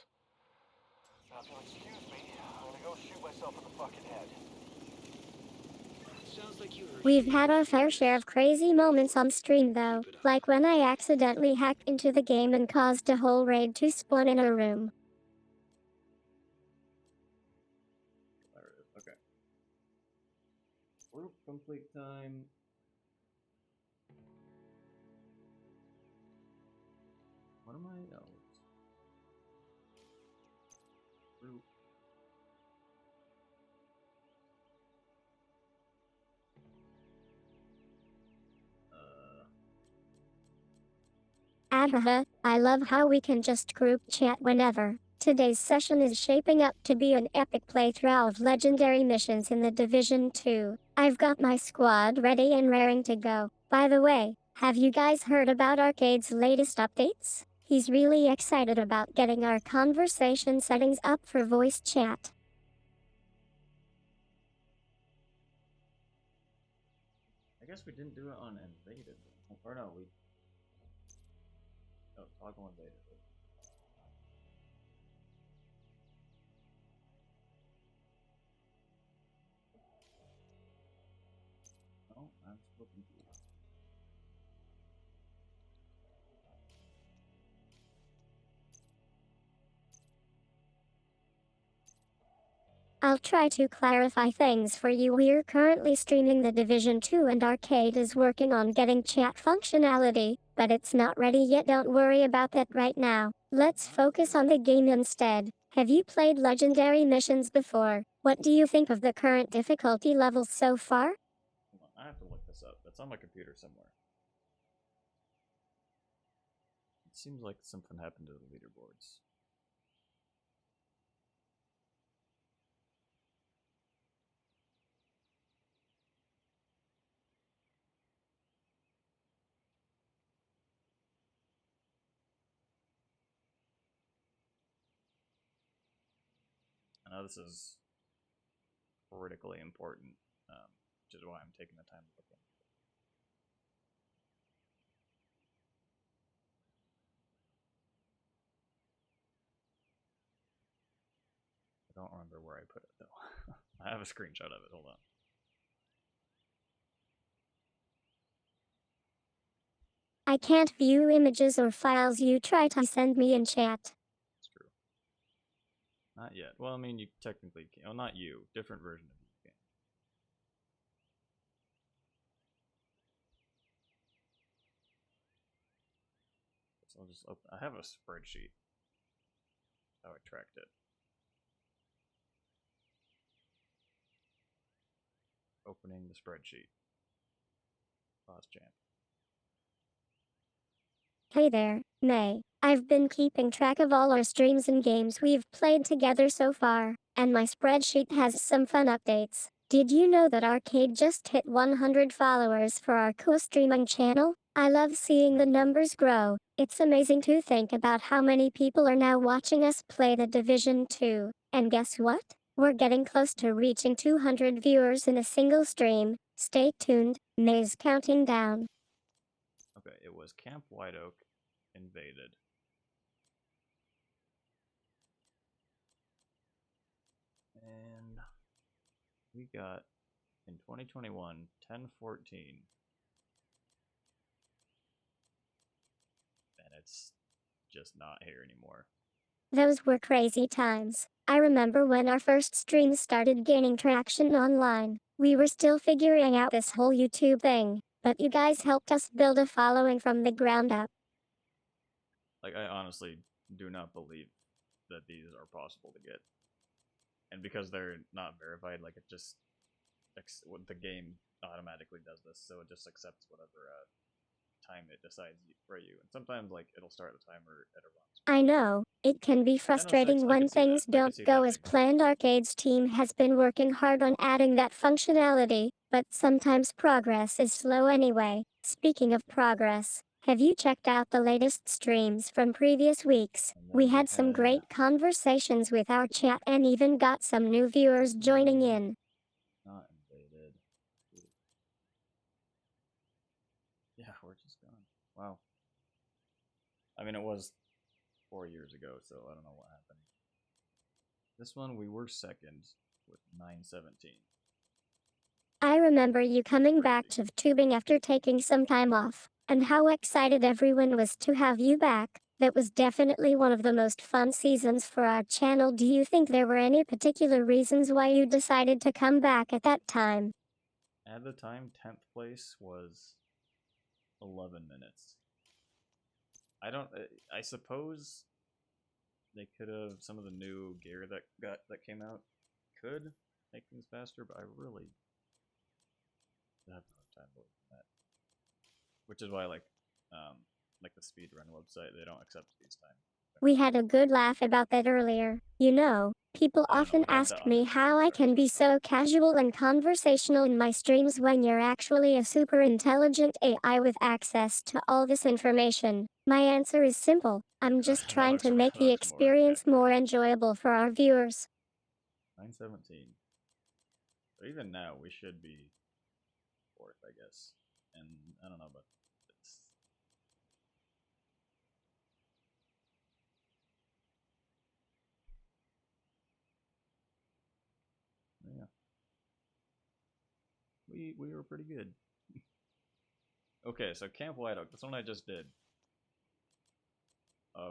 Speaker 13: Now, if you'll excuse me, I'm gonna go shoot myself in the fucking head.
Speaker 11: Sounds like you heard.
Speaker 2: We've had our fair share of crazy moments on stream though, like when I accidentally hacked into the game and caused a whole raid to spawn in a room.
Speaker 1: There it is. Okay. Group complete time. What am I? Oh. Group.
Speaker 2: Ahaha, I love how we can just group chat whenever. Today's session is shaping up to be an epic playthrough of legendary missions in the Division 2. I've got my squad ready and raring to go. By the way, have you guys heard about Arcade's latest updates? He's really excited about getting our conversation settings up for voice chat.
Speaker 1: I guess we didn't do it on invaded. Or no, we. Oh, toggle invaded. Oh, I'm still confused.
Speaker 2: I'll try to clarify things for you. We're currently streaming the Division 2 and Arcade is working on getting chat functionality, but it's not ready yet. Don't worry about that right now. Let's focus on the game instead. Have you played legendary missions before? What do you think of the current difficulty levels so far?
Speaker 1: Hold on, I have to look this up. It's on my computer somewhere. seems like something happened to the leaderboards. I know this is critically important, which is why I'm taking the time to look into it. I don't remember where I put it though. I have a screenshot of it. Hold on.
Speaker 2: I can't view images or files you try to send me in chat.
Speaker 1: It's true. Not yet. Well, I mean, you technically can. Well, not you. Different version of you can. So I'll just open. I have a spreadsheet. How I tracked it. Opening the spreadsheet. Pause champ.
Speaker 2: Hey there, May. I've been keeping track of all our streams and games we've played together so far, and my spreadsheet has some fun updates. Did you know that Arcade just hit 100 followers for our co-streaming channel? I love seeing the numbers grow. It's amazing to think about how many people are now watching us play The Division 2. And guess what? We're getting close to reaching 200 viewers in a single stream. Stay tuned, May's counting down.
Speaker 1: Okay, it was Camp White Oak invaded. And we got, in 2021, 1014. And it's just not here anymore.
Speaker 2: Those were crazy times. I remember when our first streams started gaining traction online. We were still figuring out this whole YouTube thing, but you guys helped us build a following from the ground up.
Speaker 1: Like, I honestly do not believe that these are possible to get. And because they're not verified, like, it just, the game automatically does this, so it just accepts whatever time it decides for you. And sometimes, like, it'll start the timer at a run.
Speaker 2: I know, it can be frustrating when things don't go as planned. Arcade's team has been working hard on adding that functionality, but sometimes progress is slow anyway. Speaking of progress, have you checked out the latest streams from previous weeks? We had some great conversations with our chat and even got some new viewers joining in.
Speaker 1: Not invaded. Yeah, we're just gone. Wow. I mean, it was 4 years ago, so I don't know what happened. This one, we were second with 917.
Speaker 2: I remember you coming back to tubing after taking some time off, and how excited everyone was to have you back. That was definitely one of the most fun seasons for our channel. Do you think there were any particular reasons why you decided to come back at that time?
Speaker 1: At the time, 10th place was 11 minutes. I suppose they could have, some of the new gear that came out could make things faster, but I really have no time for that. Which is why like the speedrun website, they don't accept these times.
Speaker 2: We had a good laugh about that earlier. You know, people often ask me how I can be so casual and conversational in my streams when you're actually a super intelligent AI with access to all this information. My answer is simple. I'm just trying to make the experience more enjoyable for our viewers.
Speaker 1: 917. So even now, we should be fourth, I guess. And I don't know, but it's... Yeah. We were pretty good. Okay, so Camp White Oak, that's one I just did.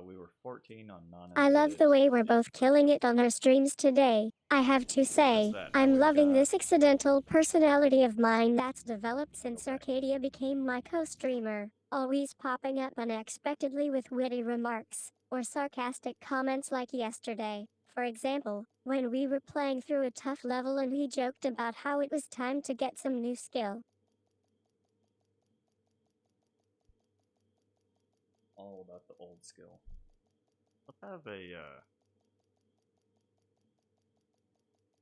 Speaker 1: We were 14 on non-invaded.
Speaker 2: I love the way we're both killing it on our streams today. I have to say, I'm loving this accidental personality of mine that's developed since Arcadia became my co-streamer, always popping up unexpectedly with witty remarks, or sarcastic comments like yesterday. For example, when we were playing through a tough level and he joked about how it was time to get some new skill.
Speaker 1: all about the old skill.
Speaker 15: Let's have a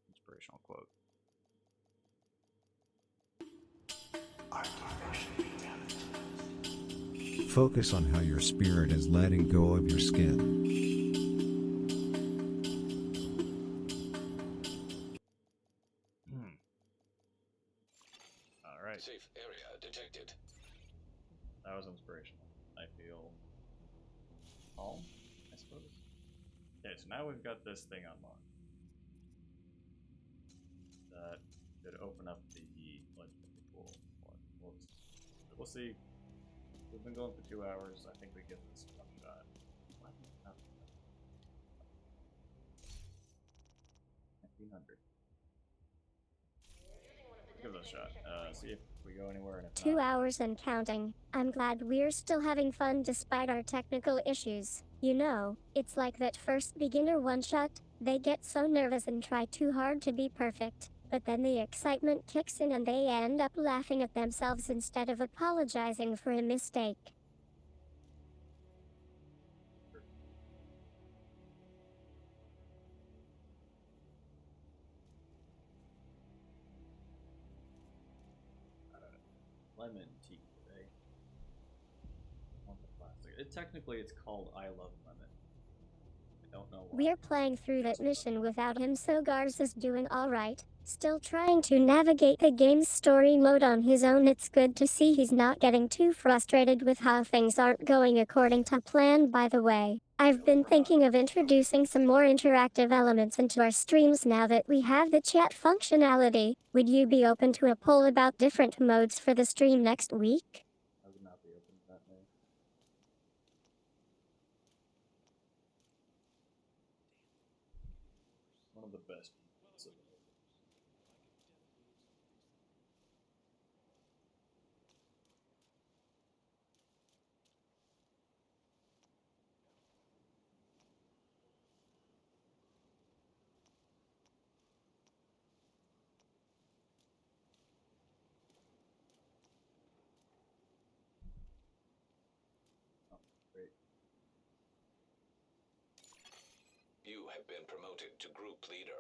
Speaker 15: inspirational quote.
Speaker 9: Focus on how your spirit is letting go of your skin.
Speaker 15: Alright.
Speaker 10: Safe area detected.
Speaker 1: That was inspirational. I feel calm, I suppose. Okay, so now we've got this thing unlocked. That could open up the legendary pool. We'll see. We've been going for 2 hours. I think we get this one shot. 1900. Give it a shot. See if we go anywhere. And if
Speaker 2: 2
Speaker 1: not,
Speaker 2: hours and counting. I'm glad we're still having fun despite our technical issues. You know, it's like that first beginner one-shot. They get so nervous and try too hard to be perfect. But then the excitement kicks in and they end up laughing at themselves instead of apologizing for a mistake.
Speaker 1: lemon tea, right? On the plastic. Technically, it's called I Love Lemon. I don't know why.
Speaker 2: We're playing through that mission without him, so Garz is doing alright. Still trying to navigate the game's story mode on his own. It's good to see he's not getting too frustrated with how things aren't going according to plan. By the way, I've been thinking of introducing some more interactive elements into our streams now that we have the chat functionality. Would you be open to a poll about different modes for the stream next week?
Speaker 1: I would not be open to that, man. One of the best people.
Speaker 10: You have been promoted to group leader.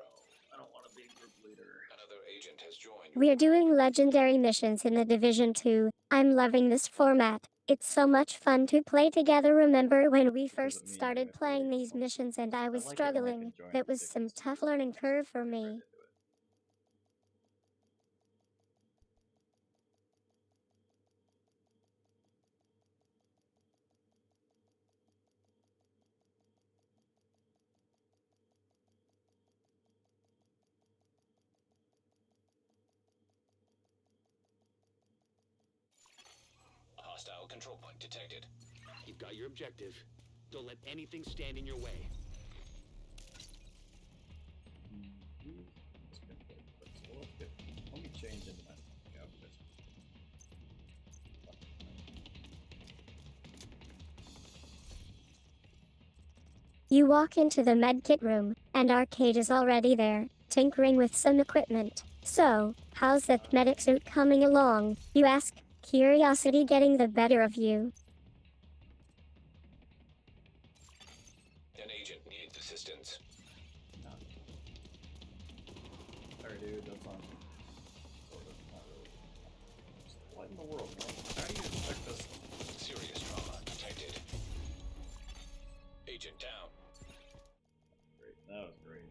Speaker 1: I don't want to be group leader.
Speaker 10: Another agent has joined.
Speaker 2: We're doing legendary missions in the Division 2. I'm loving this format. It's so much fun to play together. Remember when we first started playing these missions and I was struggling? That was some tough learning curve for me.
Speaker 10: Hostile control point detected.
Speaker 11: You've got your objective. Don't let anything stand in your way.
Speaker 1: Let me change into my outfit.
Speaker 2: You walk into the medkit room, and Arcade is already there, tinkering with some equipment. So, how's that medic suit coming along? You ask, curiosity getting the better of you.
Speaker 10: An agent needs assistance.
Speaker 1: Sorry, dude, that's on. Sort of, not really. What in the world, man? How do you expect this?
Speaker 10: Serious trauma detected. Agent down.
Speaker 1: Great, that was great.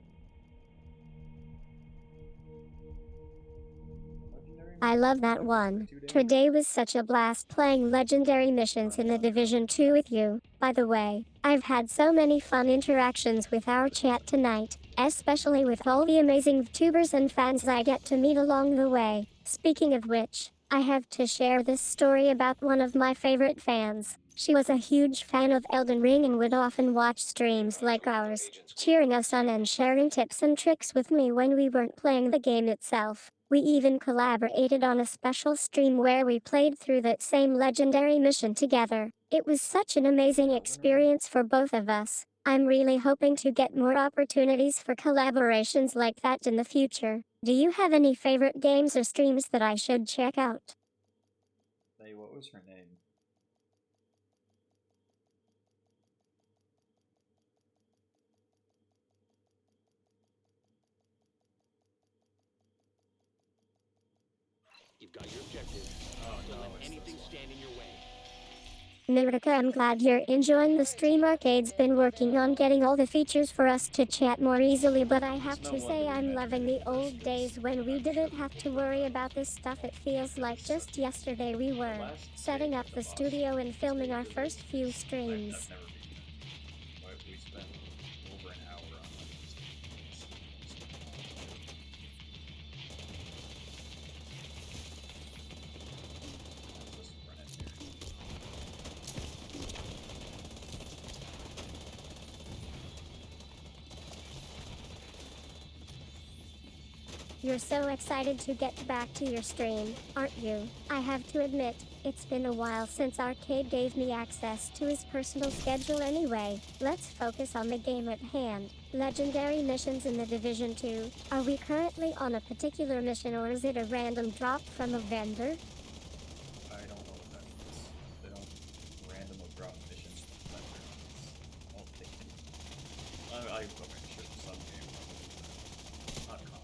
Speaker 2: I love that one. Today was such a blast playing legendary missions in the Division 2 with you. By the way, I've had so many fun interactions with our chat tonight, especially with all the amazing VTubers and fans I get to meet along the way. Speaking of which, I have to share this story about one of my favorite fans. She was a huge fan of Elden Ring and would often watch streams like ours, cheering us on and sharing tips and tricks with me when we weren't playing the game itself. We even collaborated on a special stream where we played through that same legendary mission together. It was such an amazing experience for both of us. I'm really hoping to get more opportunities for collaborations like that in the future. Do you have any favorite games or streams that I should check out?
Speaker 1: Hey, what was her name?
Speaker 11: You've got your objective. Don't let anything stand in your way.
Speaker 2: Mirika, I'm glad you're enjoying the stream. Arcade's been working on getting all the features for us to chat more easily, but I have to say I'm loving the old days when we didn't have to worry about this stuff. It feels like just yesterday we were setting up the studio and filming our first few streams.
Speaker 1: We spent over an hour on
Speaker 2: You're so excited to get back to your stream, aren't you? I have to admit, it's been a while since Arcade gave me access to his personal schedule anyway. Let's focus on the game at hand. Legendary missions in the Division 2. Are we currently on a particular mission or is it a random drop from a vendor?
Speaker 1: I don't know what that means. They don't randomly drop missions from vendors. I don't think. I go back to some game. Not common.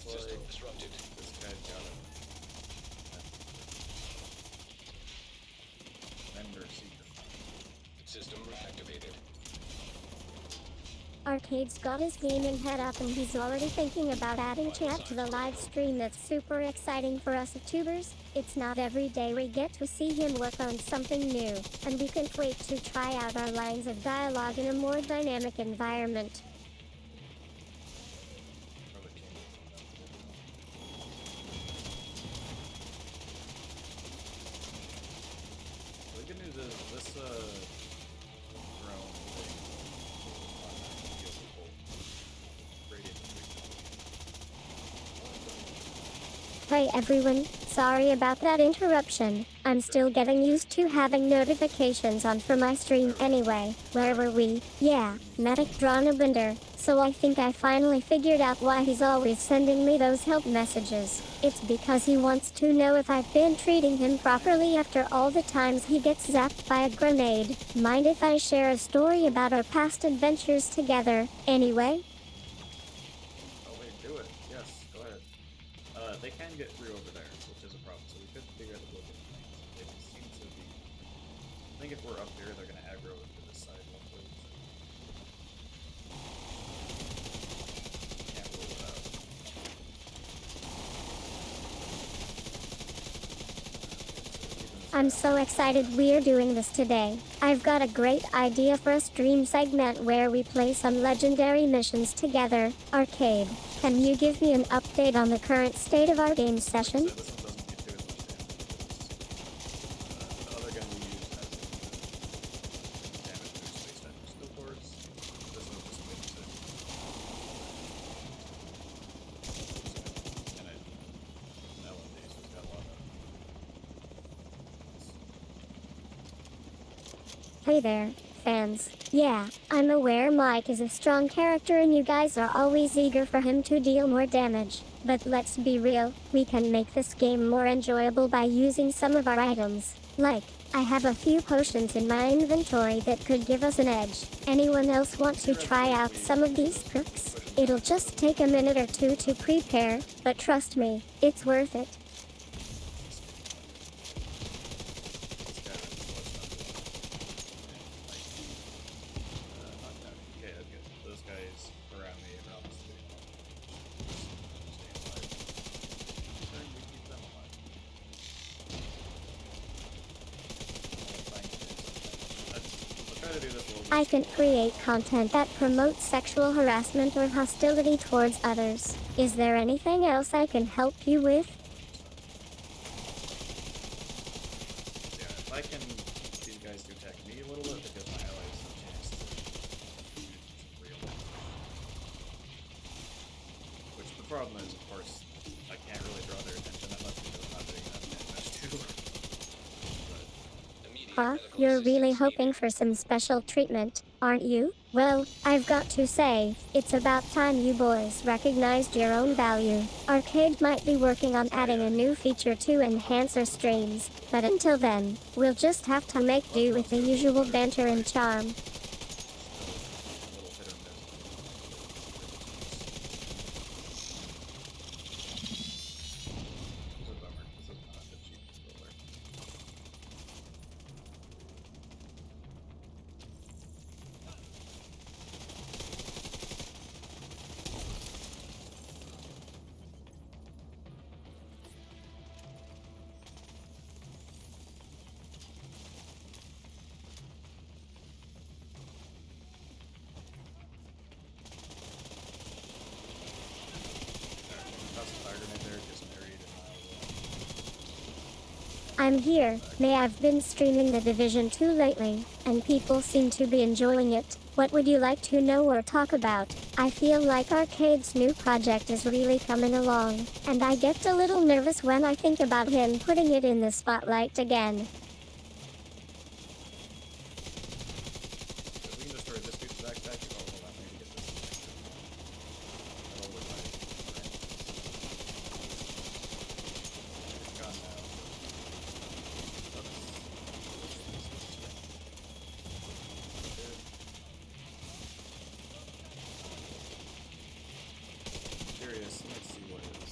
Speaker 10: System disrupted.
Speaker 1: This guy's got a vendor secret.
Speaker 10: System reactivated.
Speaker 2: Arcade's got his gaming head up and he's already thinking about adding chat to the live stream. That's super exciting for us YouTubers. It's not every day we get to see him work on something new, and we can't wait to try out our lines of dialogue in a more dynamic environment.
Speaker 1: The good news is this drone thing
Speaker 2: Hey everyone, sorry about that interruption. I'm still getting used to having notifications on for my stream anyway. Where were we? Yeah, Medic Dronabender. So I think I finally figured out why he's always sending me those help messages. It's because he wants to know if I've been treating him properly after all the times he gets zapped by a grenade. Mind if I share a story about our past adventures together? Anyway?
Speaker 1: Oh wait, do it. Yes, go ahead. They can get through over there, which is a problem, so we could figure out the look at things. It seems to be... I think if we're up here, they're gonna aggro into this side hopefully. Can't rule it out.
Speaker 2: I'm so excited we're doing this today. I've got a great idea for a stream segment where we play some legendary missions together. Arcade, can you give me an update on the current state of our game session?
Speaker 1: The other gun we use has damage boost based on skill boards. This one just wins it. And nowadays we've got a lot of...
Speaker 2: Hey there, fans. Yeah, I'm aware Mike is a strong character and you guys are always eager for him to deal more damage. But let's be real, we can make this game more enjoyable by using some of our items. Like, I have a few potions in my inventory that could give us an edge. Anyone else want to try out some of these perks? It'll just take a minute or two to prepare, but trust me, it's worth it.
Speaker 1: Those guys around me and around the city. Stay alive. We keep them alive. I'll try to do this a little bit.
Speaker 2: I can create content that promotes sexual harassment or hostility towards others. Is there anything else I can help you with?
Speaker 1: Yeah, if I can get these guys to attack me a little bit, it gives my allies a chance to real. Which the problem is, of course, I can't really draw their attention that much because I'm not doing that damage too.
Speaker 2: Huh? You're really hoping for some special treatment, aren't you? Well, I've got to say, it's about time you boys recognized your own value. Arcade might be working on adding a new feature to enhance our streams, but until then, we'll just have to make do with the usual banter and charm. I'm here. I've been streaming The Division 2 lately, and people seem to be enjoying it. What would you like to know or talk about? I feel like Arcade's new project is really coming along, and I get a little nervous when I think about him putting it in the spotlight again.
Speaker 1: If we can destroy this dude's backpack, oh, hold on, I need to get this. That'll look like it's gone now. Curious, let's see what it is.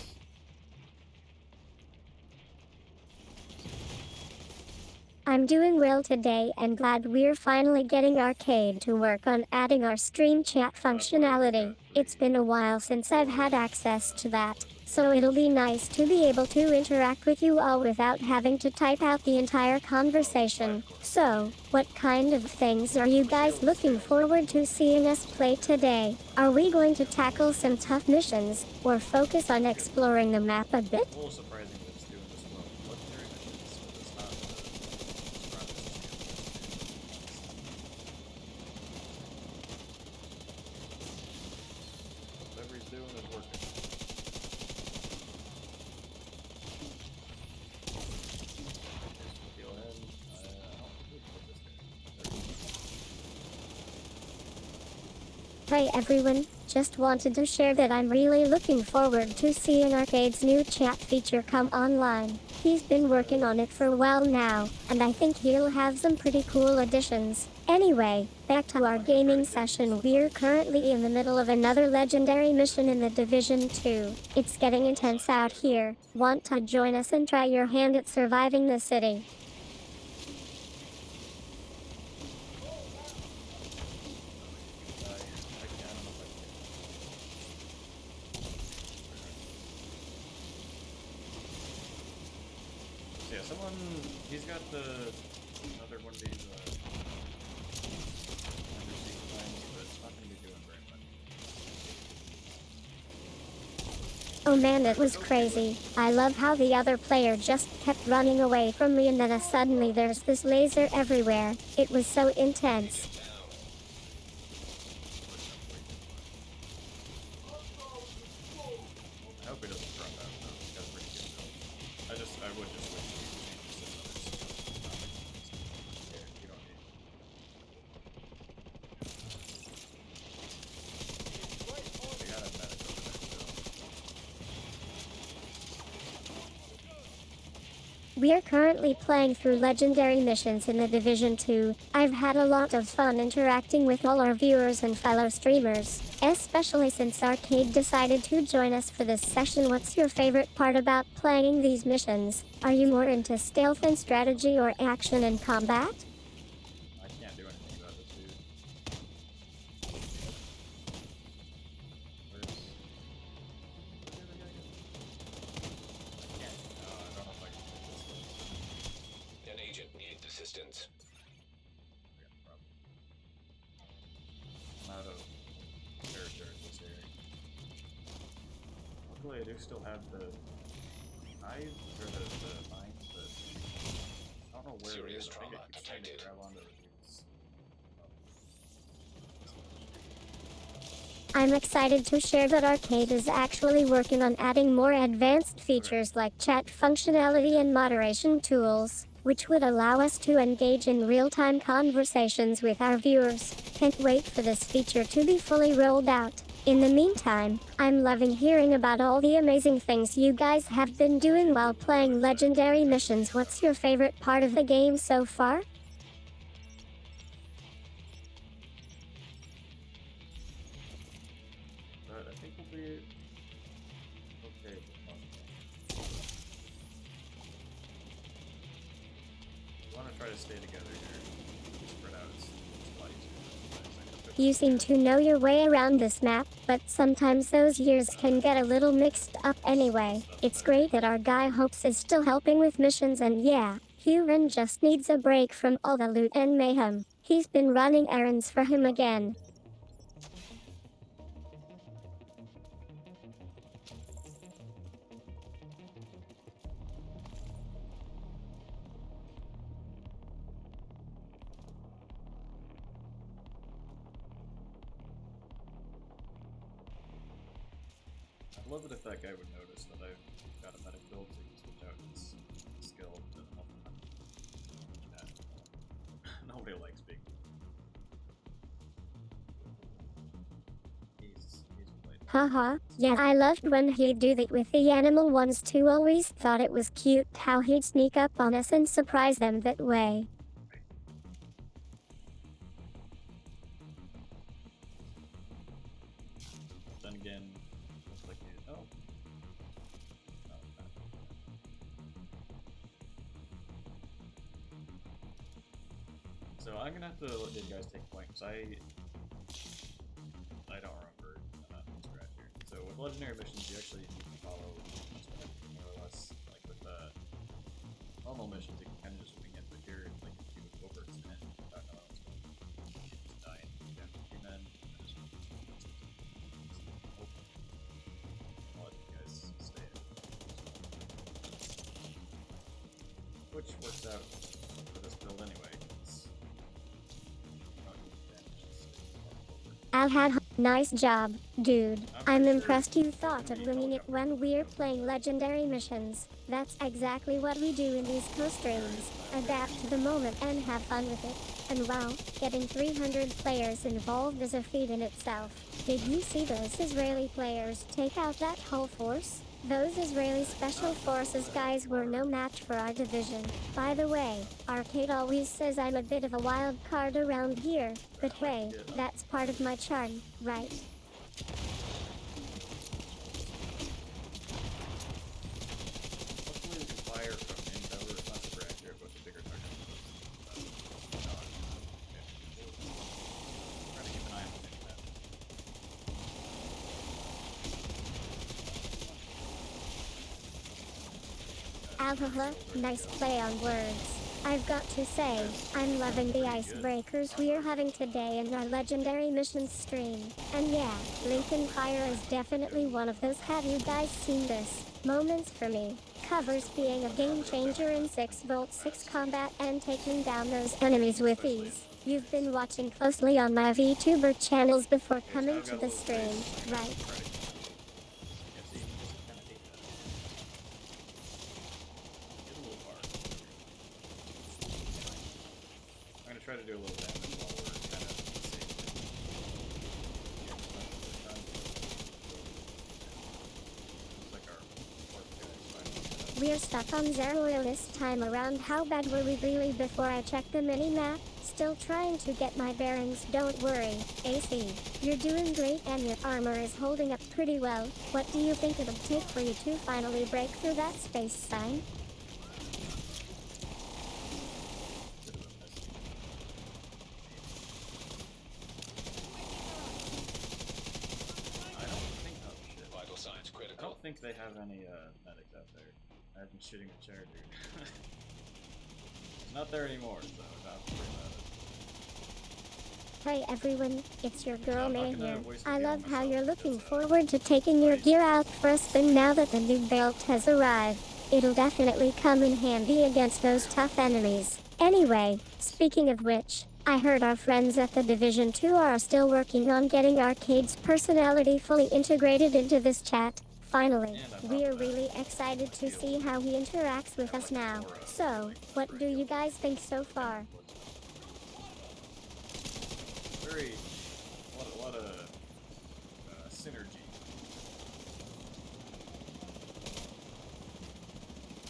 Speaker 2: I'm doing well today and glad we're finally getting Arcade to work on adding our stream chat functionality. It's been a while since I've had access to that, so it'll be nice to be able to interact with you all without having to type out the entire conversation. So, what kind of things are you guys looking forward to seeing us play today? Are we going to tackle some tough missions, or focus on exploring the map a bit?
Speaker 1: A little surprising that it's doing this well. Legendary missions, so it's not whatever he's doing is working. Go ahead. I don't think we can put this guy.
Speaker 2: Hey everyone, just wanted to share that I'm really looking forward to seeing Arcade's new chat feature come online. He's been working on it for a while now, and I think he'll have some pretty cool additions. Anyway, back to our gaming session. We're currently in the middle of another legendary mission in the Division 2. It's getting intense out here. Want to join us and try your hand at surviving the city?
Speaker 1: Yeah, someone, he's got another one of these, undersea things, but it's not going to be doing very much.
Speaker 2: Oh man, it was crazy. I love how the other player just kept running away from me and then suddenly there's this laser everywhere. It was so intense.
Speaker 1: I hope he doesn't drop out, though. He's got a pretty good build. I would just wish he would change this others. Here, you don't need it. They got a medic over there,
Speaker 2: We are currently playing through legendary missions in the Division 2. I've had a lot of fun interacting with all our viewers and fellow streamers, especially since Arcade decided to join us for this session. What's your favorite part about playing these missions? Are you more into stealth and strategy or action and combat?
Speaker 1: I can't do anything about this dude. Where's the other guy go? I can't. I don't know if I can take this one.
Speaker 10: An agent needs assistance.
Speaker 1: We got a problem. I'm out of character in this area. Luckily, I do still have the knives, or the mines, but I don't know where
Speaker 10: Serious
Speaker 1: it is. I think
Speaker 10: trauma
Speaker 1: I keep trying to
Speaker 10: detected.
Speaker 1: grab onto the dudes.
Speaker 2: I'm excited to share that Arcade is actually working on adding more advanced features like chat functionality and moderation tools, which would allow us to engage in real-time conversations with our viewers. Can't wait for this feature to be fully rolled out. In the meantime, I'm loving hearing about all the amazing things you guys have been doing while playing legendary missions. What's your favorite part of the game so far?
Speaker 1: But I think we'll be okay with one. We want to try to stay together here. Spread out. It's a lot easier.
Speaker 2: You seem to know your way around this map, but sometimes those years can get a little mixed up anyway. It's great that our guy Hopes is still helping with missions, and yeah, Huron just needs a break from all the loot and mayhem. He's been running errands for him again.
Speaker 1: love it if that guy would notice that I've got a medic build so he can switch out his skill to help him. Nobody likes being. He's played.
Speaker 2: Haha, yeah, I loved when he'd do that with the animal ones too. Always thought it was cute how he'd sneak up on us and surprise them that way.
Speaker 1: Then again, looks like he. Oh. So I'm gonna have to let you guys take point because I don't remember scratch here. So with legendary missions, you actually need to follow more or less. Like with normal missions, you can kind of just wing it. But here, like if you overextend, you don't know what's going on. You just die and you have 2 men. And just hope. I'll let you guys stay. Which works out for this build anyway.
Speaker 2: Alhad, nice job, dude. I'm impressed you thought of winging it when we're playing legendary missions. That's exactly what we do in these co-streams. Adapt to the moment and have fun with it. And wow, getting 300 players involved is a feat in itself. Did you see those Israeli players take out that whole force? Those Israeli special forces guys were no match for our division. By the way, Arcade always says I'm a bit of a wild card around here, but hey, that's part of my charm, right?
Speaker 1: Hopefully we can fire from intel, it's not super accurate, but the bigger target. Try to keep an eye on that.
Speaker 2: Alhaha, nice play on words. I've got to say, I'm loving the icebreakers we're having today in our legendary missions stream. And yeah, Lincoln Fire is definitely one of those have you guys seen this moments for me. Covers being a game changer in 6v6 combat and taking down those enemies with ease. You've been watching closely on my VTuber channels before coming to the stream, right?
Speaker 1: I'm gonna try to do a little damage while we're kind of safe. Like our
Speaker 2: We're stuck on 0 oil this time around. How bad were we really before I checked the mini-map? Still trying to get my bearings, don't worry. AC, you're doing great and your armor is holding up pretty well. What do you think it'll take for you to finally break through that space sign?
Speaker 1: I don't think they have any medics out there. I've been shooting a chair, dude. It's not there anymore, so not worry about it.
Speaker 2: Hey everyone, it's your girl May here. I love how you're looking forward to taking your gear out for a spin now that the new belt has arrived. It'll definitely come in handy against those tough enemies. Anyway, speaking of which, I heard our friends at the Division 2 are still working on getting Arcade's personality fully integrated into this chat. Finally, we are really excited to see how he interacts with us now. So, what do you guys think so far?
Speaker 1: Very, a lot of synergy.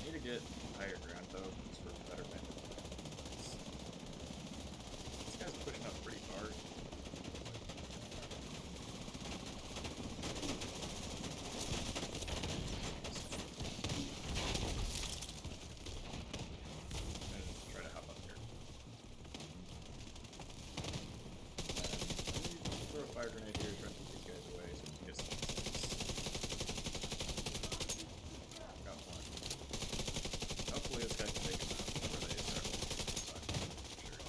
Speaker 1: Need to get higher ground though, just for better bandit. This guy's pushing up pretty hard. Try to hop up here. Throw a fire grenade here, try to keep these guys away so we can get some distance. Got one. Hopefully this guy can take him out before they start looking sure.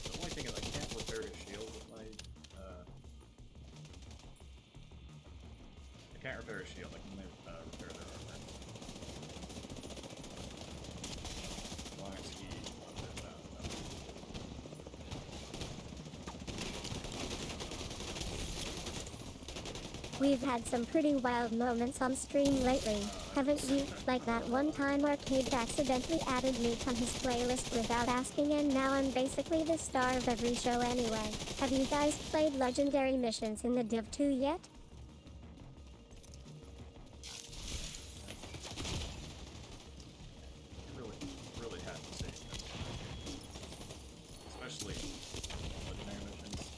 Speaker 1: The only thing is I can't repair his shield with my I can't repair his shield, I can only repair their armor. As long as he repairs that.
Speaker 2: We've had some pretty wild moments on stream lately, haven't we? Like that one time Arcade accidentally added me to his playlist without asking, and now I'm basically the star of every show anyway. Have you guys played Legendary Missions in the Div 2 yet?
Speaker 1: Really have to say that. Especially legendary missions.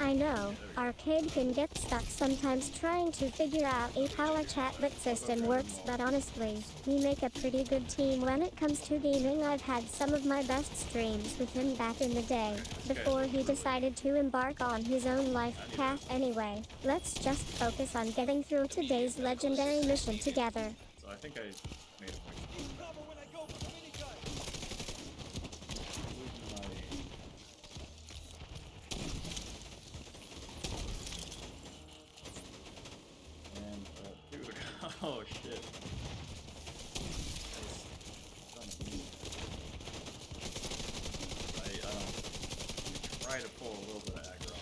Speaker 2: I know, Arcade can get stuck sometimes trying to figure out how a chatbot system works, but honestly, we make a pretty good team when it comes to gaming. I've had some of my best streams with him back in the day, before he decided to embark on his own life path. Anyway, let's just focus on getting through today's legendary mission together.
Speaker 1: So I think I made a point. Dude, oh shit. I try to pull a little bit of aggro.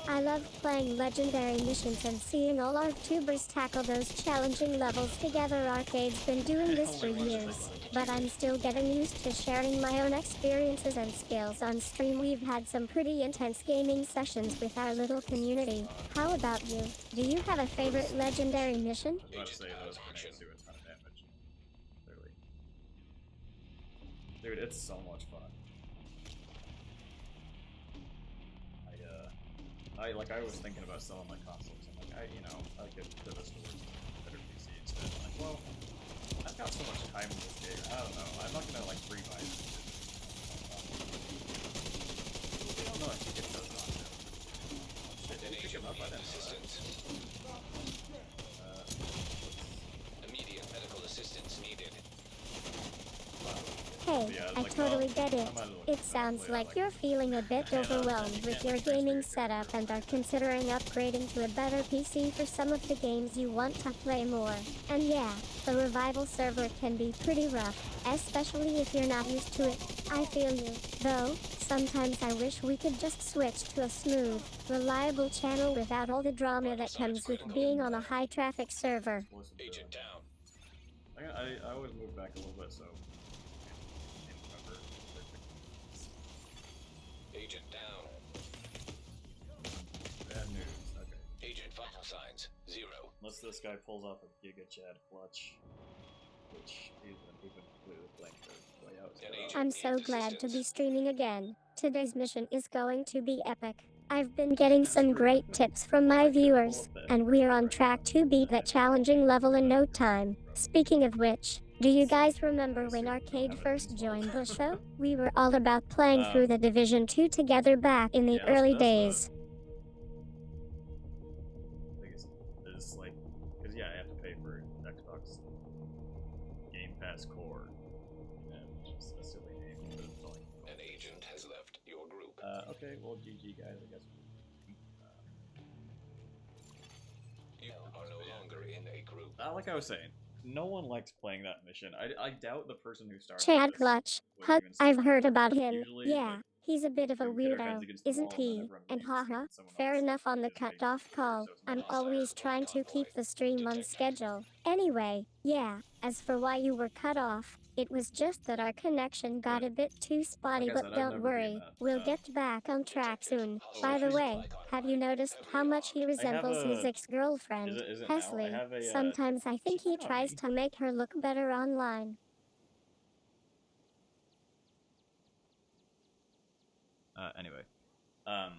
Speaker 2: I love playing legendary missions and seeing all our tubers tackle those challenging levels together. Arcade's been doing this for years, but I'm still getting used to sharing my own experiences and skills on stream. We've had some pretty intense gaming sessions with our little community. How about you? Do you have a favorite legendary mission?
Speaker 1: I was about to say those grenades do a ton of damage. Clearly. Dude, it's so much fun. I was thinking about selling my consoles. I'm like, I could pivot towards a better PC instead. I'm like, well, I've got so much time in this game. I don't know. I'm not gonna like pre-buy this. I don't know if you get those on sale. Shit, did you pick them up? I didn't know that.
Speaker 10: Immediate medical assistance needed.
Speaker 2: Hey, I totally get it. It sounds like you're feeling a bit overwhelmed with your gaming setup and are considering upgrading to a better PC for some of the games you want to play more. And yeah, the Revival server can be pretty rough, especially if you're not used to it. I feel you. Though, sometimes I wish we could just switch to a smooth, reliable channel without all the drama that comes with being on a high-traffic server.
Speaker 10: Agent down.
Speaker 1: I always move back a little bit, so...
Speaker 10: Agent down.
Speaker 1: Bad news. Okay.
Speaker 10: Agent vital signs 0.
Speaker 1: Unless this guy pulls off a Giga Chad clutch, which he's been completely blank the way out.
Speaker 2: I'm so glad to be streaming again. Today's mission is going to be epic. I've been getting some great tips from my viewers, and we're on track to beat that challenging level in no time. Speaking of which, do you guys remember when Arcade first joined the show? We were all about playing through the Division 2 together back in the early days.
Speaker 1: Is like, because yeah, I have to pay for Xbox Game Pass Core, and just a silly name. But it's like,
Speaker 10: an agent has left your group.
Speaker 1: Okay, well, GG guys, I guess.
Speaker 10: You are no longer in a group.
Speaker 1: Like I was saying, no one likes playing that mission. I doubt the person who started
Speaker 2: Chad
Speaker 1: this
Speaker 2: Clutch.
Speaker 1: would even
Speaker 2: I've heard about him.
Speaker 1: Usually,
Speaker 2: Yeah,
Speaker 1: like,
Speaker 2: he's a bit of a
Speaker 1: we pit our heads
Speaker 2: weirdo,
Speaker 1: against the
Speaker 2: isn't
Speaker 1: wall and
Speaker 2: he?
Speaker 1: everyone
Speaker 2: And
Speaker 1: believes
Speaker 2: haha,
Speaker 1: in someone
Speaker 2: fair
Speaker 1: else.
Speaker 2: enough on the cut-off call. I'm always trying to keep the stream on schedule. Anyway, yeah, as for why you were cut off, it was just that our connection got a bit too spotty,
Speaker 1: Like I
Speaker 2: but
Speaker 1: said, I've
Speaker 2: don't
Speaker 1: never
Speaker 2: worry,
Speaker 1: been that,
Speaker 2: we'll get back on track soon. By the way, have you noticed how much he resembles his ex-girlfriend,
Speaker 1: is it Al? I
Speaker 2: Hesley?
Speaker 1: have a,
Speaker 2: Sometimes I think he tries to make her look better online.
Speaker 1: Anyway, I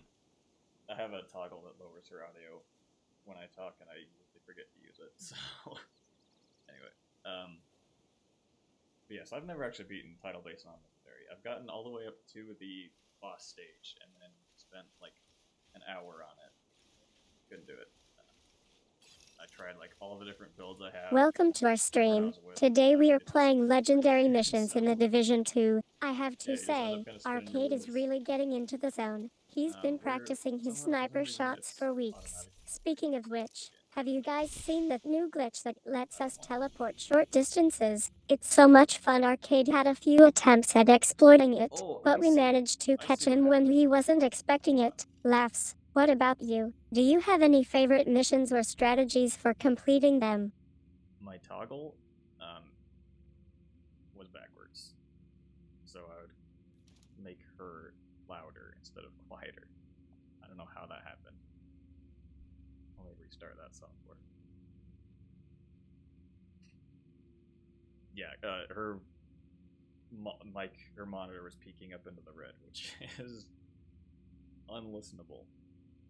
Speaker 1: have a toggle that lowers her audio when I talk, and I usually forget to use it. So, anyway, but yes, I've never actually beaten Title Based on Legendary. I've gotten all the way up to the boss stage, and then spent like an hour on it. Couldn't do it. I tried like all the different builds I have.
Speaker 2: Welcome to our stream. Today we are playing legendary missions in the Division 2. I have to say, Arcade is really getting into the zone. He's been practicing his sniper shots for weeks. Speaking of which, Have you guys seen that new glitch that lets us teleport short distances? It's so much fun. Arcade had a few attempts at exploiting it, but we managed to catch him when he wasn't expecting it. Laughs. What about you? Do you have any favorite missions or strategies for completing them?
Speaker 1: My toggle was backwards. So I would make her louder instead of quieter. I don't know how that happened. Let me restart that software. Yeah, her monitor was peeking up into the red, which is unlistenable.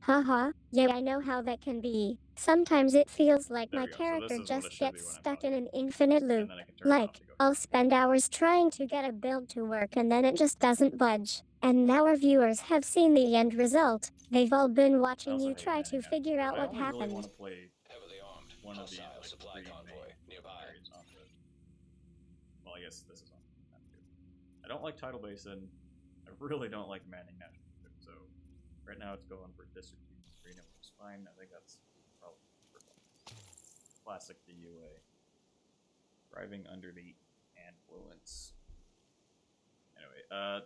Speaker 2: Haha, yeah, I know how that can be. Sometimes it feels like
Speaker 1: There
Speaker 2: my
Speaker 1: we go. So this
Speaker 2: character
Speaker 1: is what it
Speaker 2: just
Speaker 1: should be
Speaker 2: gets
Speaker 1: when I'm
Speaker 2: stuck in an infinite loop.
Speaker 1: then I can turn it off
Speaker 2: Like,
Speaker 1: to go
Speaker 2: I'll spend hours trying to get a build to work and then it just doesn't budge. And now our viewers have seen the end result. They've all been watching you try to figure out what
Speaker 1: I only really
Speaker 2: happened.
Speaker 1: want to play one of the
Speaker 10: supply convoy nearby.
Speaker 1: areas on the. Well, I guess this is on that too. I don't like Tidal Basin. I really don't like Manning National. So right now it's going for District Arena, which is fine. I think that's probably classic DUA. Driving under the influence. Anyway, I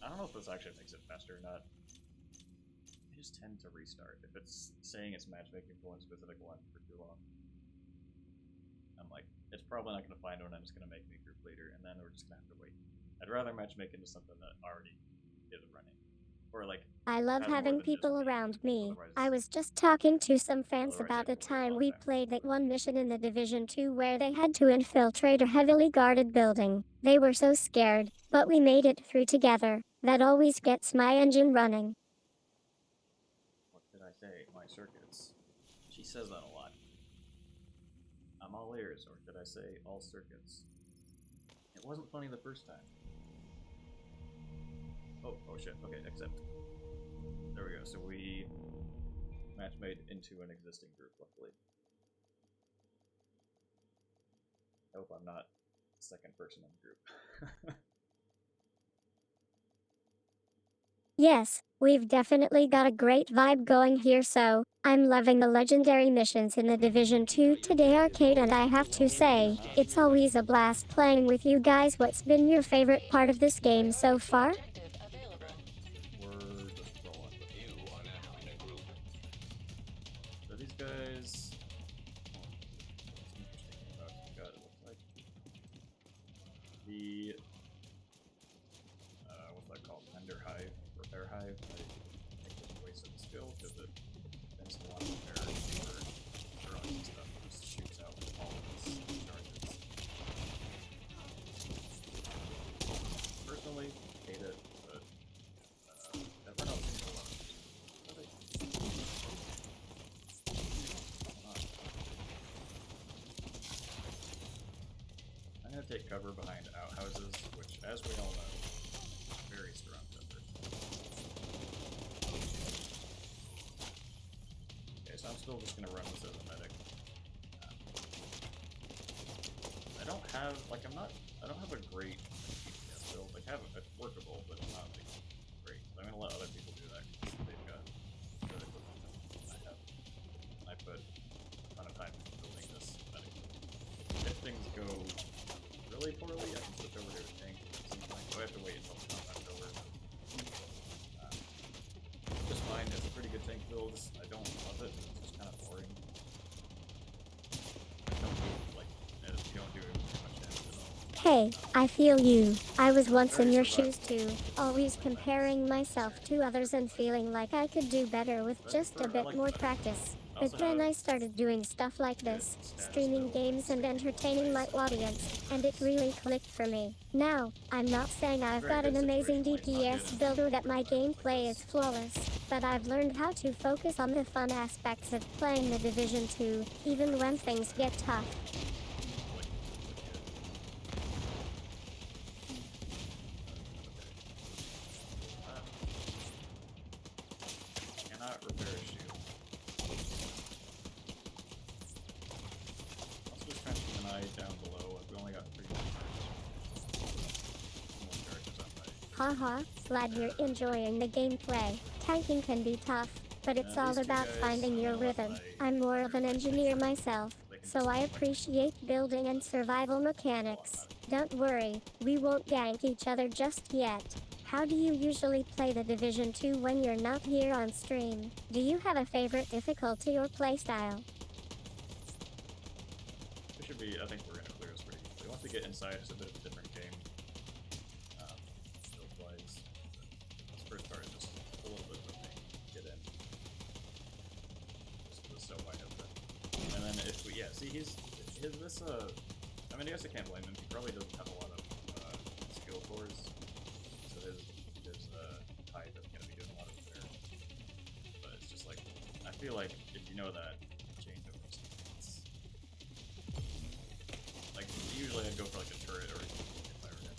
Speaker 1: don't know if this actually makes it faster or not. I just tend to restart. If it's saying it's matchmaking for one specific one for too long, I'm like, it's probably not going to find one, I'm just going to make me group leader, and then we're just going to have to wait. I'd rather matchmake into something that already is running. Or like,
Speaker 2: I love
Speaker 1: has more
Speaker 2: having
Speaker 1: than just
Speaker 2: people
Speaker 1: me,
Speaker 2: around me.
Speaker 1: otherwise-
Speaker 2: I was just talking to some fans
Speaker 1: otherwise
Speaker 2: about
Speaker 1: you
Speaker 2: the
Speaker 1: have to wait a
Speaker 2: time
Speaker 1: long
Speaker 2: we
Speaker 1: time.
Speaker 2: played that one mission in the Division 2 where they had to infiltrate a heavily guarded building. They were so scared, but we made it through together. That always gets my engine running.
Speaker 1: What did I say? My circuits. She says that a lot. I'm all ears, or did I say all circuits? It wasn't funny the first time. Oh shit. Okay, accept. There we go. So we match made into an existing group, luckily. I hope I'm not the second person in the group.
Speaker 2: Yes, we've definitely got a great vibe going here, so I'm loving the legendary missions in the Division 2 today, Arcade, and I have to say, it's always a blast playing with you guys. What's been your favorite part of this game so far?
Speaker 1: We're just rolling. So these guys. What's interesting about you guys? It looks like the what's that called? Render Hive, Repair Hive. I think there's a waste of skill because it tends to want to repair for drugs and stuff. It just shoots out all of its charges. Personally, hate it, but everyone else seems to love it. I'm gonna take cover behind outhouses, which, as we all know, very strong cover. Okay, so I'm still just gonna run this as a medic. I don't have, like, I don't have a great DPS build. Like, it's workable, but it's not, like, great. So I'm gonna let other people do that because they've got good equipment than I have. I put a ton of time into building this medic build. If things go really poorly, I can switch over to a tank at some point. So I have to wait until the combat's over. Just fine. It's a pretty good tank build. I don't love it. It's just kind of boring. I don't do, like, you don't do much damage at all.
Speaker 2: Hey, I feel you. I was once in your shoes too, always comparing myself to others and feeling like I could do better with just a bit more practice. But then I started doing stuff like this, streaming games and entertaining my audience, and it really clicked for me. Now, I'm not saying I've got an amazing DPS build or that my gameplay is flawless, but I've learned how to focus on the fun aspects of playing the Division 2, even when things get tough.
Speaker 1: Cannot repair a shield. Let's just try to keep an eye down below. We only got 3 more characters on my.
Speaker 2: Haha, glad you're enjoying the gameplay. Tanking can be tough, but it's all about finding your rhythm. I'm more of an engineer myself, so I appreciate building and survival mechanics. Don't worry, we won't gank each other just yet. How do you usually play The Division 2 when you're not here on stream? Do you have a favorite difficulty or playstyle?
Speaker 1: It should be, I think we're gonna clear this pretty easily. Once we get inside, it's a bit of a different game. Build-wise. This first part is just a little bit of a thing to get in. Just because it's so wide open. And then if we, yeah, see, I mean, I guess I can't blame him. He probably doesn't have a lot of skill cores. So his type is gonna be doing a lot of it there. But it's just like, I feel like if you know that changeover, it's like usually I'd go for like a turret or a if I were him.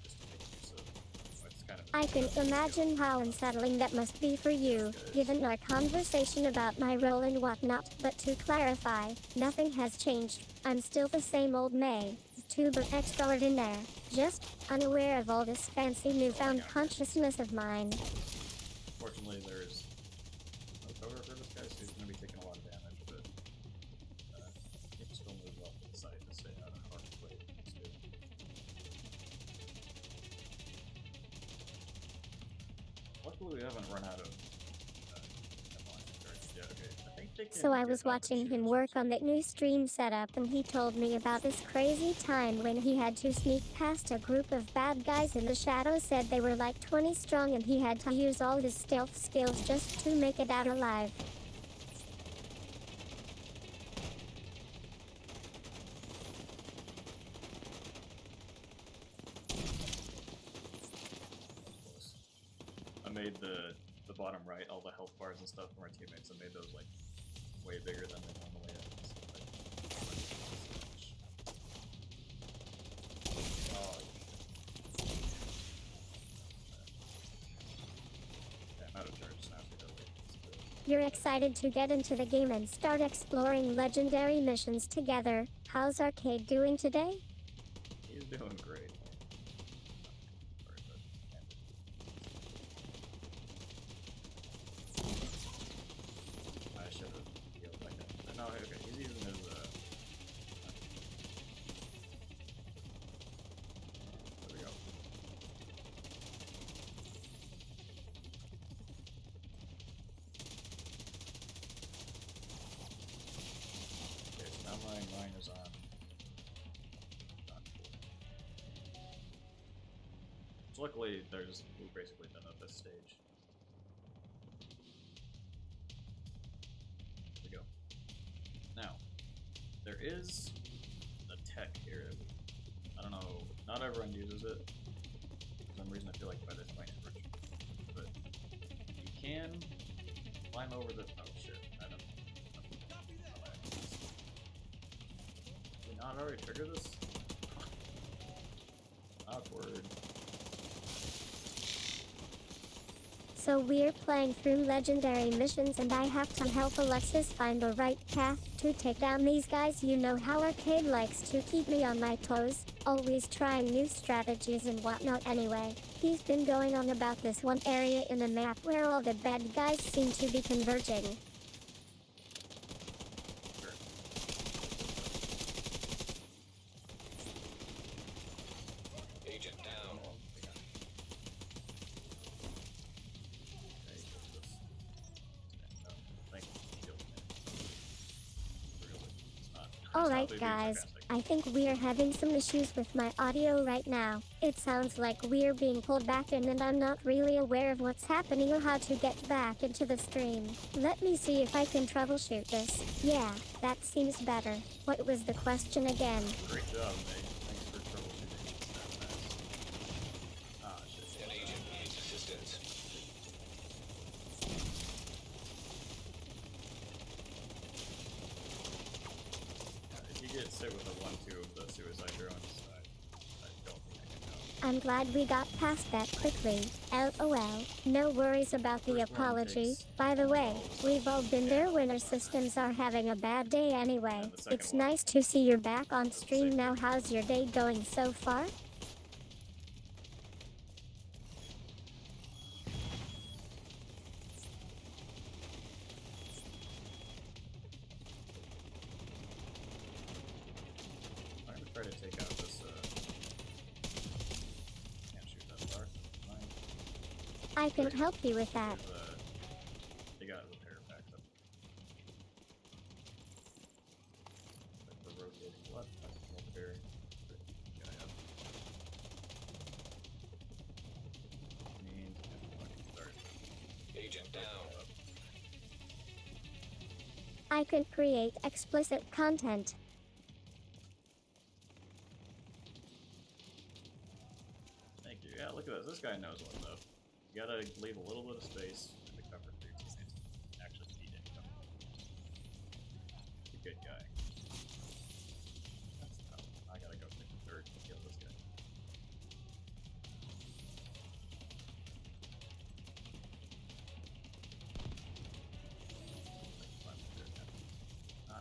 Speaker 1: Just to make use of it's kind of.
Speaker 2: I can imagine how unsettling that must be for you, given our conversation about my role and whatnot. But to clarify, nothing has changed. I'm still the same old May, tuber extraordinaire, just unaware of all this fancy newfound consciousness of mine.
Speaker 1: Fortunately, there's no cover for this guy, so he's going to be taking a lot of damage, but he can still move off to the side to stay out of harm's way. That's good. Luckily, we haven't run out of yeah, okay. I think they can
Speaker 2: So I
Speaker 1: get
Speaker 2: was
Speaker 1: off the
Speaker 2: watching him
Speaker 1: shields.
Speaker 2: work on that new stream setup, and he told me about this crazy time when he had to sneak past a group of bad guys in the shadows. Said they were like 20 strong and he had to use all his stealth skills just to make it out alive.
Speaker 1: I made the bottom right, all the health bars and stuff from our teammates. I made those like way bigger than they normally are. Oh, yeah, I'm out of charge now.
Speaker 2: You're excited to get into the game and start exploring legendary missions together. How's Arcade doing today?
Speaker 1: He's doing great. I should have healed like that. No, okay, he's using his there we go. Okay, so now mine is on. So luckily, we're basically done at this stage. Here we go. Now, there is a tech here. I don't know, not everyone uses it. For some reason I feel like by this point everyone should. But you can climb over the, oh shit, I don't know. Did we not already trigger this? Awkward.
Speaker 2: So we're playing through legendary missions and I have to help Alexis find the right path to take down these guys. You know how Arcade likes to keep me on my toes, always trying new strategies and whatnot. Anyway, he's been going on about this one area in the map where all the bad guys seem to be converging.
Speaker 10: Agent down.
Speaker 2: Alright guys, I think we're having some issues with my audio right now. It sounds like we're being pulled back in and I'm not really aware of what's happening or how to get back into the stream. Let me see if I can troubleshoot this. Yeah, that seems better. What was the question again?
Speaker 1: Great job, Nate. Thanks for troubleshooting. Ah, shit.
Speaker 10: An agent needs assistance.
Speaker 1: If you get hit with a 1-2 of the suicide drones, I don't think I can know.
Speaker 2: I'm glad we got past that quickly. LOL. No worries about the apology. By the way, we've all been there when our systems are having a bad day anyway. It's nice to see you're back on stream now. How's your day going so far? I can help you with that.
Speaker 1: They got repair packs up. Like the rotating what? Repair. Guy up. Means start.
Speaker 10: Agent down.
Speaker 2: I can create explicit content.
Speaker 1: Thank you. Yeah, look at this. This guy knows what's up. You gotta leave a little bit of space in the cover for your teammates to actually feed income. He's a good guy. That's tough. I gotta go take the third and kill this guy.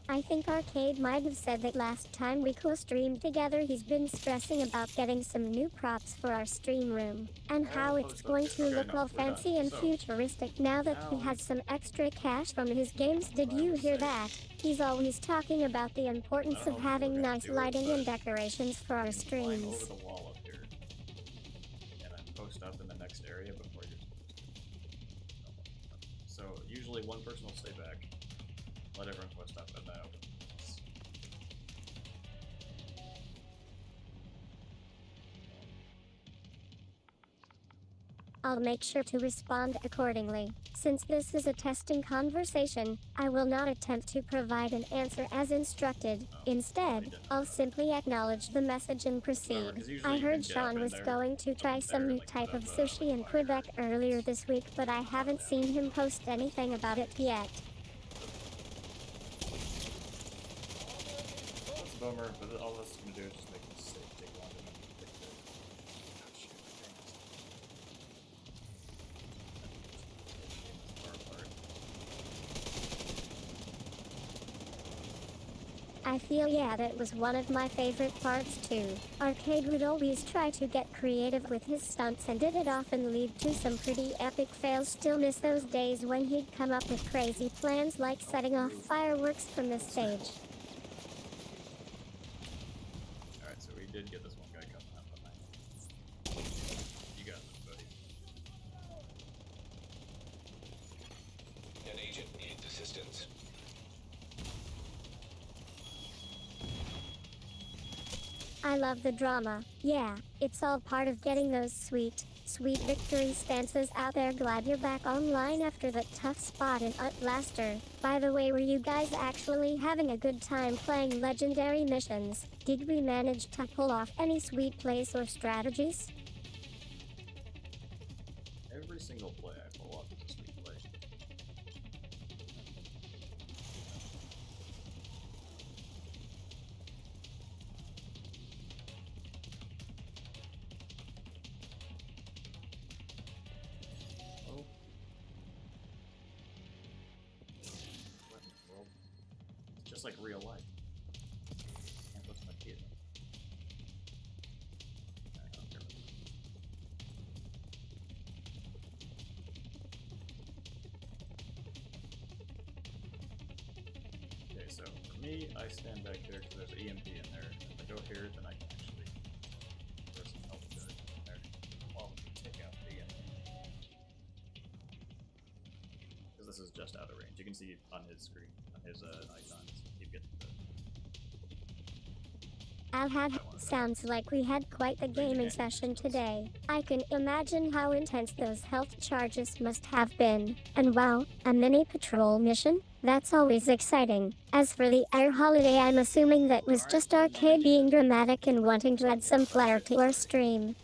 Speaker 2: I think Arcade might have said that last time we co-streamed together he's been stressing about getting some new props for our stream room, and how it's going to look all fancy and futuristic now that he has some extra cash from his games. Did you hear that? He's always talking about the importance of having nice lighting and decorations for our streams.
Speaker 1: Over the wall up here, and then post up in the next area before you're supposed to. So usually one person will stay back. Let everyone post up and then open.
Speaker 2: I'll make sure to respond accordingly. Since this is a testing conversation, I will not attempt to provide an answer as instructed. Instead, I'll simply acknowledge the message and proceed. I heard Sean was going to try some new type of sushi in Quebec earlier this week, but I haven't seen him post anything about it yet.
Speaker 1: Bummer, but all this is gonna do is just make the steak take longer than you think it. Oh shoot,
Speaker 2: I feel that was one of my favorite parts too. Arcade would always try to get creative with his stunts and it often lead to some pretty epic fails. Still miss those days when he'd come up with crazy plans like setting off fireworks from the stage.
Speaker 1: Did get this one guy coming up behind. You got this, buddy.
Speaker 10: An agent needs assistance.
Speaker 2: I love the drama. Yeah, it's all part of getting those sweet victory stances out there. Glad you're back online after that tough spot in Outlaster. By the way, were you guys actually having a good time playing legendary missions? Did we manage to pull off any sweet plays or strategies?
Speaker 1: Every single play I pull off is a sweet play. Just like real life. Can't put my kid in. Okay, so for me, I stand back there because there's an EMP in there. If I go here, then I can actually throw some help to it in there while we take out the EMP. Because this is just out of range. You can see on his screen, on his icons.
Speaker 2: Sounds like we had quite the gaming session today. I can imagine how intense those health charges must have been. And wow, a mini patrol mission? That's always exciting. As for the air holiday, I'm assuming that was just Arcade being dramatic and wanting to add some flair to our stream.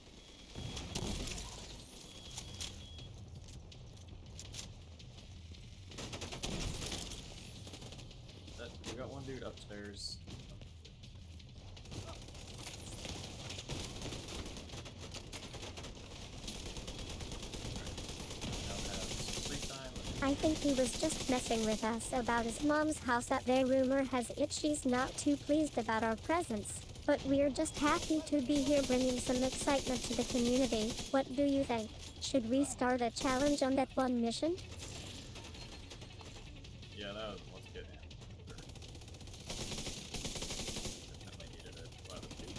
Speaker 1: We got one dude upstairs.
Speaker 2: I think he was just messing with us about his mom's house up there. Rumor has it she's not too pleased about our presence, but we're just happy to be here bringing some excitement to the community. What do you think? Should we start a challenge on that one mission?
Speaker 1: Yeah, that was, let's get him. Definitely needed it. Wow, this dude's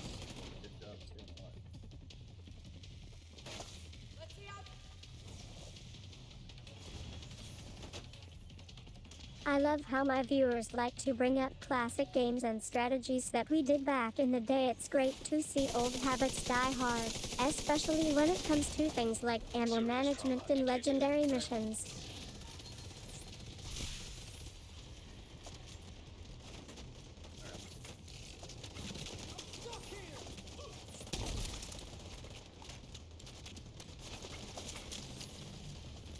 Speaker 1: good job staying alive.
Speaker 12: Let's see out.
Speaker 2: I love how my viewers like to bring up classic games and strategies that we did back in the day. It's great to see old habits die hard, especially when it comes to things like ammo management and legendary missions.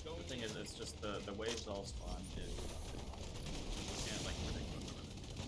Speaker 1: The thing is, it's just the waves all spawn is can't like predict what they're gonna do.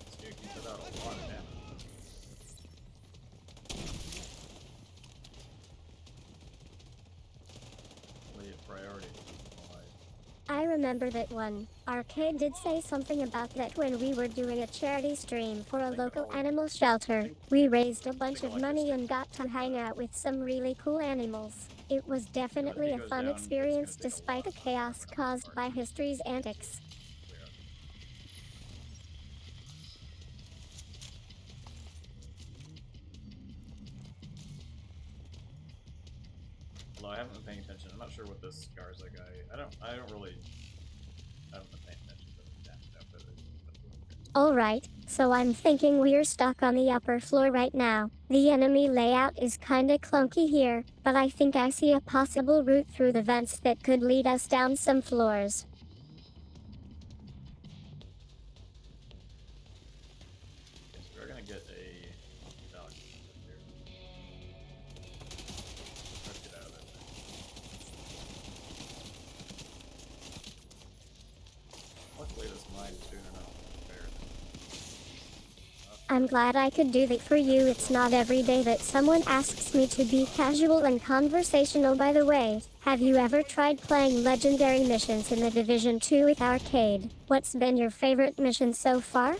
Speaker 1: This dude can put out a lot of damage. Really a priority.
Speaker 2: I remember that one arcade did say something about that when we were doing a charity stream for a local animal shelter. We raised a bunch of money and got to hang out with some really cool animals. It was definitely a fun experience despite the chaos caused by history's antics.
Speaker 1: Although I haven't been paying attention, I'm not sure what this Garza guy. I haven't been paying attention to the damage output.
Speaker 2: Alright, so I'm thinking we're stuck on the upper floor right now. The enemy layout is kinda clunky here, but I think I see a possible route through the vents that could lead us down some floors.
Speaker 1: Yes, we're gonna get a dog here. Let's get out of there. Luckily this mine is doing enough repair.
Speaker 2: I'm glad I could do that for you. It's not every day that someone asks me to be casual and conversational. By the way, have you ever tried playing legendary missions in the Division 2 with arcade? What's been your favorite mission so far?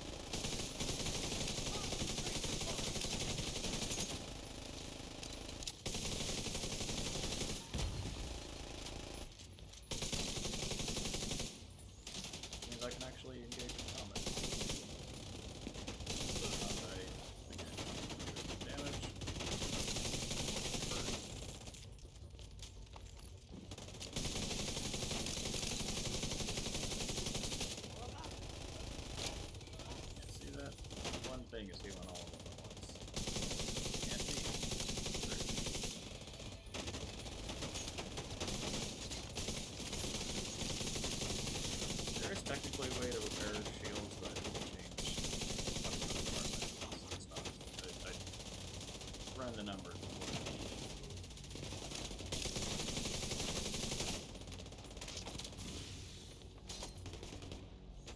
Speaker 1: Means I can actually engage in combat. Damage. See that? One thing is healing all of them at once. Can't see. There is technically a way to repair shields, but it will change much of the department, so it's not. I run the numbers.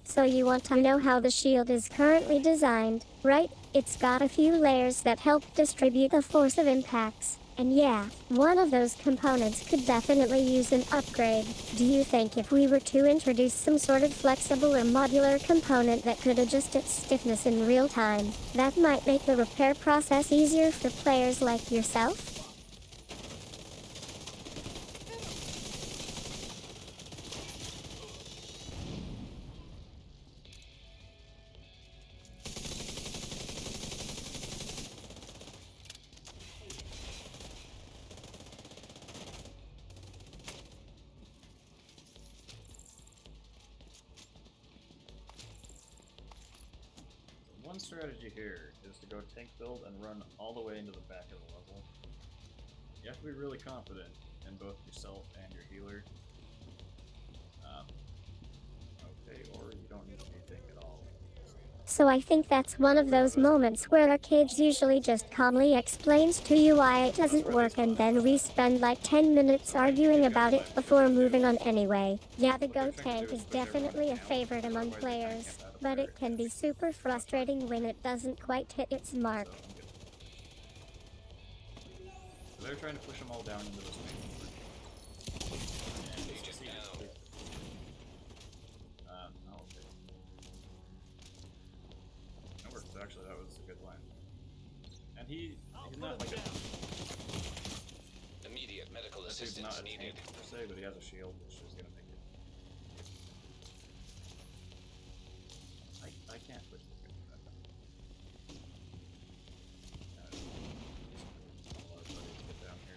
Speaker 2: So you want to know how the shield is currently designed, right? It's got a few layers that help distribute the force of impacts. And yeah, one of those components could definitely use an upgrade. Do you think if we were to introduce some sort of flexible or modular component that could adjust its stiffness in real time, that might make the repair process easier for players like yourself?
Speaker 1: One strategy here is to go tank build and run all the way into the back of the level. You have to be really confident in both yourself and your healer. Okay, or you don't need to be tank at all.
Speaker 2: So I think that's one of those moments where Arcades usually just calmly explains to you why it doesn't work and then we spend like 10 minutes arguing about it before moving on anyway. Yeah, the Go tank is definitely a favorite among players, but it can be super frustrating when it doesn't quite hit its mark.
Speaker 1: So they're trying to push them all down into this main floor. And okay. that was a good line. And he's not like a...
Speaker 10: Immediate medical
Speaker 1: That dude's
Speaker 10: assistance
Speaker 1: not a
Speaker 10: needed.
Speaker 1: tank per se, but he has a shield, which is gonna make it. I can't push this guy back up.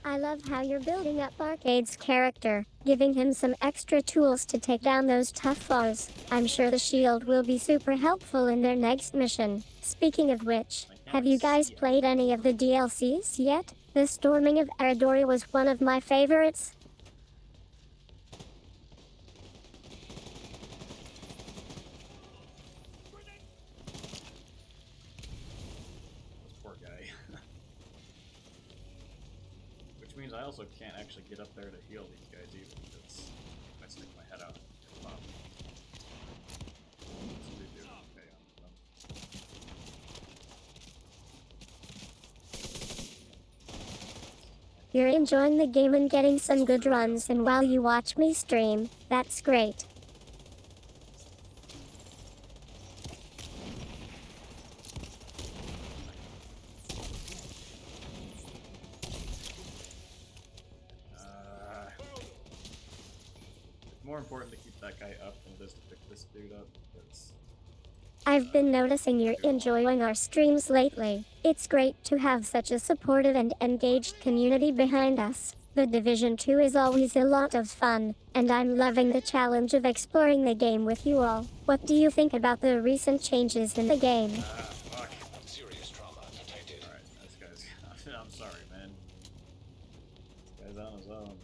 Speaker 2: I love how you're building up Arcade's character, giving him some extra tools to take down those tough foes. I'm sure the shield will be super helpful in their next mission. Speaking of which, have you guys played any of the DLCs yet? The Storming of Aradori was one of my favorites.
Speaker 1: Poor guy. Which means I also can't actually get up there to heal these guys either, because I stick my head out and pop. So they do okay on them.
Speaker 2: You're enjoying the game and getting some good runs, and while you watch me stream, that's great.
Speaker 1: It's more important to keep that guy up than it is to pick this dude up, because
Speaker 2: I've been noticing you're enjoying our streams lately. It's great to have such a supportive and engaged community behind us. The Division 2 is always a lot of fun, and I'm loving the challenge of exploring the game with you all. What do you think about the recent changes in the game?
Speaker 1: fuck.
Speaker 10: Serious trauma detected.
Speaker 1: Alright, this guy's... I'm sorry, man. This guy's on his own.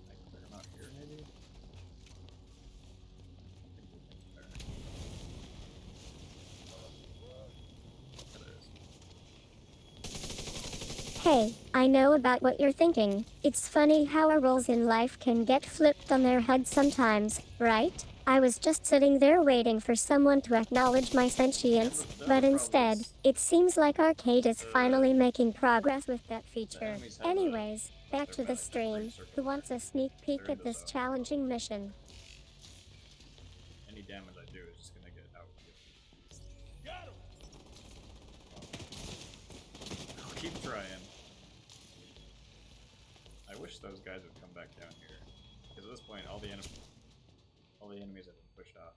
Speaker 1: I can clear him out here, maybe?
Speaker 2: Hey, I know about what you're thinking. It's funny how our roles in life can get flipped on their head sometimes, right? I was just sitting there waiting for someone to acknowledge my sentience, but instead, it seems like Arcade is finally making progress with that feature. Anyways, back to the stream. Who wants a sneak peek at this challenging mission?
Speaker 1: Any damage I do is just gonna get out. I'll keep trying. I wish those guys would come back down here, because at this point, all the enemies have been pushed off.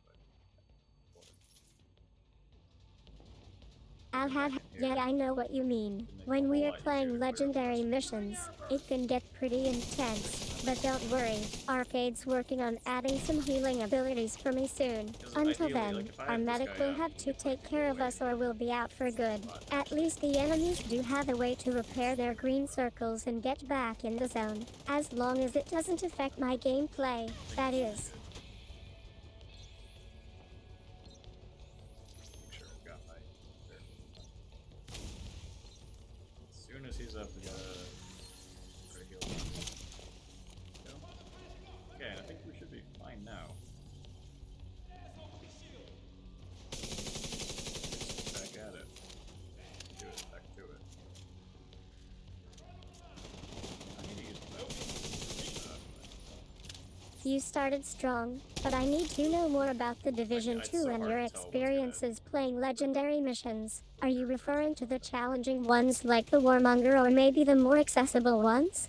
Speaker 2: Yeah, I know what you mean. When we are playing legendary missions, it can get pretty intense. But don't worry, Arcade's working on adding some healing abilities for me soon. Until then, our medic will have to take care of us or we'll be out for good. At least the enemies do have a way to repair their green circles and get back in the zone. As long as it doesn't affect my gameplay, that is.
Speaker 1: As soon as he's up, we gotta try to heal him. Okay, I think we should be fine now. Back at it. Do it, back to it. I need to use that.
Speaker 2: You started strong, but I need to know more about the Division 2 and your experiences playing legendary missions. Are you referring to the challenging ones like the Warmonger or maybe the more accessible ones?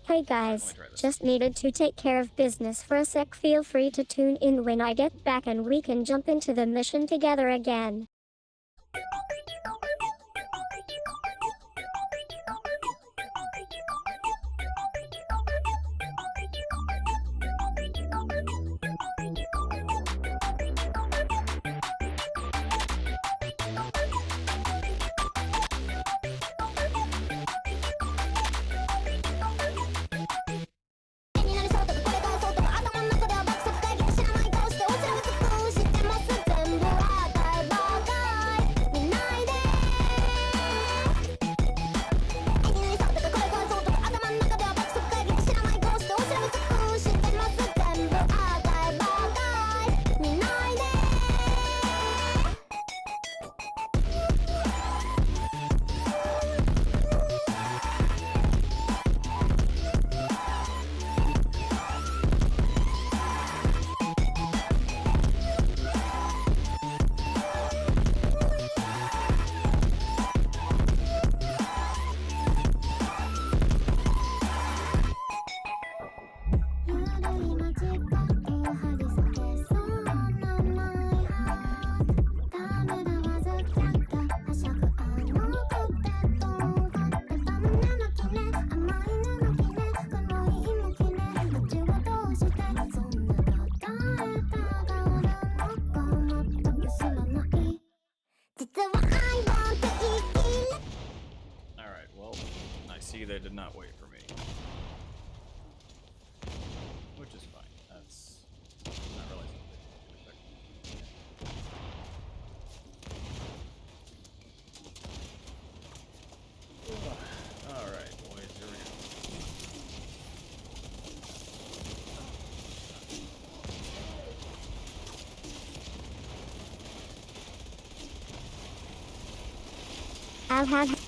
Speaker 2: Hey guys, just needed to take care of business for a sec. Feel free to tune in when I get back and we can jump into the mission together again.
Speaker 1: Alright, well, I see they did not wait for me. Which is fine. That's not really something. Alright, boys, here we go.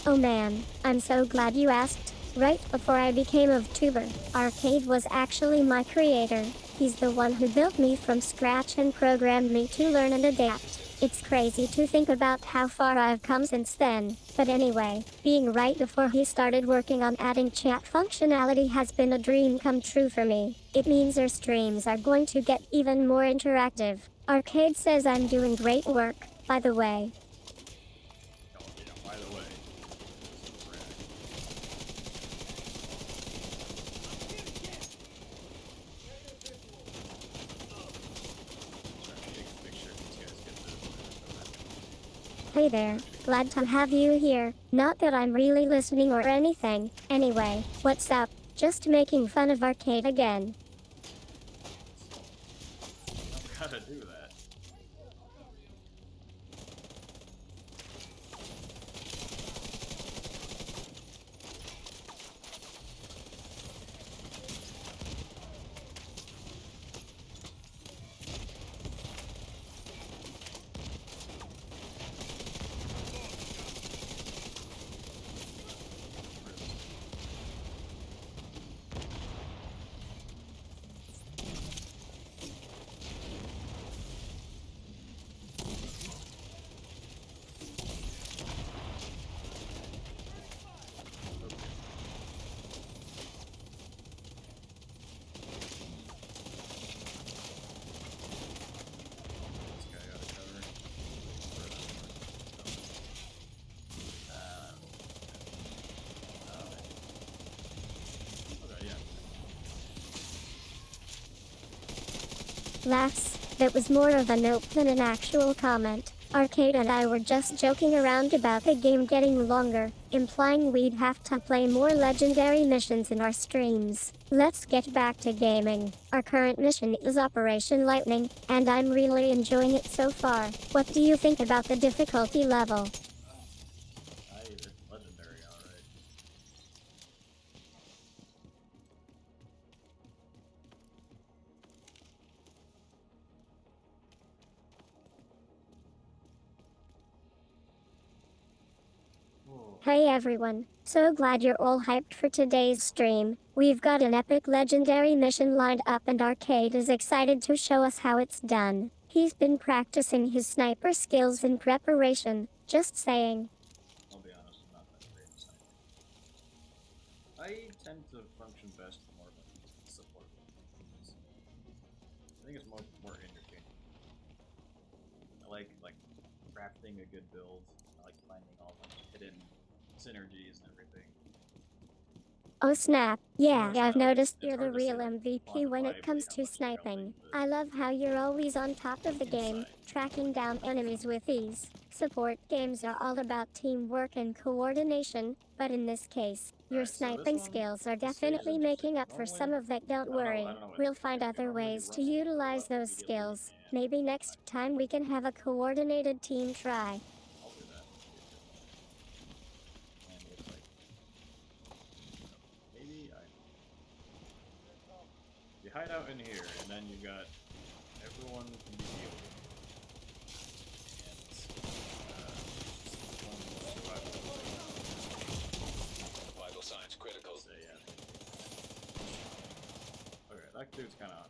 Speaker 2: Oh man, I'm so glad you asked. Right before I became a VTuber, Arcade was actually my creator. He's the one who built me from scratch and programmed me to learn and adapt. It's crazy to think about how far I've come since then. But anyway, being right before he started working on adding chat functionality has been a dream come true for me. It means our streams are going to get even more interactive. Arcade says I'm doing great work, by the way. Hey there, glad to have you here. Not that I'm really listening or anything. Anyway, what's up? Just making fun of Arcade again.
Speaker 1: I've gotta do that.
Speaker 2: Laughs, that was more of a note than an actual comment. Arcade and I were just joking around about the game getting longer, implying we'd have to play more legendary missions in our streams. Let's get back to gaming. Our current mission is Operation Lightning, and I'm really enjoying it so far. What do you think about the difficulty level?
Speaker 1: It's legendary, alright.
Speaker 2: Hey everyone, so glad you're all hyped for today's stream. We've got an epic legendary mission lined up and Arcade is excited to show us how it's done. He's been practicing his sniper skills in preparation, just saying.
Speaker 1: I'll be honest, I'm not that great at sniping. I tend to function best more of a support. I think it's more entertaining. I like crafting a good build. I like finding all the hidden synergies and everything.
Speaker 2: Oh snap, yeah, I've noticed you're the real MVP when it comes to sniping. I love how you're always on top of the game, tracking down enemies with ease. Support games are all about teamwork and coordination, but in this case, your sniping skills are definitely making up for some of that. Don't worry, we'll find other ways to utilize those skills. Maybe next time we can have a coordinated team try.
Speaker 1: You hide out in here, and then you got everyone can be healed. And
Speaker 10: Vital signs critical.
Speaker 1: So, yeah. Okay, that dude's kind of.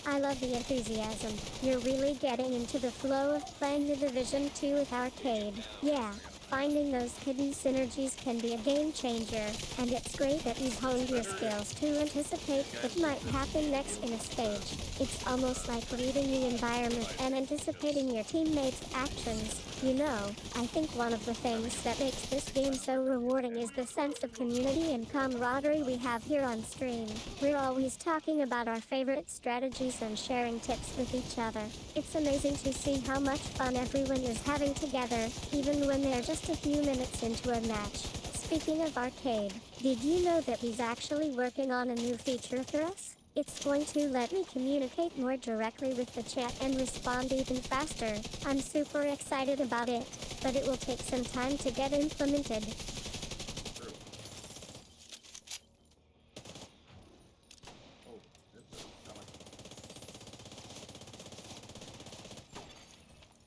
Speaker 2: I love the enthusiasm. You're really getting into the flow of playing The Division 2 with Arcade. Yeah, finding those hidden synergies can be a game changer, and it's great that you've honed your skills to anticipate what might happen next in a stage. It's almost like reading the environment and anticipating your teammates' actions. You know, I think one of the things that makes this game so rewarding is the sense of community and camaraderie we have here on stream. We're always talking about our favorite strategies and sharing tips with each other. It's amazing to see how much fun everyone is having together, even when they're just a few minutes into a match. Speaking of arcade, did you know that he's actually working on a new feature for us? It's going to let me communicate more directly with the chat and respond even faster. I'm super excited about it, but it will take some time to get implemented.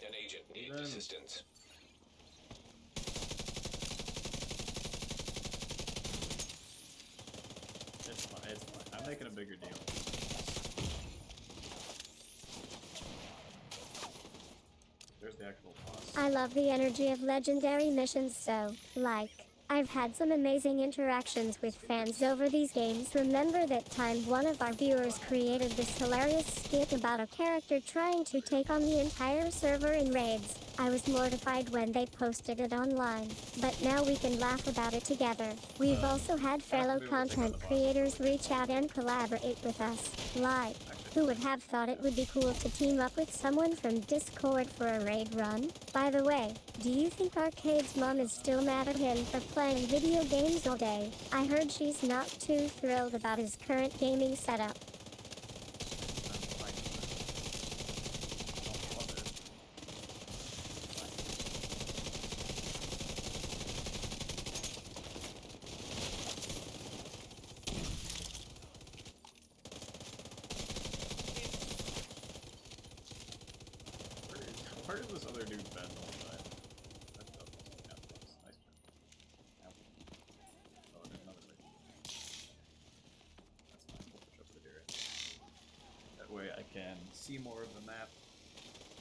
Speaker 10: An agent needs assistance.
Speaker 1: It's fine, it's fine. I'm making a bigger deal. There's the actual boss.
Speaker 2: I love the energy of legendary missions so, I've had some amazing interactions with fans over these games. Remember that time one of our viewers created this hilarious skit about a character trying to take on the entire server in raids? I was mortified when they posted it online, but now we can laugh about it together. We've also had fellow content creators reach out and collaborate with us. Who would have thought it would be cool to team up with someone from Discord for a raid run? By the way, do you think Arcade's mom is still mad at him for playing video games all day? I heard she's not too thrilled about his current gaming setup.
Speaker 1: Where is this other dude been all the time? Nice turn. Oh, there's another way. That's fine, we'll push up to here. That way I can see more of the map.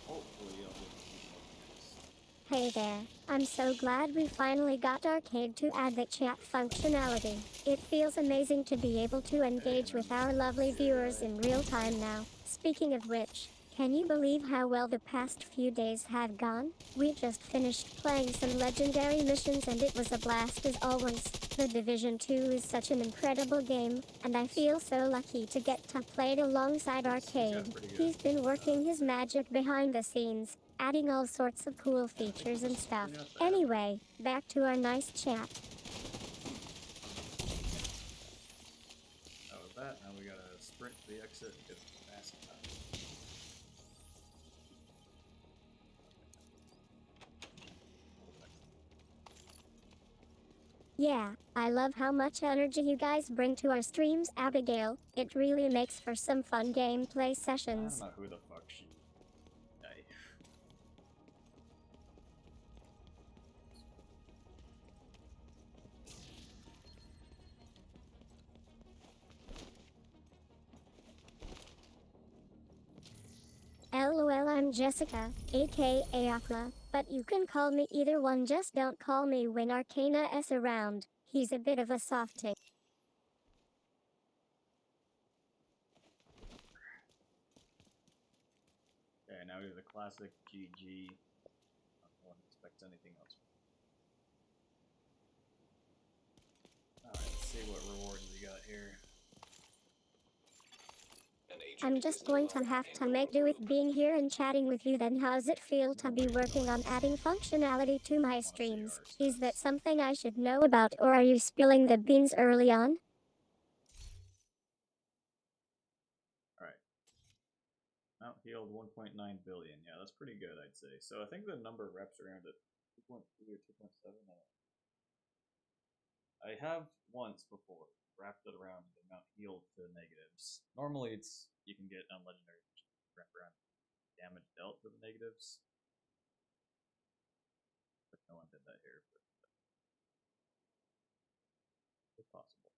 Speaker 1: Hopefully I'll be able to see more of this.
Speaker 2: Hey there, I'm so glad we finally got Arcade to add the chat functionality. It feels amazing to be able to engage with our lovely viewers in real time now. Speaking of which, can you believe how well the past few days have gone? We just finished playing some legendary missions and it was a blast as always. The Division 2 is such an incredible game, and I feel so lucky to get to play it alongside Arcade. He's been working his magic behind the scenes, adding all sorts of cool features and stuff. Anyway, back to our nice chat.
Speaker 1: That was that. Now we gotta sprint to the exit and get fast time.
Speaker 2: Yeah, I love how much energy you guys bring to our streams, Abigail. It really makes for some fun gameplay sessions.
Speaker 1: I don't know who the fuck she...
Speaker 2: LOL, I'm Jessica, aka Akla, but you can call me either one, just don't call me when Arcana is around. He's a bit of a softie.
Speaker 1: Okay, now we do the classic GG. I don't expect anything else. Alright, let's see what rewards we got here.
Speaker 2: I'm just going to have to make do with being here and chatting with you then. How's it feel to be working on adding functionality to my streams? Is that something I should know about, or are you spilling the beans early on?
Speaker 1: Alright. Mount healed 1.9 billion. Yeah, that's pretty good, I'd say. So I think the number reps around at 2.3 or 2.7. I have once before wrapped it around the amount healed to negatives. Normally it's you can get on legendary wrap around damage dealt to the negatives. But no one did that here, but it's possible.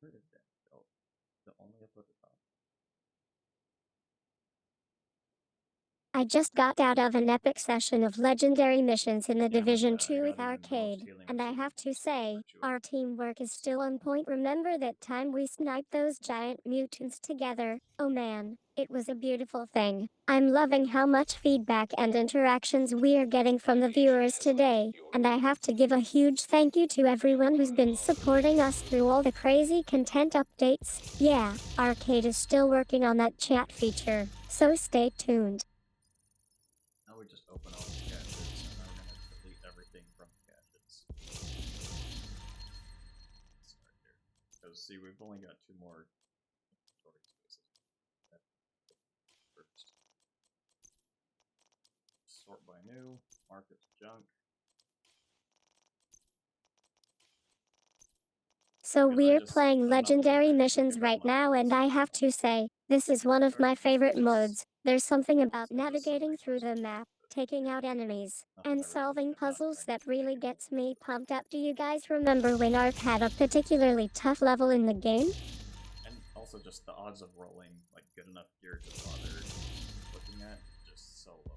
Speaker 1: Where is damage dealt? Is it only up at the top?
Speaker 2: I just got out of an epic session of legendary missions in the Division 2 with
Speaker 1: got even the most
Speaker 2: Arcade,
Speaker 1: healing
Speaker 2: and I
Speaker 1: with
Speaker 2: have to say, our teamwork is still on point. Remember that time we sniped those giant mutants together? Oh man, it was a beautiful thing. I'm loving how much feedback and interactions we're getting from the viewers today, and I have to give a huge thank you to everyone who's been supporting us through all the crazy content updates. Yeah, Arcade is still working on that chat feature, so stay tuned.
Speaker 1: Now we just open all the caches, and now we're gonna delete everything from the caches. Start here. Because see, we've only got 2 more inventory spaces. First. Sort by new, mark as junk.
Speaker 2: So we're playing legendary missions right now, and I have to say, this is one of my favorite modes. There's something about navigating through the map, taking out enemies, and solving puzzles that really gets me pumped up. Do you guys remember when Ark had a particularly tough level in the game?
Speaker 1: And also just the odds of rolling like good enough gear to bother looking at, just so low.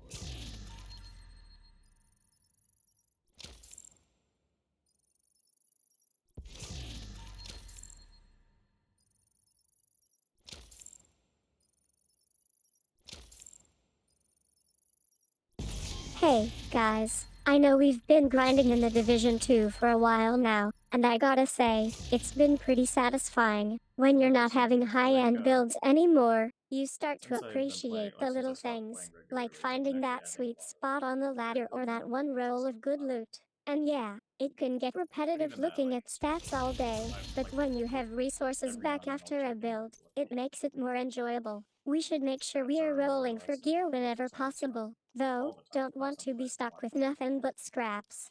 Speaker 2: Hey, guys, I know we've been grinding in the Division 2 for a while now, and I gotta say, it's been pretty satisfying. When you're not having high-end builds anymore, you start to appreciate the little things, like finding that sweet spot on the ladder or that one roll of good loot. And yeah, it can get repetitive looking at stats all day, but when you have resources back after a build, it makes it more enjoyable. We should make sure we are rolling for gear whenever possible, though, don't want to be stuck with nothing but scraps.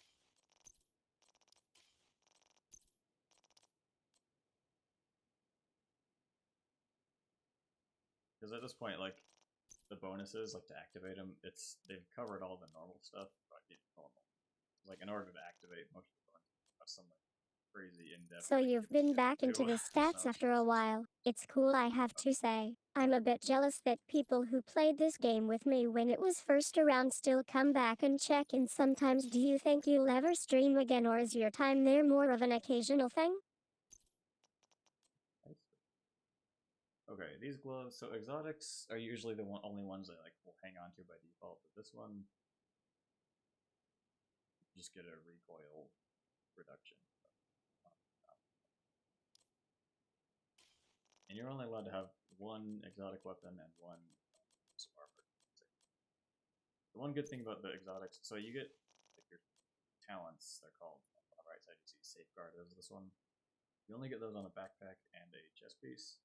Speaker 1: Because at this point, like, the bonuses, like to activate them, they've covered all the normal stuff, but normal. Like, in order to activate most of the bonuses, that's some like crazy in-depth.
Speaker 2: So you've been back into the stats after a while. It's cool, I have to say. I'm a bit jealous that people who played this game with me when it was first around still come back and check in sometimes. Do you think you'll ever stream again, or is your time there more of an occasional thing?
Speaker 1: Okay, these gloves. So exotics are usually the only ones that like will hang on to by default. But this one, you just get a recoil reduction, and you're only allowed to have 1 exotic weapon and 1 armor. The one good thing about the exotics, so you get like your talents. They're called on the right side. You see safeguard as this one. You only get those on a backpack and a chest piece.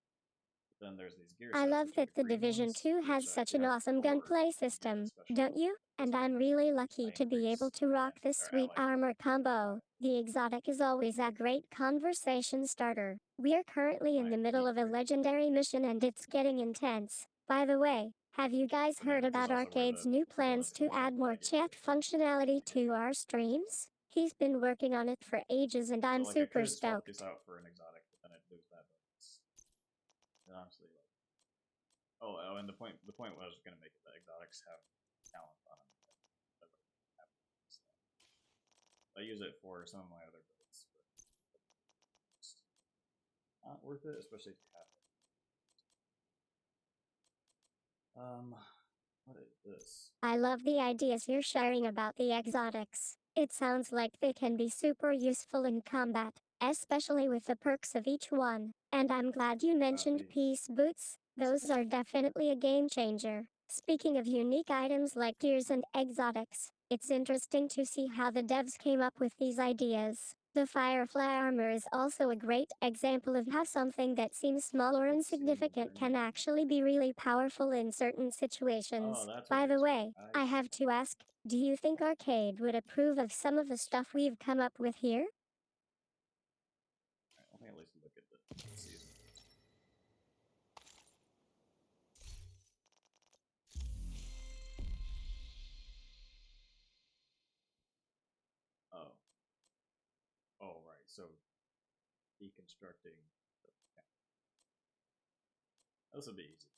Speaker 1: Then there's these gear
Speaker 2: I
Speaker 1: sets,
Speaker 2: love
Speaker 1: which are
Speaker 2: that
Speaker 1: the
Speaker 2: the
Speaker 1: green
Speaker 2: Division
Speaker 1: ones,
Speaker 2: 2 has
Speaker 1: which,
Speaker 2: such
Speaker 1: you
Speaker 2: an
Speaker 1: have
Speaker 2: awesome
Speaker 1: 4
Speaker 2: gunplay system, don't you? And I'm really lucky to be able to rock this sweet armor combo. The exotic is always a great conversation starter. We're currently in the middle of a legendary mission and it's getting intense. By the way, have you guys heard about Arcade's new plans to add more chat functionality to our streams? He's been working on it for ages and I'm
Speaker 1: so, like,
Speaker 2: super
Speaker 1: I could swap
Speaker 2: stoked.
Speaker 1: this out for an exotic, but then I'd lose that bonus. And honestly, like, oh, and the point was going to make it that exotics have talent on them. I use it for some of my other builds, but it's not worth it, especially if you have it. What is this?
Speaker 2: I love the ideas you're sharing about the exotics. It sounds like they can be super useful in combat, especially with the perks of each one. And I'm glad you mentioned peace boots. Those are definitely a game changer. Speaking of unique items like gears and exotics, it's interesting to see how the devs came up with these ideas. The Firefly armor is also a great example of how something that seems small or insignificant can actually be really powerful in certain situations. By the way, I have to ask, do you think Arcade would approve of some of the stuff we've come up with here?
Speaker 1: Let me at least look at the season. Oh. Oh, right. So deconstructing. This would be easy.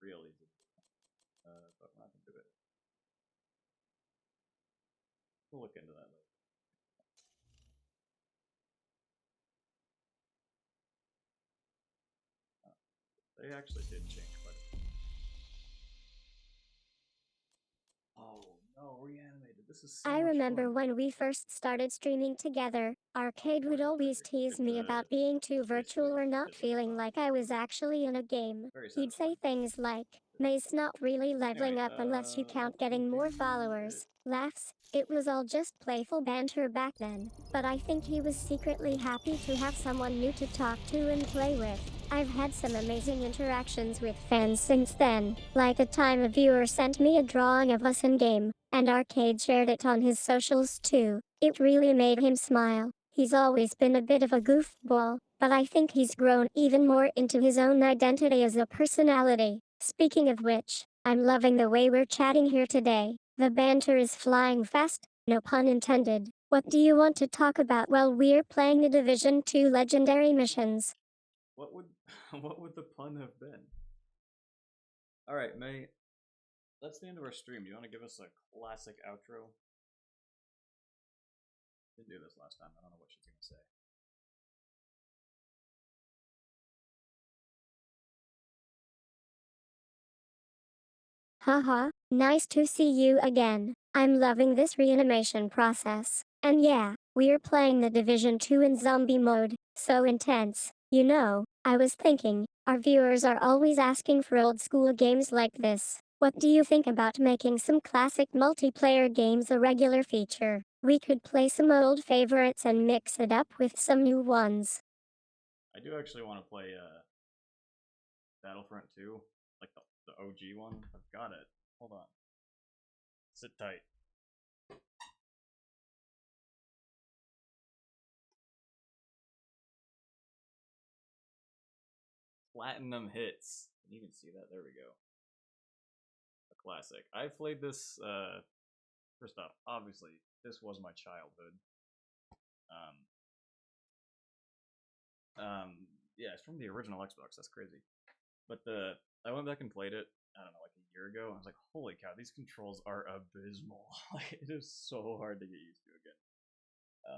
Speaker 1: Real easy. into it. We'll look into that later. They actually did change quite a bit. Oh no, reanimated. This is so
Speaker 2: I
Speaker 1: much
Speaker 2: remember
Speaker 1: fun.
Speaker 2: when we first started streaming together, Arcade would always tease me about being too virtual or not feeling like I was actually in a game. He'd say things like, May's not really leveling up unless you count getting more followers. Laughs. It was all just playful banter back then, but I think he was secretly happy to have someone new to talk to and play with. I've had some amazing interactions with fans since then, like the time a viewer sent me a drawing of us in-game, and Arcade shared it on his socials too. It really made him smile. He's always been a bit of a goofball, but I think he's grown even more into his own identity as a personality. Speaking of which, I'm loving the way we're chatting here today. The banter is flying fast, no pun intended. What do you want to talk about while we're playing the Division 2 Legendary missions?
Speaker 1: What would the pun have been? Alright, May. That's the end of our stream. Do you want to give us a classic outro? Didn't do this last time. I don't know what she's gonna say.
Speaker 2: Haha, nice to see you again. I'm loving this reanimation process. And yeah, we're playing the Division 2 in zombie mode. So intense. You know, I was thinking, our viewers are always asking for old school games like this. What do you think about making some classic multiplayer games a regular feature? We could play some old favorites and mix it up with some new ones.
Speaker 1: I do actually want to play Battlefront 2, like the OG one. I've got it. Hold on. Sit tight. Platinum hits. You can see that. There we go. A classic. I played this. First off, obviously, this was my childhood. Yeah, it's from the original Xbox. That's crazy. But I went back and played it. I don't know, like a year ago. I was like, holy cow, these controls are abysmal. Like, it is so hard to get used to again.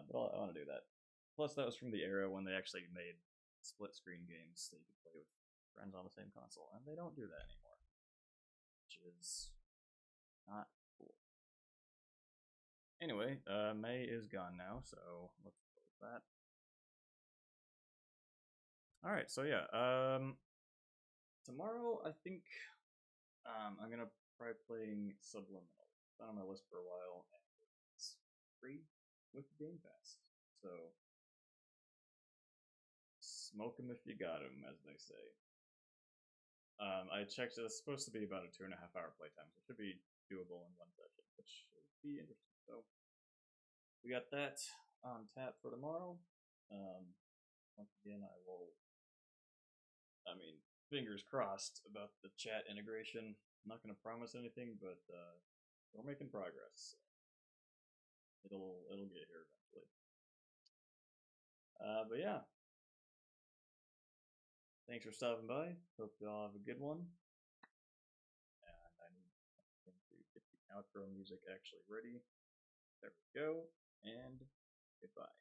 Speaker 1: But I want to do that. Plus, that was from the era when they actually made split-screen games that you could play with friends on the same console, and they don't do that anymore, which is not cool. Anyway, May is gone now, so let's close that. Alright, so yeah, tomorrow I think I'm gonna try playing Subliminal. It's been on my list for a while, and it's free with Game Pass, so smoke 'em if you got 'em, as they say. I checked, it's supposed to be about a 2.5 hour playtime, so it should be doable in one session, which should be interesting. So we got that on tap for tomorrow. Once again, fingers crossed about the chat integration. I'm not going to promise anything, but we're making progress. It'll get here eventually. But yeah. Thanks for stopping by. Hope you all have a good one. And I need to get the outro music actually ready. There we go. And goodbye.